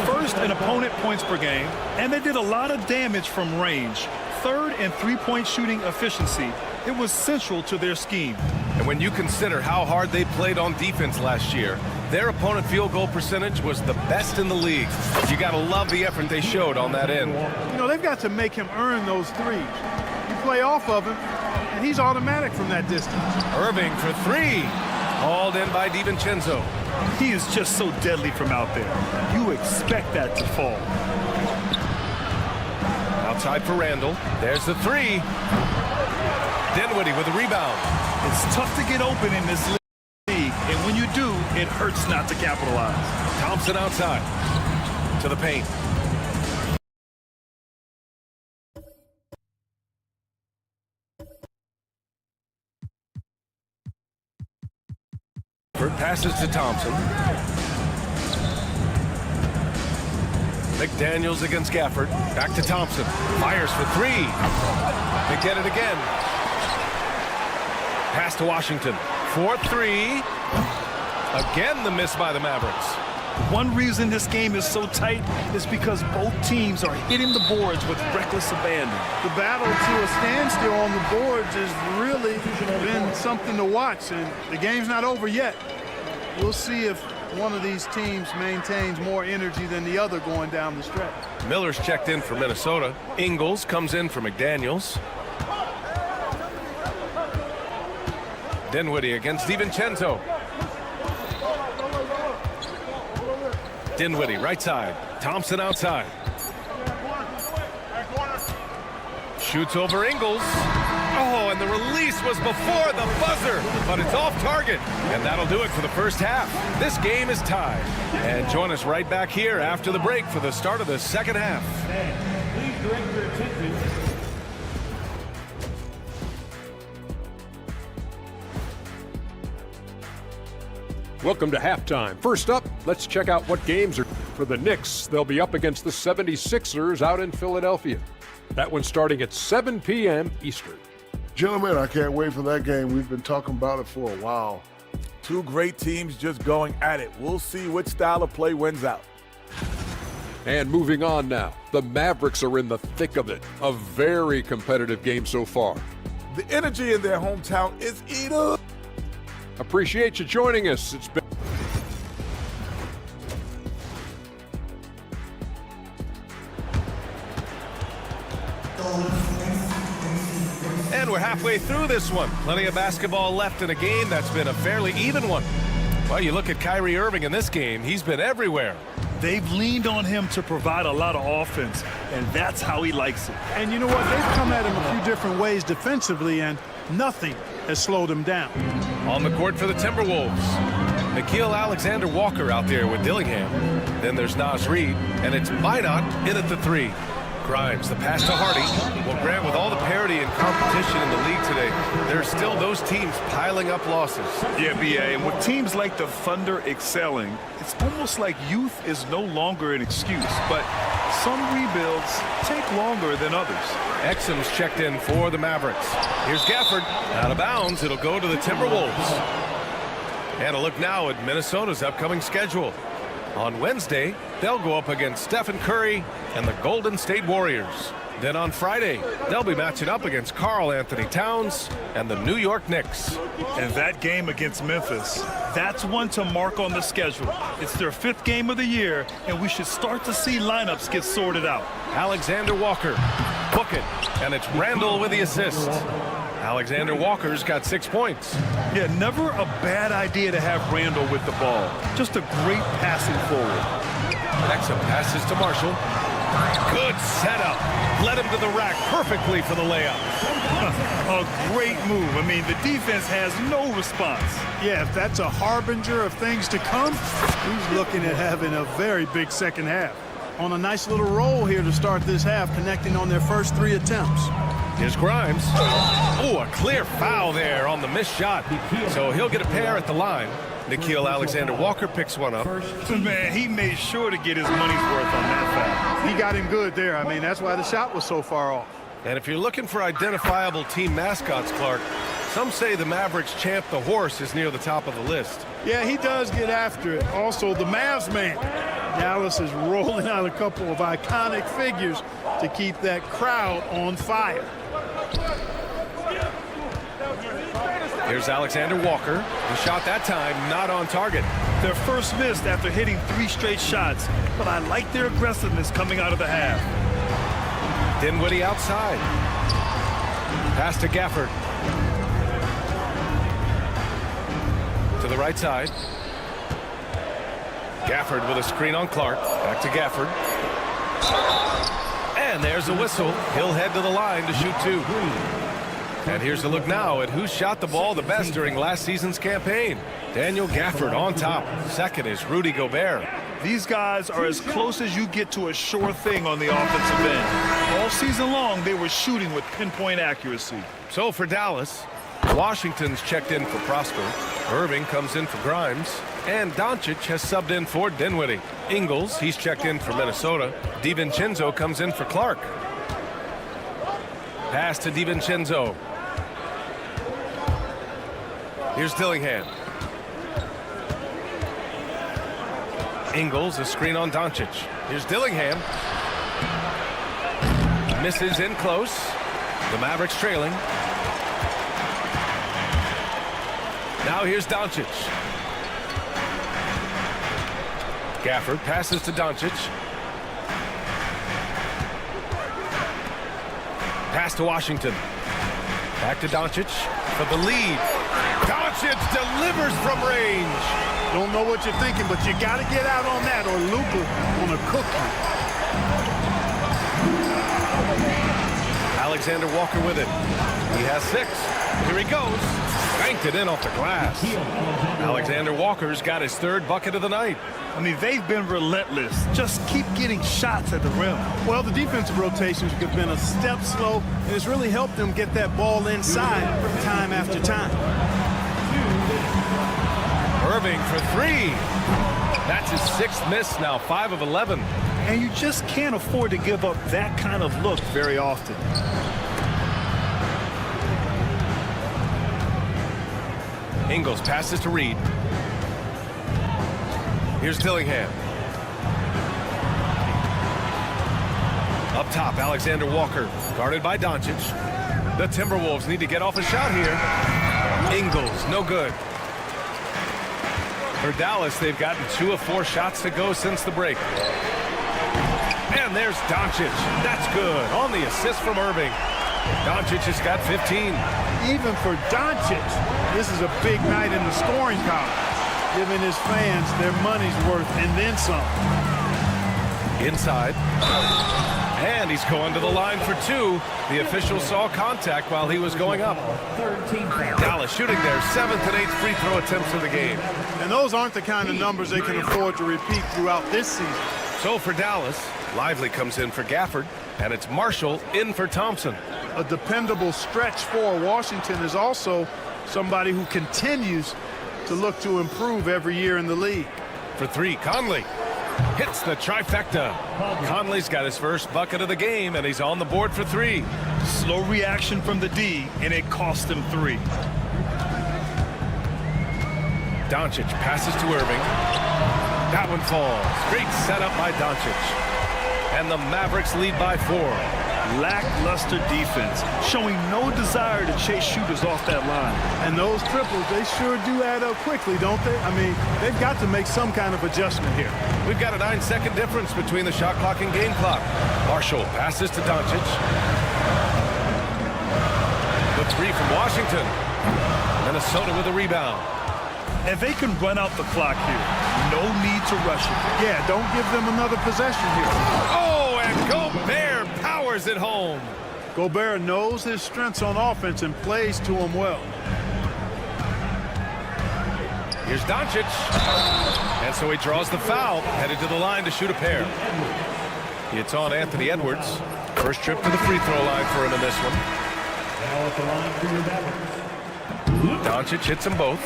first in opponent points per game, and they did a lot of damage from range. 3rd in 3-point shooting efficiency. It was central to their scheme. And when you consider how hard they played on defense last year, their opponent field goal percentage was the best in the league. You got to love the effort they showed on that end. You know, they've got to make him earn those threes. You play off of him, and he's automatic from that distance. Irving for 3. Hauled in by DiVincenzo. He is just so deadly from out there. You expect that to fall. Outside for Randle. There's the 3. Dinwiddie with the rebound. It's tough to get open in this league, and when you do, it hurts not to capitalize. Thompson outside to the paint. Passes to Thompson. McDaniels against Gafford. Back to Thompson. Fires for 3. They get it again. Pass to Washington. 4-3. Again, the miss by the Mavericks. One reason this game is so tight is because both teams are hitting the boards with reckless abandon. The battle to a standstill on the boards has really been something to watch, and the game's not over yet. We'll see if one of these teams maintains more energy than the other going down the stretch. Miller's checked in for Minnesota. Ingles comes in for McDaniels. Dinwiddie against DiVincenzo. Dinwiddie right side. Thompson outside. Shoots over Ingles. Oh, and the release was before the buzzer, but it's off target. And that'll do it for the first half. This game is tied. And join us right back here after the break for the start of the second half. Please direct your attention. Welcome to halftime. First up, let's check out what games are for the Knicks. They'll be up against the 76ers out in Philadelphia. That one's starting at 7 p.m. Eastern. Gentlemen, I can't wait for that game. We've been talking about it for a while. Two great teams just going at it. We'll see which style of play wins out. And moving on now, the Mavericks are in the thick of it. A very competitive game so far. The energy in their hometown is eating. Appreciate you joining us. It's been And we're halfway through this one. Plenty of basketball left in a game that's been a fairly even one. Well, you look at Kyrie Irving in this game, he's been everywhere. They've leaned on him to provide a lot of offense, and that's how he likes it. And you know what? They've come at him a few different ways defensively, and nothing has slowed him down. On the court for the Timberwolves, Nickeil Alexander-Walker out there with Dillingham. Then there's Naz Reid, and it's Minot in at the three. Grimes, the pass to Hardy. Well, Grant, with all the parity and competition in the league today, there's still those teams piling up losses. Yeah, B.A., and with teams like the Thunder excelling, it's almost like youth is no longer an excuse, but some rebuilds take longer than others. Exum's checked in for the Mavericks. Here's Gafford, out of bounds. It'll go to the Timberwolves. And a look now at Minnesota's upcoming schedule. On Wednesday, they'll go up against Stephen Curry and the Golden State Warriors. Then on Friday, they'll be matching up against Karl Anthony Towns and the New York Knicks. And that game against Memphis, that's one to mark on the schedule. It's their 5th game of the year, and we should start to see lineups get sorted out. Alexander Walker, book it, and it's Randall with the assist. Alexander Walker's got 6 points. Yeah, never a bad idea to have Randall with the ball. Just a great passing forward. Exum passes to Marshall. Good setup. Led him to the rack perfectly for the layup. A great move. I mean, the defense has no response. Yeah, if that's a harbinger of things to come, he's looking at having a very big second half. On a nice little roll here to start this half, connecting on their first 3 attempts. Here's Grimes. Oh, a clear foul there on the missed shot. So he'll get a pair at the line. Nickeil Alexander-Walker picks one up. Man, he made sure to get his money's worth on that foul. He got him good there. I mean, that's why the shot was so far off. And if you're looking for identifiable team mascots, Clark, some say the Mavericks champ the horse is near the top of the list. Yeah, he does get after it. Also, the Mavs man. Dallas is rolling out a couple of iconic figures to keep that crowd on fire. Here's Alexander Walker. The shot that time not on target. Their first miss after hitting 3 straight shots, but I like their aggressiveness coming out of the half. Dinwiddie outside. Pass to Gafford. To the right side. Gafford with a screen on Clark. Back to Gafford. And there's a whistle. He'll head to the line to shoot 2. And here's a look now at who shot the ball the best during last season's campaign. Daniel Gafford on top. Second is Rudy Gobert. These guys are as close as you get to a sure thing on the offensive end. All season long, they were shooting with pinpoint accuracy. So for Dallas, Washington's checked in for Prosper. Irving comes in for Grimes. And Doncic has subbed in for Dinwiddie. Ingles, he's checked in for Minnesota. DiVincenzo comes in for Clark. Pass to DiVincenzo. Here's Dillingham. Ingles, a screen on Doncic. Here's Dillingham. Misses in close. The Mavericks trailing. Now here's Doncic. Gafford passes to Doncic. Pass to Washington. Back to Doncic for the lead. Doncic delivers from range. Don't know what you're thinking, but you got to get out on that or Luka on a cookie. Alexander Walker with it. He has 6. Here he goes. Banked it in off the glass. Alexander Walker's got his 3rd bucket of the night. I mean, they've been relentless. Just keep getting shots at the rim. Well, the defensive rotations have been a step slow, and it's really helped them get that ball inside time after time. Irving for three. That's his 6th miss now, 5 of 11. And you just can't afford to give up that kind of look very often. Ingles passes to Reed. Here's Dillingham. Up top, Alexander Walker, guarded by Doncic. The Timberwolves need to get off a shot here. Ingles, no good. For Dallas, they've gotten 2 of 4 shots to go since the break. And there's Doncic. That's good on the assist from Irving. Doncic has got 15. Even for Doncic, this is a big night in the scoring column, giving his fans their money's worth and then some. Inside. And he's going to the line for 2. The official saw contact while he was going up. Dallas shooting their 7th and 8th free throw attempts of the game. And those aren't the kind of numbers they can afford to repeat throughout this season. So for Dallas, Lively comes in for Gafford, and it's Marshall in for Thompson. A dependable stretch for Washington is also somebody who continues to look to improve every year in the league. For 3, Conley hits the trifecta. Conley's got his first bucket of the game, and he's on the board for 3. Slow reaction from the D, and it cost him 3. Doncic passes to Irving. That one falls. Great setup by Doncic. And the Mavericks lead by 4. Lackluster defense, showing no desire to chase shooters off that line. And those triples, they sure do add up quickly, don't they? I mean, they've got to make some kind of adjustment here. We've got a 9-second difference between the shot clock and game clock. Marshall passes to Doncic. The 3 from Washington. Minnesota with a rebound. And they can run out the clock here. No need to rush it. Yeah, don't give them another possession here. Oh, and Gobert powers it home. Gobert knows his strengths on offense and plays to them well. Here's Doncic. And so he draws the foul, headed to the line to shoot a pair. It's on Anthony Edwards. First trip to the free throw line for him in this one. Now at the line for your Mavericks. Doncic hits them both.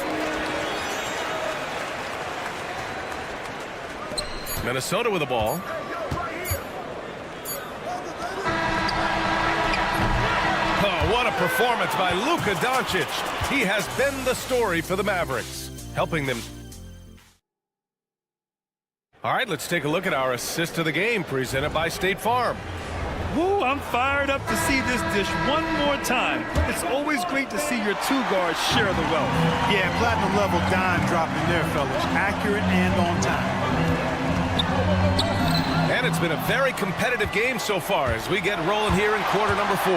Minnesota with the ball. Oh, what a performance by Luka Doncic. He has been the story for the Mavericks, helping them. All right, let's take a look at our assist of the game, presented by State Farm. Woo, I'm fired up to see this dish one more time. It's always great to see your 2 guards share the wealth. Yeah, platinum level dime dropping there, fellas. Accurate and on time. And it's been a very competitive game so far as we get rolling here in quarter number 4.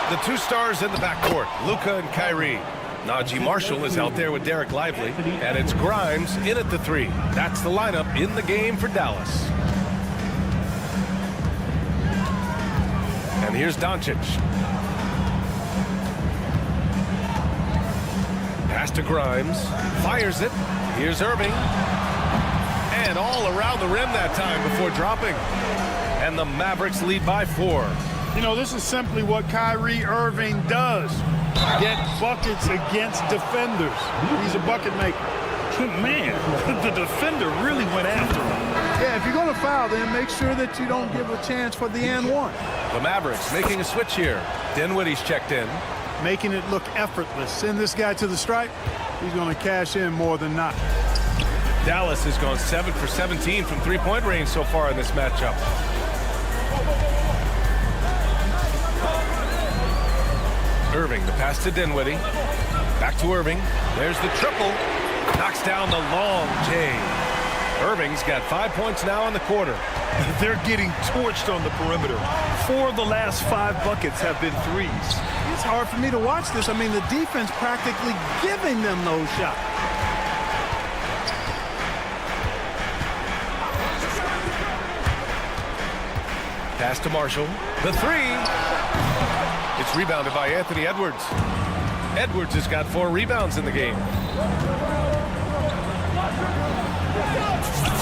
The 2 stars in the backcourt, Luka and Kyrie. Najee Marshall is out there with Derek Lively, and it's Grimes in at the 3. That's the lineup in the game for Dallas. And here's Doncic. Pass to Grimes. Fires it. Here's Irving. And all around the rim that time before dropping. And the Mavericks lead by 4. You know, this is simply what Kyrie Irving does. Get buckets against defenders. He's a bucket maker. Man, the defender really went after him. Yeah, if you're going to foul, then make sure that you don't give a chance for the and one. The Mavericks making a switch here. Dinwiddie's checked in. Making it look effortless. Send this guy to the stripe. He's going to cash in more than not. Dallas has gone 7 for 17 from 3-point range so far in this matchup. Irving, the pass to Dinwiddie. Back to Irving. There's the triple. Knocks down the long J. Irving's got 5 points now in the quarter. They're getting torched on the perimeter. 4 of the last 5 buckets have been threes. It's hard for me to watch this. I mean, the defense practically giving them those shots. Pass to Marshall. The 3. It's rebounded by Anthony Edwards. Edwards has got 4 rebounds in the game.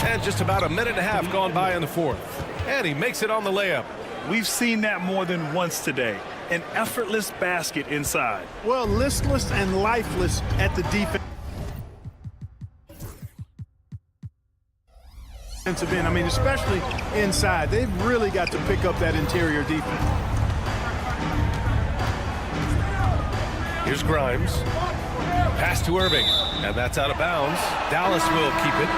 And just about a minute and a half gone by in the 4th. And he makes it on the layup. We've seen that more than once today. An effortless basket inside. Well, listless and lifeless at the defense. defensive end. I mean, especially inside. They've really got to pick up that interior defense. Here's Grimes. Pass to Irving, and that's out of bounds. Dallas will keep it.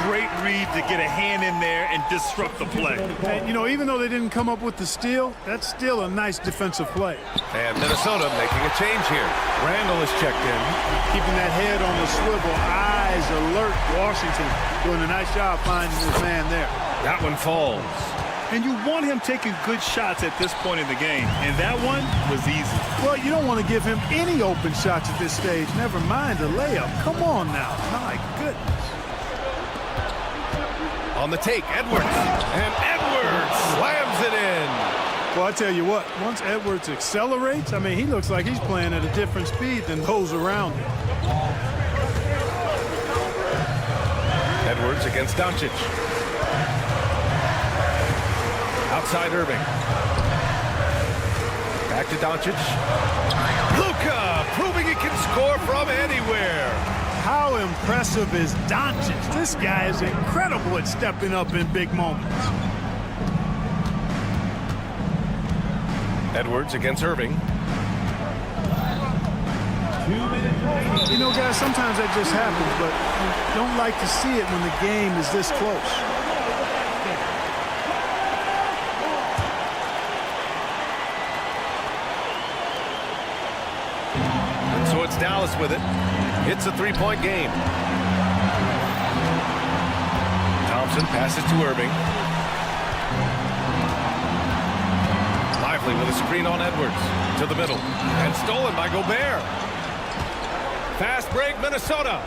Great read to get a hand in there and disrupt the play. And, you know, even though they didn't come up with the steal, that's still a nice defensive play. And Minnesota making a change here. Randall is checked in. Keeping that head on the swivel, eyes alert. Washington doing a nice job finding his man there. That one falls. And you want him taking good shots at this point in the game, and that one was easy. Well, you don't want to give him any open shots at this stage. Never mind a layup. Come on now. My goodness. On the take, Edwards. And Edwards slams it in. Well, I tell you what, once Edwards accelerates, I mean, he looks like he's playing at a different speed than those around him. Edwards against Doncic. Outside Irving. Back to Doncic. Luka proving he can score from anywhere. How impressive is Doncic? This guy is incredible at stepping up in big moments. Edwards against Irving. You know, guys, sometimes that just happens, but you don't like to see it when the game is this close. And so it's Dallas with it. It's a three-point game. Thompson passes to Irving. Lively with a screen on Edwards. To the middle. And stolen by Gobert. Fast break, Minnesota.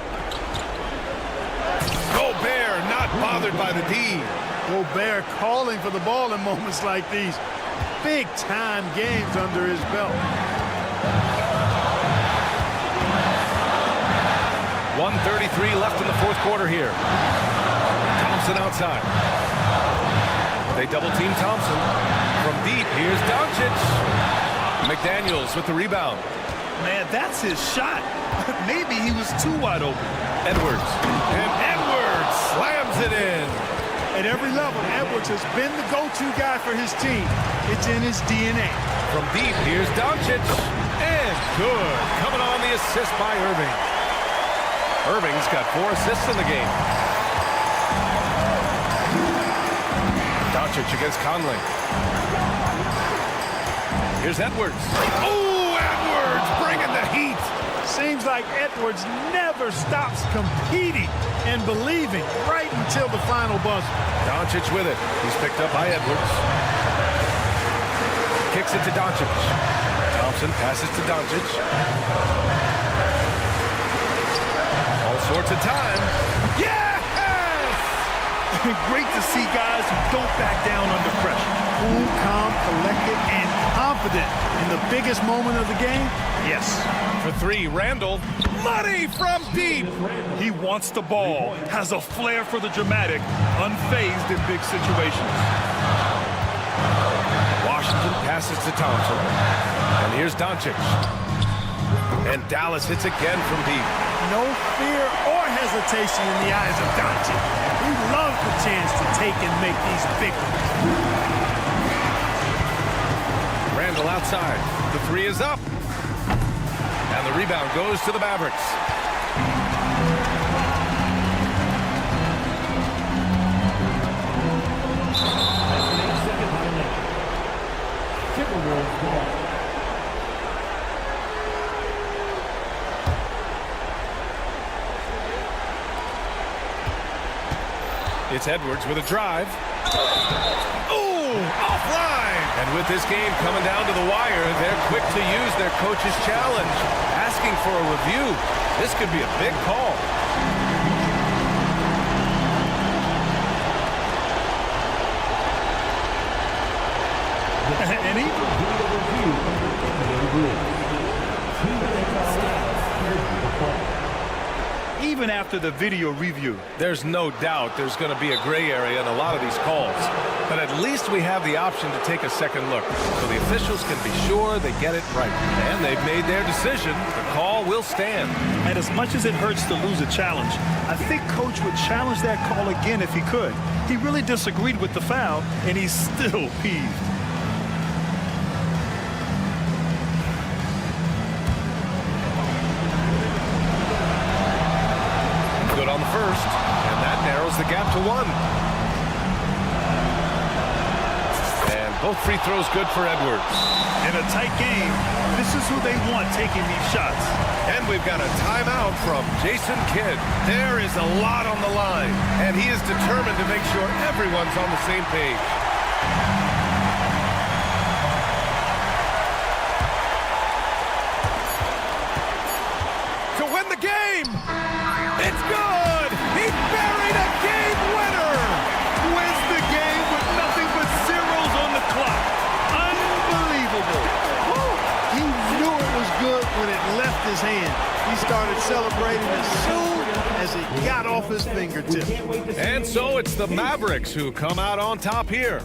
Gobert not bothered by the D. Gobert calling for the ball in moments like these. Big-time games under his belt. 1:33 left in the fourth quarter here. Thompson outside. They double-team Thompson. From deep, here's Doncic. McDaniels with the rebound. Man, that's his shot. Maybe he was too wide open. Edwards. And Edwards slams it in. At every level, Edwards has been the go-to guy for his team. It's in his DNA. From deep, here's Doncic. And good. Coming on the assist by Irving. Irving's got 4 assists in the game. Doncic against Conley. Here's Edwards. Oh, Edwards bringing the heat. Seems like Edwards never stops competing and believing right until the final buzzer. Doncic with it. He's picked up by Edwards. Kicks it to Doncic. Thompson passes to Doncic. All sorts of time. Yes! Great to see guys who don't back down under pressure. Cool, calm, collected, and confident in the biggest moment of the game. Yes. For 3, Randall. Money from deep. He wants the ball, has a flair for the dramatic, unfazed in big situations. Washington passes to Thompson. And here's Doncic. And Dallas hits again from deep. No fear or hesitation in the eyes of Doncic. He loves the chance to take and make these big ones. Randall outside. The 3 is up. And the rebound goes to the Mavericks. It's Edwards with a drive. Oh, offline. And with this game coming down to the wire, they're quick to use their coach's challenge, asking for a review. This could be a big call. And even after the video review. There's no doubt there's going to be a gray area in a lot of these calls. But at least we have the option to take a second look, so the officials can be sure they get it right. And they've made their decision. The call will stand. And as much as it hurts to lose a challenge, I think Coach would challenge that call again if he could. He really disagreed with the foul, and he's still peeved. Good on the first, and that narrows the gap to 1. And both free throws good for Edwards. In a tight game, this is who they want taking these shots. And we've got a timeout from Jason Kidd. There is a lot on the line, and he is determined to make sure everyone's on the same page. To win the game! It's good! He buried a game winner! Wins the game with nothing but zeros on the clock. Unbelievable. Woo! He knew it was good when it left his hand. He started celebrating as soon as it got off his fingertips. And so it's the Mavericks who come out on top here.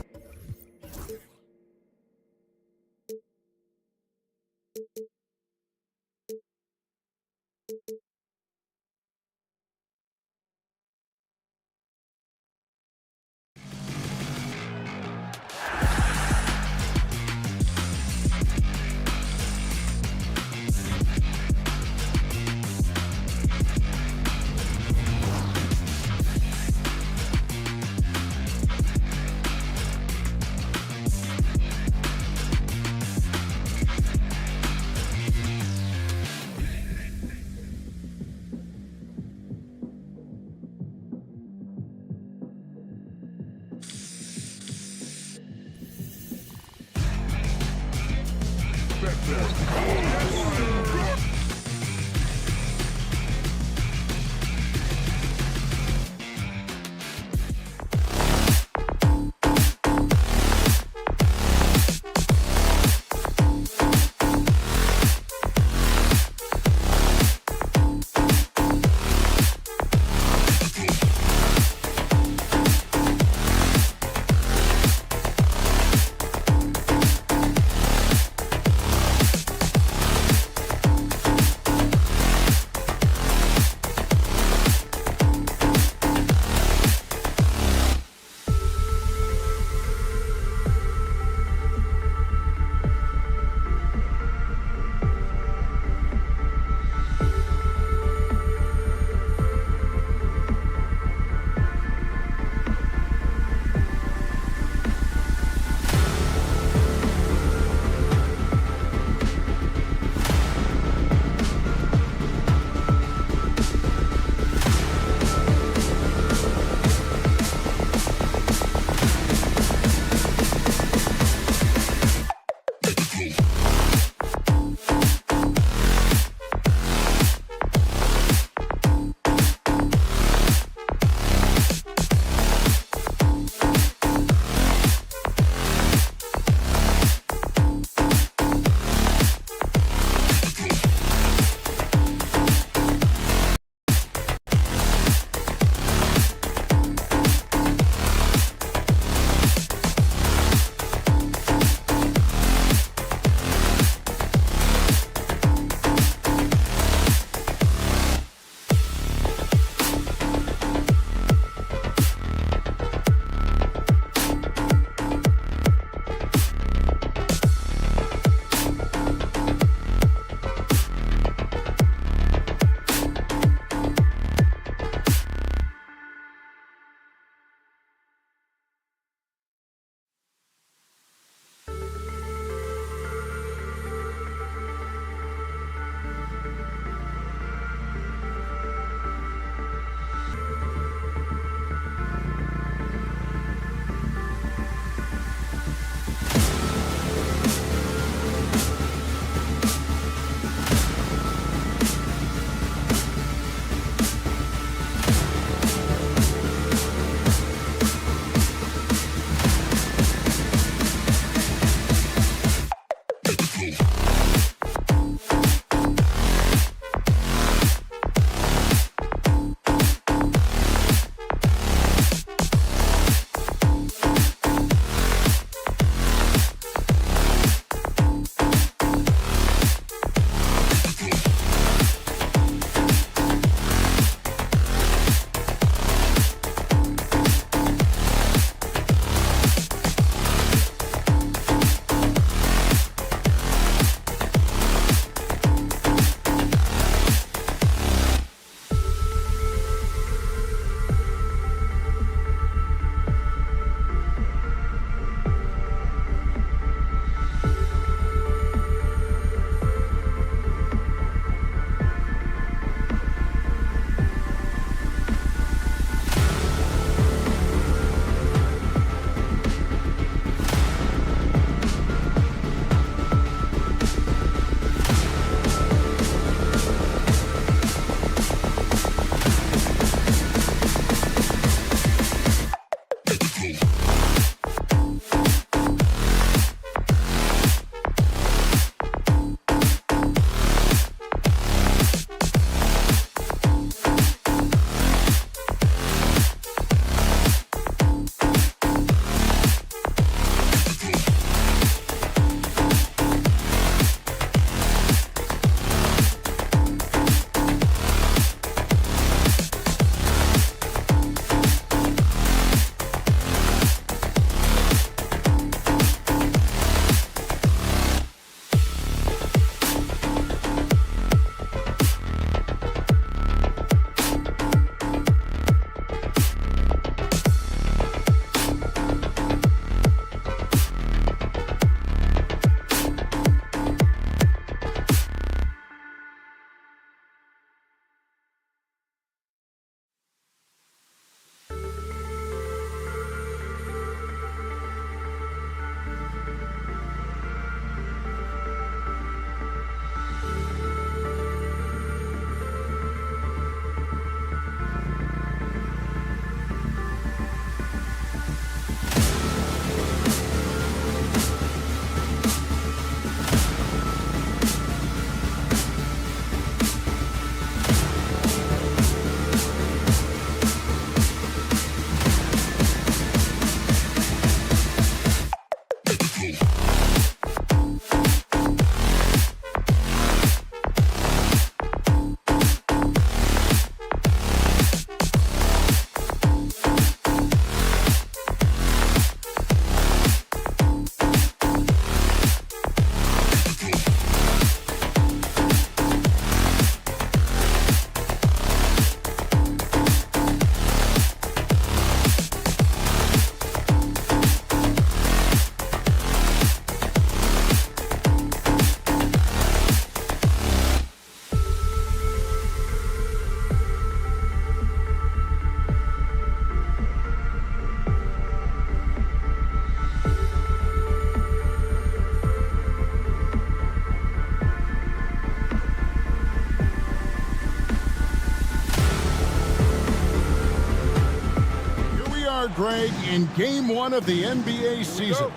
are, Greg, in Game 1 of the NBA season.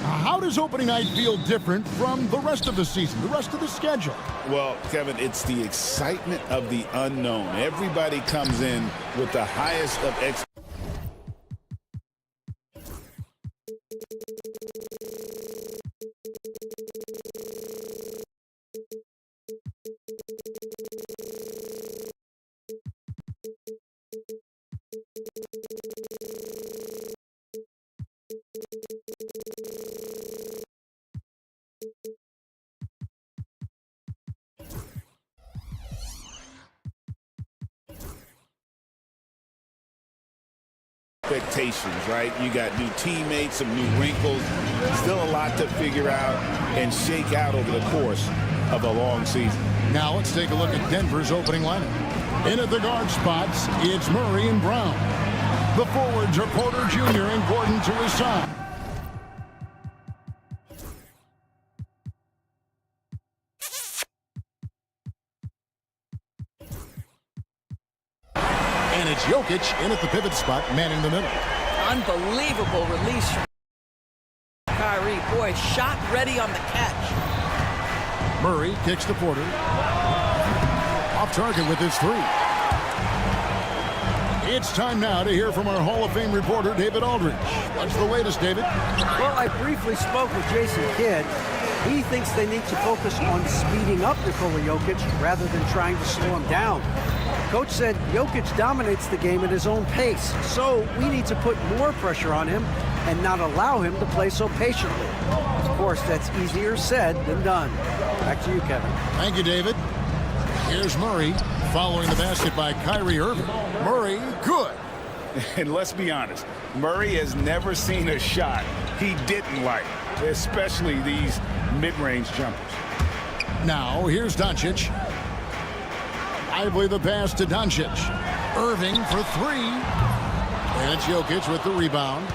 How does opening night feel different from the rest of the season, the rest of the schedule? Well, Kevin, it's the excitement of the unknown. Everybody comes in with the highest of expectations. Right? You got new teammates, some new wrinkles, still a lot to figure out and shake out over the course of a long season. Now let's take a look at Denver's opening lineup. In at the guard spots, it's Murray and Brown. The forwards are Porter Jr. and Gordon to his side. And it's Jokic in at the pivot spot, manning the middle. Unbelievable release from Kyrie. Boy, shot ready on the catch. Murray kicks to Porter. Off target with his three. It's time now to hear from our Hall of Fame reporter, David Aldridge. What's the latest, David? Well, I briefly spoke with Jason Kidd. He thinks they need to focus on speeding up Nikola Jokic rather than trying to slow him down. Coach said Jokic dominates the game at his own pace, so we need to put more pressure on him and not allow him to play so patiently. Of course, that's easier said than done. Back to you, Kevin. Thank you, David. Here's Murray, following the basket by Kyrie Irving. Murray, good. And let's be honest, Murray has never seen a shot he didn't like, especially these mid-range jumpers. Now, here's Doncic. Lively the pass to Doncic. Irving for three. And it's Jokic with the rebound.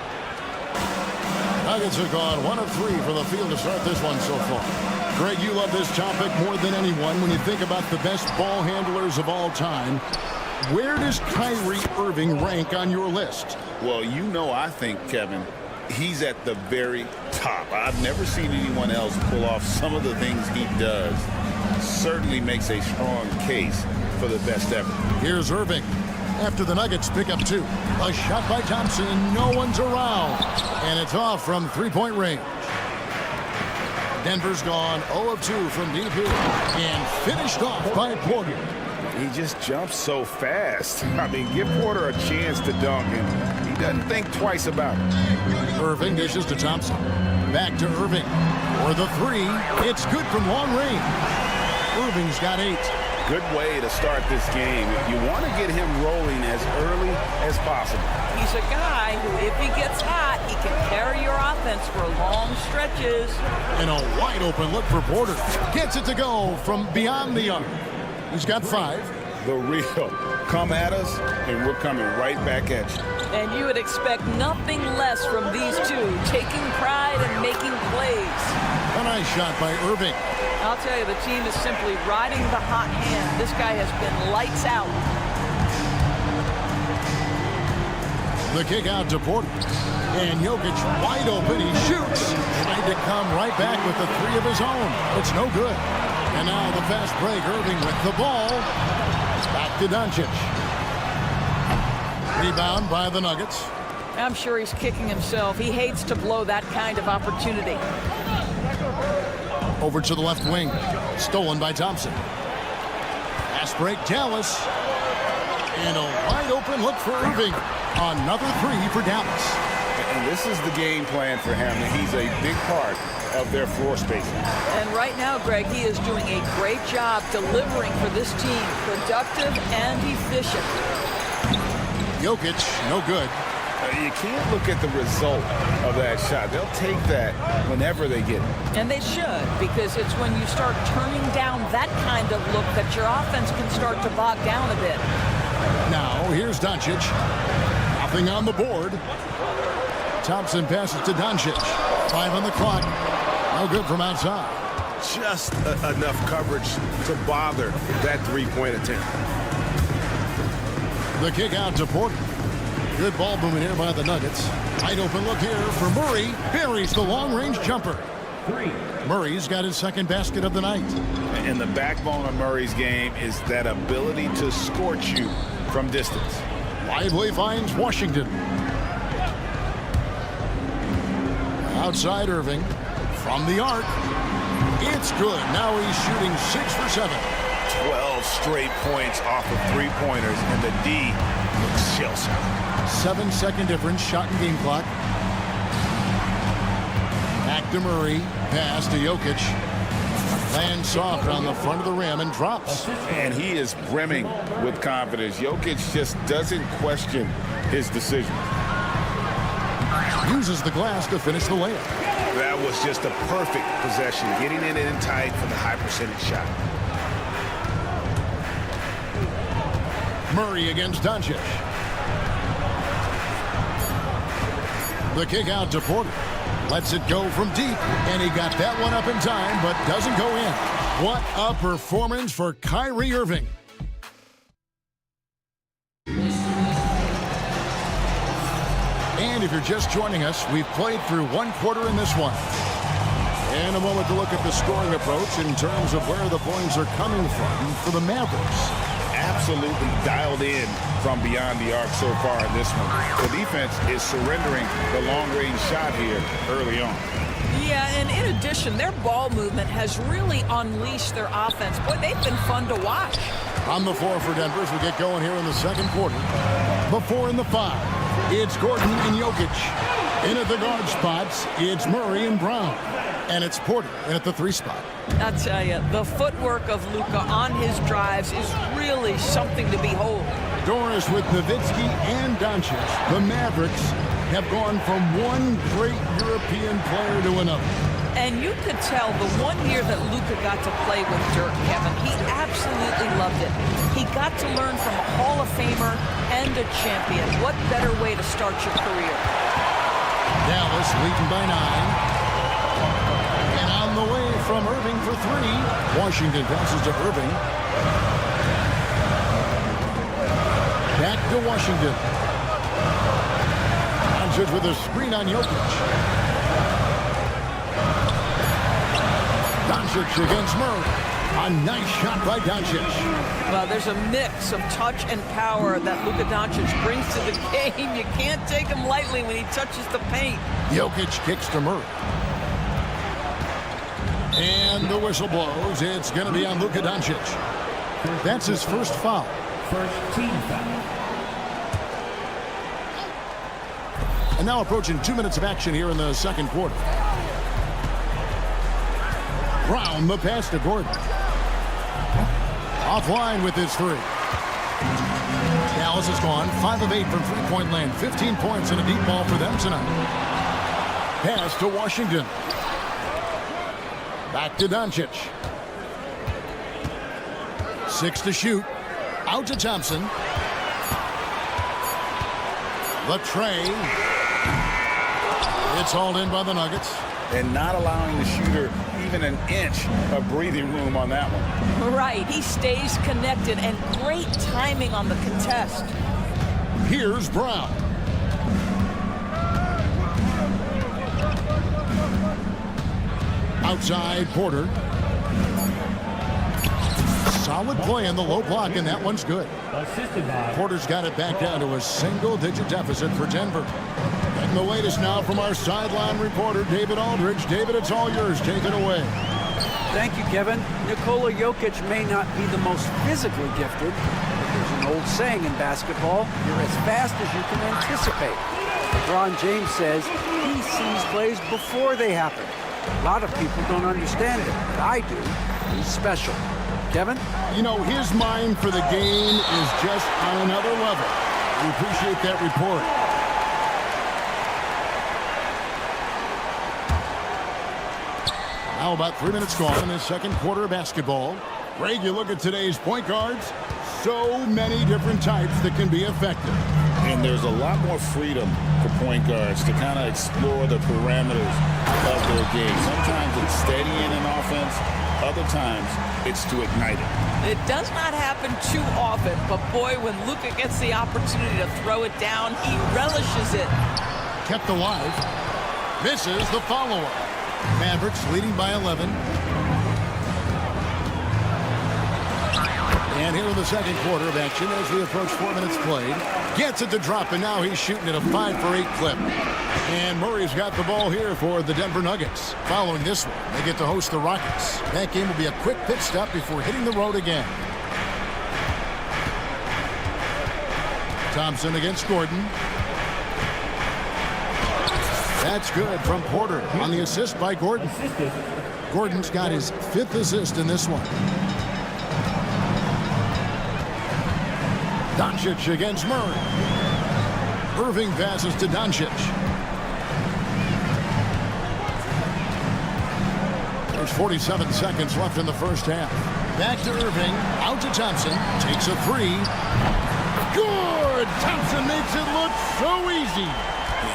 Nuggets have gone 1 of 3 for the field to start this one so far. Greg, you love this topic more than anyone. When you think about the best ball handlers of all time, where does Kyrie Irving rank on your list? Well, you know, I think, Kevin, he's at the very top. I've never seen anyone else pull off some of the things he does. Certainly makes a strong case for the best ever. Here's Irving. After the Nuggets pick up 2. A shot by Thompson. No one's around. And it's off from three-point range. Denver's gone 0 of 2 from deep here. And finished off by Porter. He just jumps so fast. I mean, give Porter a chance to dunk, and he doesn't think twice about it. Irving dishes to Thompson. Back to Irving. For the 3. It's good from long range. Irving's got 8. Good way to start this game. You want to get him rolling as early as possible. He's a guy who, if he gets hot, he can carry your offense for long stretches. And a wide open look for Porter. Gets it to go from beyond the arc. He's got 5. The real. Come at us, and we're coming right back at you. And you would expect nothing less from these two, taking pride and making plays. A nice shot by Irving. I'll tell you, the team is simply riding the hot hand. This guy has been lights out. The kick out to Porter. And Jokic wide open. He shoots. Trying to come right back with the 3 of his own. It's no good. And now the fast break. Irving with the ball. Back to Doncic. Rebound by the Nuggets. I'm sure he's kicking himself. He hates to blow that kind of opportunity. Over to the left wing. Stolen by Thompson. Fast break, Dallas. And a wide open look for Irving. Another 3 for Dallas. And this is the game plan for him. He's a big part of their floor spacing. And right now, Greg, he is doing a great job delivering for this team. Productive and efficient. Jokic, no good. You can't look at the result of that shot. They'll take that whenever they get it. And they should, because it's when you start turning down that kind of look that your offense can start to bog down a bit. Now, here's Doncic. Nothing on the board. Thompson passes to Doncic. 5 on the clock. No good from outside. Just enough coverage to bother that three-point attempt. The kick out to Porter. Good ball movement here by the Nuggets. Wide open look here for Murray. Buries the long-range jumper. Murray's got his second basket of the night. And the backbone of Murray's game is that ability to scorch you from distance. Lively finds Washington. Outside Irving. From the arc. It's good. Now he's shooting 6 for 7. 12 straight points off of three-pointers, and the D looks shell-shocked. 7-second difference, shot and game clock. Back to Murray, pass to Jokic. Lands soft on the front of the rim and drops. And he is brimming with confidence. Jokic just doesn't question his decision. Uses the glass to finish the layup. That was just a perfect possession, getting it in tight for the high percentage shot. Murray against Doncic. The kick out to Porter. Lets it go from deep, and he got that one up in time, but doesn't go in. What a performance for Kyrie Irving. And if you're just joining us, we've played through one quarter in this one. And a moment to look at the scoring approach in terms of where the points are coming from for the Mavericks. Absolutely dialed in from beyond the arc so far in this one. The defense is surrendering the long-range shot here early on. Yeah, and in addition, their ball movement has really unleashed their offense. Boy, they've been fun to watch. On the floor for Denver as we get going here in the second quarter. The 4 and the 5. It's Gordon and Jokic. In at the guard spots, it's Murray and Brown. And it's Porter in at the 3 spot. I'll tell you, the footwork of Luka on his drives is really something to behold. Doris with Nowitzki and Doncic. The Mavericks have gone from one great European player to another. And you could tell the one year that Luka got to play with Dirk, Kevin, he absolutely loved it. He got to learn from a Hall of Famer and a champion. What better way to start your career? Dallas leading by 9. And on the way from Irving for 3. Washington passes to Irving. Back to Washington. Doncic with a screen on Jokic. Doncic against Murray. A nice shot by Doncic. Well, there's a mix of touch and power that Luka Doncic brings to the game. You can't take him lightly when he touches the paint. Jokic kicks to Murray. And the whistle blows. It's going to be on Luka Doncic. That's his first foul. First team foul. And now approaching 2 minutes of action here in the second quarter. Brown, the pass to Gordon. Offline with his 3. Dallas has gone 5 of 8 from three-point land. 15 points and a deep ball for them tonight. Pass to Washington. Back to Doncic. 6 to shoot. Out to Thompson. The tray. It's hauled in by the Nuggets. And not allowing the shooter even an inch of breathing room on that one. Right. He stays connected, and great timing on the contest. Here's Brown. Outside Porter. Solid play in the low block, and that one's good. Porter's got it back down to a single-digit deficit for Denver. And the latest now from our sideline reporter, David Aldridge. David, it's all yours. Take it away. Thank you, Kevin. Nikola Jokic may not be the most physically gifted, but there's an old saying in basketball, you're as fast as you can anticipate. LeBron James says he sees plays before they happen. A lot of people don't understand it, but I do. He's special. Kevin? You know, his mind for the game is just on another level. We appreciate that report. Now about 3 minutes gone in the second quarter of basketball. Greg, you look at today's point guards, so many different types that can be effective. And there's a lot more freedom for point guards to kind of explore the parameters of their game. Sometimes it's steadying an offense. Other times, it's to ignite it. It does not happen too often, but boy, when Luka gets the opportunity to throw it down, he relishes it. Kept alive. Misses the follow-up. Mavericks leading by 11. And here in the second quarter of action as we approach 4 minutes played. Gets it to drop, and now he's shooting at a 5-for-8 clip. And Murray's got the ball here for the Denver Nuggets. Following this one, they get to host the Rockets. That game will be a quick pit stop before hitting the road again. Thompson against Gordon. That's good from Porter on the assist by Gordon. Gordon's got his 5th assist in this one. Doncic against Murray. Irving passes to Doncic. There's 47 seconds left in the first half. Back to Irving. Out to Thompson. Takes a 3. Good! Thompson makes it look so easy.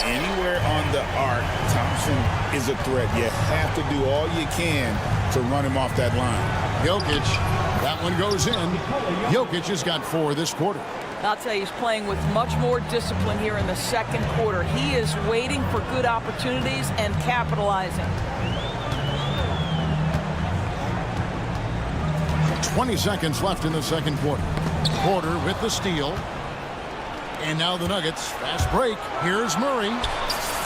Anywhere on the arc, Thompson is a threat. You have to do all you can to run him off that line. Jokic, that one goes in. Jokic has got 4 this quarter. I'll tell you, he's playing with much more discipline here in the second quarter. He is waiting for good opportunities and capitalizing. 20 seconds left in the second quarter. Porter with the steal. And now the Nuggets. Fast break. Here's Murray.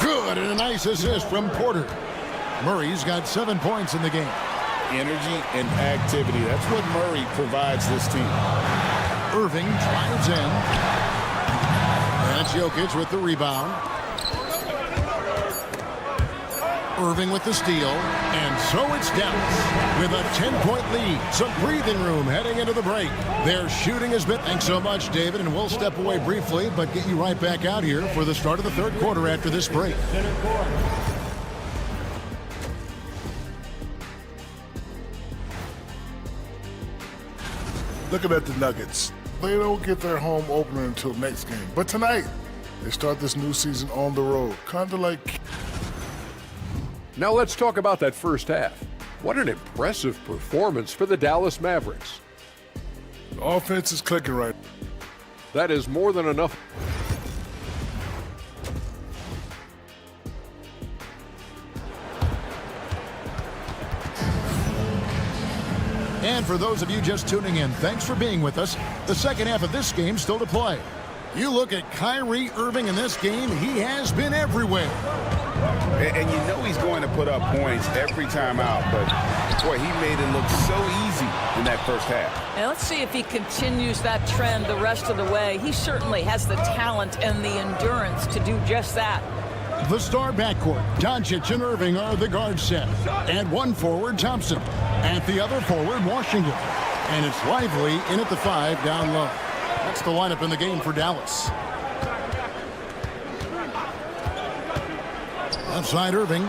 Good, and a nice assist from Porter. Murray's got 7 points in the game. Energy and activity. That's what Murray provides this team. Irving drives in. That's Jokic with the rebound. Irving with the steal. And so it's Dallas with a 10-point lead. Some breathing room heading into the break. Their shooting has been... Thanks so much, David. And we'll step away briefly, but get you right back out here for the start of the third quarter after this break. Looking at the Nuggets, they don't get their home opener until next game. But tonight, they start this new season on the road. Kind of like... Now let's talk about that first half. What an impressive performance for the Dallas Mavericks. The offense is clicking right. That is more than enough. And for those of you just tuning in, thanks for being with us. The second half of this game still to play. You look at Kyrie Irving in this game, he has been everywhere. And you know he's going to put up points every time out, but boy, he made it look so easy in that first half. And let's see if he continues that trend the rest of the way. He certainly has the talent and the endurance to do just that. The star backcourt, Doncic and Irving are the guard set. And one forward, Thompson. At the other forward, Washington. And it's Lively in at the 5 down low. That's the lineup in the game for Dallas. Outside Irving.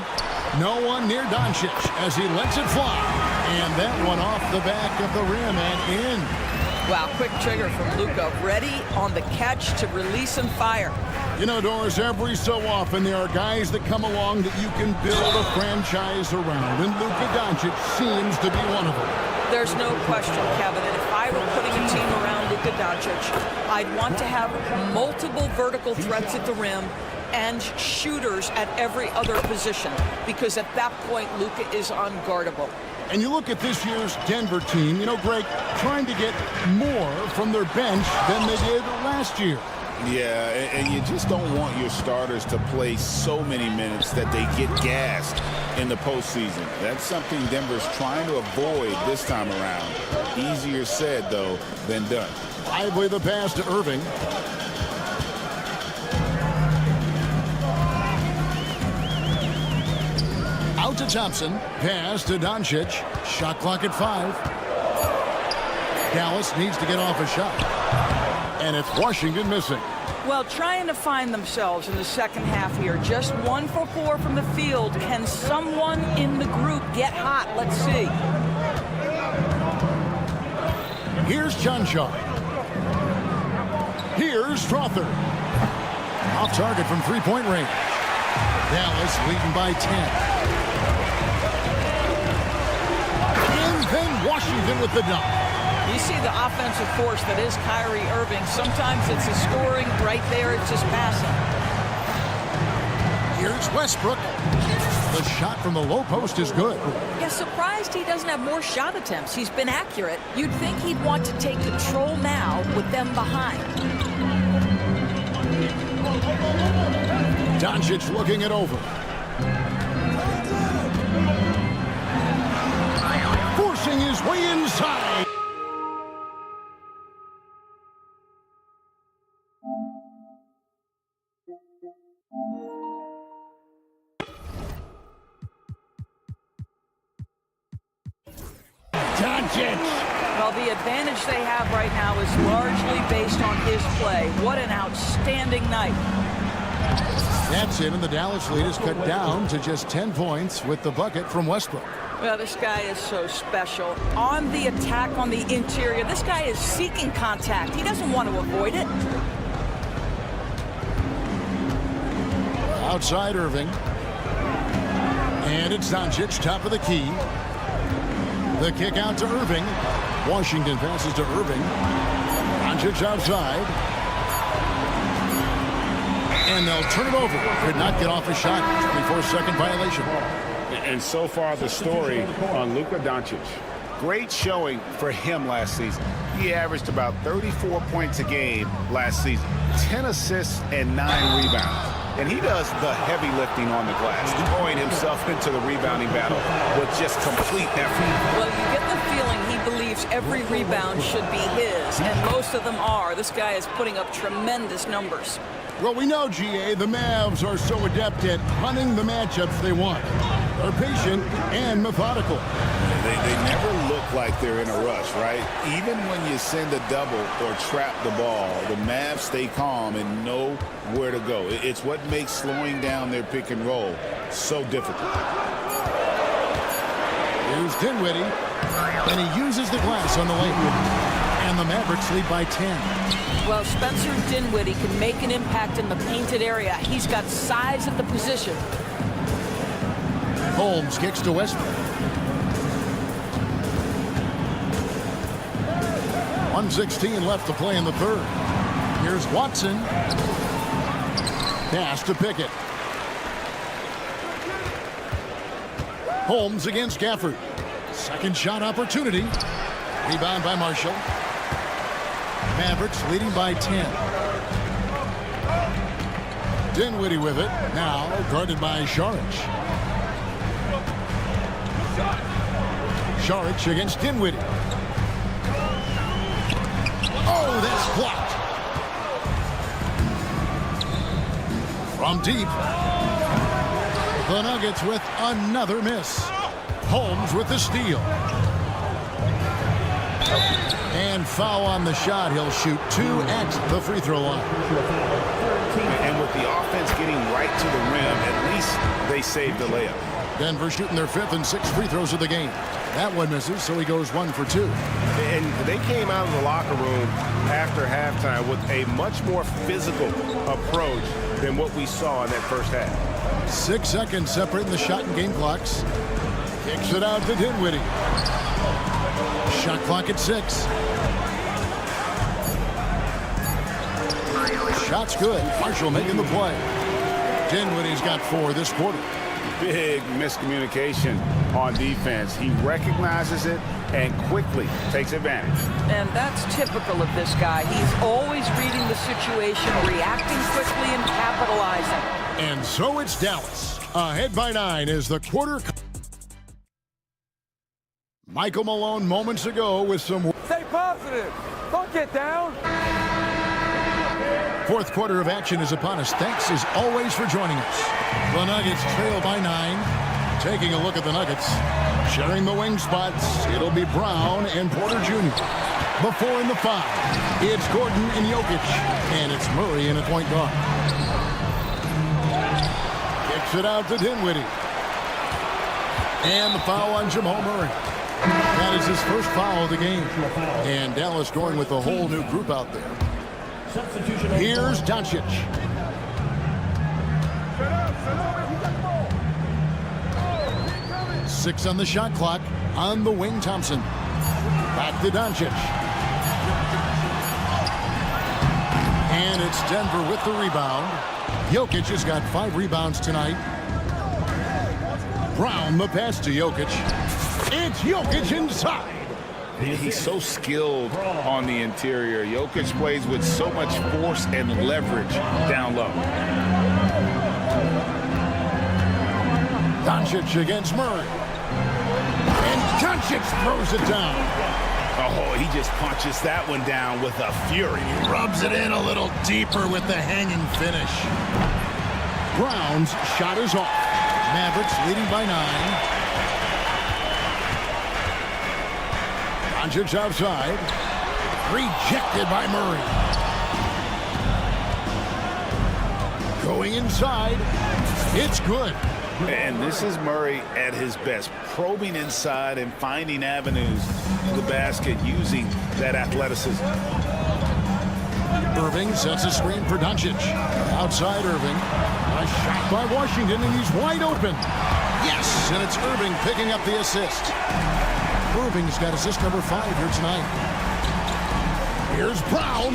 No one near Doncic as he lets it fly. And that one off the back of the rim and in. Wow, quick trigger from Luka. Ready on the catch to release and fire. You know, Doris, every so often there are guys that come along that you can build a franchise around. And Luka Doncic seems to be one of them. There's no question, Kevin. And if I were putting a team around Luka Doncic, I'd want to have multiple vertical threats at the rim and shooters at every other position, because at that point, Luka is unguardable. And you look at this year's Denver team, you know, Greg, trying to get more from their bench than they did last year. Yeah, and you just don't want your starters to play so many minutes that they get gassed in the postseason. That's something Denver's trying to avoid this time around. Easier said, though, than done. Lively the pass to Irving. Out to Thompson. Pass to Doncic. Shot clock at 5. Dallas needs to get off a shot. And it's Washington missing. Well, trying to find themselves in the second half here. Just 1 for 4 from the field. Can someone in the group get hot? Let's see. Here's John Shaw. Here's Strother. off target from three-point range. Dallas leading by 10. And then Washington with the dunk. You see the offensive force that is Kyrie Irving. Sometimes it's a scoring. Right there, it's just passing. Here's Westbrook. The shot from the low post is good. Yeah, surprised he doesn't have more shot attempts. He's been accurate. You'd think he'd want to take control now with them behind. Doncic looking it over. Forcing his way inside. Well, the advantage they have right now is largely based on his play. What an outstanding night. That's it, and the Dallas lead is cut down to just 10 points with the bucket from Westbrook. Well, this guy is so special. On the attack on the interior, this guy is seeking contact. He doesn't want to avoid it. Outside Irving. And it's Doncic, top of the key. The kick out to Irving. Washington passes to Irving. Doncic outside. And they'll turn it over. Could not get off a shot. 24-second violation. And so far the story on Luka Doncic. Great showing for him last season. He averaged about 34 points a game last season. 10 assists and 9 rebounds. And he does the heavy lifting on the glass, throwing himself into the rebounding battle with just complete effort. Well, you get the feeling he believes every rebound should be his, and most of them are. This guy is putting up tremendous numbers. Well, we know, GA, the Mavs are so adept at hunting the matchups they want. They're patient and methodical. They never look like they're in a rush, right? Even when you send a double or trap the ball, the Mavs stay calm and know where to go. It's what makes slowing down their pick and roll so difficult. Here's Dinwiddie, and he uses the glass on the layup. And the Mavericks lead by 10. Well, Spencer Dinwiddie can make an impact in the painted area. He's got size at the position. Holmes kicks to Westbrook. 1:16 left to play in the third. Here's Watson. Pass to Pickett. Holmes against Gafford. Second shot opportunity. Rebound by Marshall. Mavericks leading by 10. Dinwiddie with it. Now guarded by Šarić. Šarić against Dinwiddie. Oh, that's blocked. From deep. The Nuggets with another miss. Holmes with the steal. And foul on the shot. He'll shoot 2 at the free throw line. And with the offense getting right to the rim, at least they saved the layup. Denver shooting their 5th and 6th free throws of the game. That one misses, so he goes 1 for 2. And they came out of the locker room after halftime with a much more physical approach than what we saw in that first half. 6 seconds separating the shot and game clocks. Kicks it out to Dinwiddie. Shot clock at 6. Shot's good. Marshall making the play. Dinwiddie's got 4 this quarter. Big miscommunication on defense. He recognizes it and quickly takes advantage. And that's typical of this guy. He's always reading the situation, reacting quickly, and capitalizing. And so it's Dallas. Ahead by 9 is the quarter. Michael Malone moments ago with some... Stay positive. Don't get down. Fourth quarter of action is upon us. Thanks as always for joining us. The Nuggets trail by 9. Taking a look at the Nuggets. Sharing the wing spots. It'll be Brown and Porter Jr. The 4 and the 5. It's Gordon and Jokic. And it's Murray in at point guard. Kicks it out to Dinwiddie. And the foul on Jamal Murray. That is his first foul of the game. And Dallas going with a whole new group out there. Here's Doncic. 6 on the shot clock. On the wing, Thompson. Back to Doncic. And it's Denver with the rebound. Jokic has got 5 rebounds tonight. Brown, the pass to Jokic. It's Jokic inside. He's so skilled on the interior. Jokic plays with so much force and leverage down low. Doncic against Murray. And Doncic throws it down. Oh, he just punches that one down with a fury. Rubs it in a little deeper with the hanging finish. Brown's shot is off. Mavericks leading by 9. Doncic outside. Rejected by Murray. Going inside. It's good. And this is Murray at his best, probing inside and finding avenues to the basket using that athleticism. Irving sets a screen for Doncic. Outside Irving. A shot by Washington, and he's wide open. Yes, and it's Irving picking up the assist. Irving's got assist number 5 here tonight. Here's Brown.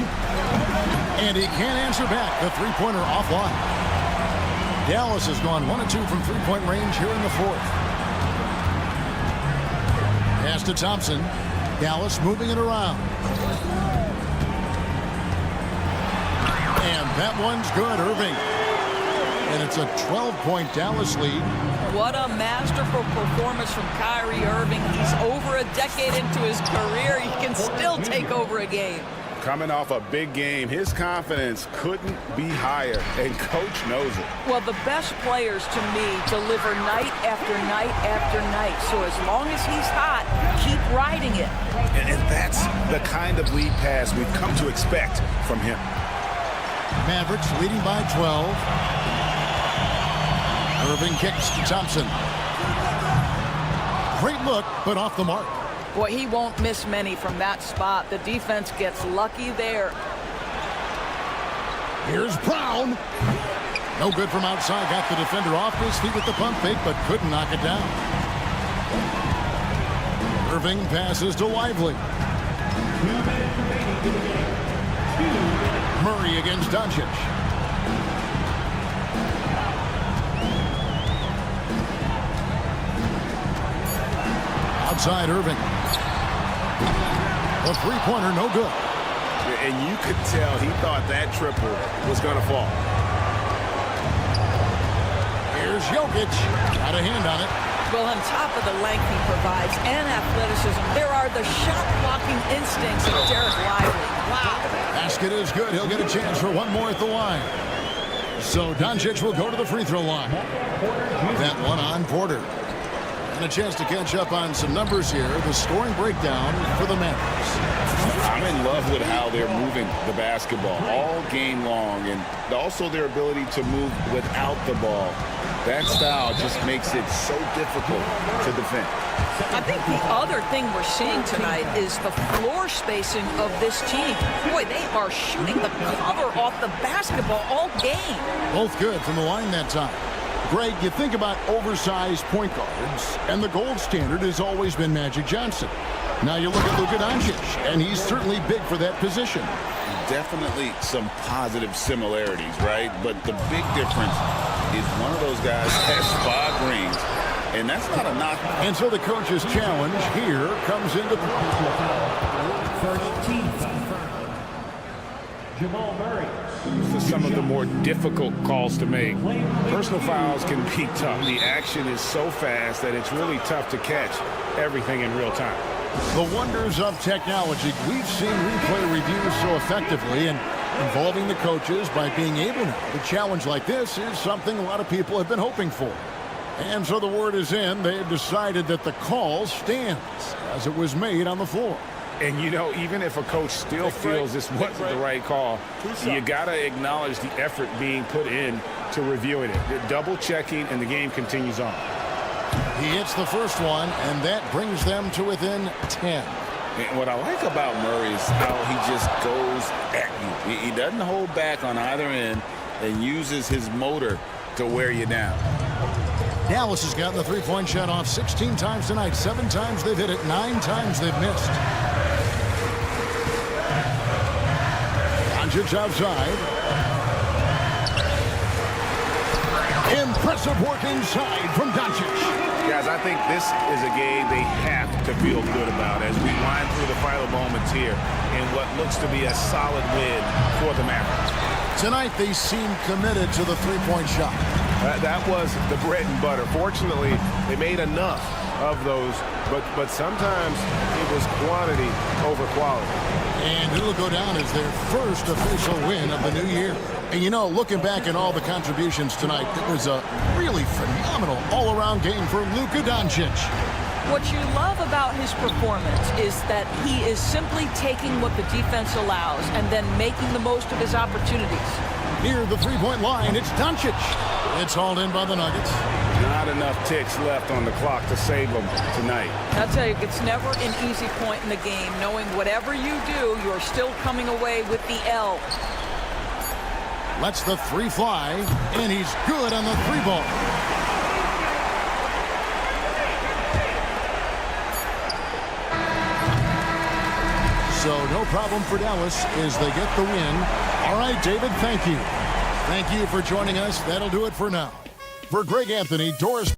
And he can't answer back. The three-pointer offline. Dallas has gone 1 of 2 from three-point range here in the 4th. Pass to Thompson. Dallas moving it around. And that one's good, Irving. And it's a 12-point Dallas lead. What a masterful performance from Kyrie Irving. He's over a decade into his career. He can still take over a game. Coming off a big game, his confidence couldn't be higher, and Coach knows it. Well, the best players, to me, deliver night after night after night. So as long as he's hot, keep riding it. And that's the kind of lead pass we've come to expect from him. Mavericks leading by 12. Irving kicks to Thompson. Great look, but off the mark. Boy, he won't miss many from that spot. The defense gets lucky there. Here's Brown. No good from outside. Got the defender off his feet with the pump fake, but couldn't knock it down. Irving passes to Lively. Murray against Doncic. Outside Irving. A three-pointer, no good. And you could tell he thought that triple was going to fall. Here's Jokic. Got a hand on it. Well, on top of the length he provides and athleticism, there are the shot-blocking instincts of Derek Lively. Wow. Basket is good. He'll get a chance for one more at the line. So Doncic will go to the free throw line. That one on Porter. And a chance to catch up on some numbers here. The scoring breakdown for the Mavericks. I'm in love with how they're moving the basketball all game long, and also their ability to move without the ball. That style just makes it so difficult to defend. I think the other thing we're seeing tonight is the floor spacing of this team. Boy, they are shooting the cover off the basketball all game. Both good from the line that time. Greg, you think about oversized point guards, and the gold standard has always been Magic Johnson. Now you look at Luka Doncic, and he's certainly big for that position. Definitely some positive similarities, right? But the big difference is one of those guys has 5 rings, and that's not a knock. And so the coach's challenge here comes into the First team Jamal Murray. For some of the more difficult calls to make. Personal fouls can be tough. The action is so fast that it's really tough to catch everything in real time. The wonders of technology. We've seen replay reviews so effectively, and involving the coaches by being able to challenge like this is something a lot of people have been hoping for. And so the word is in. They have decided that the call stands as it was made on the floor. And, you know, even if a coach still feels this wasn't the right call, you got to acknowledge the effort being put in to reviewing it. They're double-checking, and the game continues on. He hits the first one, and that brings them to within 10. And what I like about Murray is how he just goes at you. He doesn't hold back on either end and uses his motor to wear you down. Dallas has gotten the three-point shot off 16 times tonight. 7 times they've hit it, 9 times they've missed. Doncic outside. Impressive work inside from Doncic. Guys, I think this is a game they have to feel good about as we wind through the final moments here in what looks to be a solid win for the Mavericks. Tonight, they seem committed to the three-point shot. That was the bread and butter. Fortunately, they made enough of those, but sometimes it was quantity over quality. And it'll go down as their first official win of the new year. And you know, looking back at all the contributions tonight, it was a really phenomenal all-around game for Luka Doncic. What you love about his performance is that he is simply taking what the defense allows and then making the most of his opportunities. Near the three-point line, it's Doncic. It's hauled in by the Nuggets. Not enough ticks left on the clock to save them tonight. I'll tell you, it's never an easy point in the game, knowing whatever you do, you're still coming away with the L. Lets the three fly, and he's good on the three ball. So no problem for Dallas as they get the win. All right, David, thank you. Thank you for joining us. That'll do it for now. For Greg Anthony, Doris...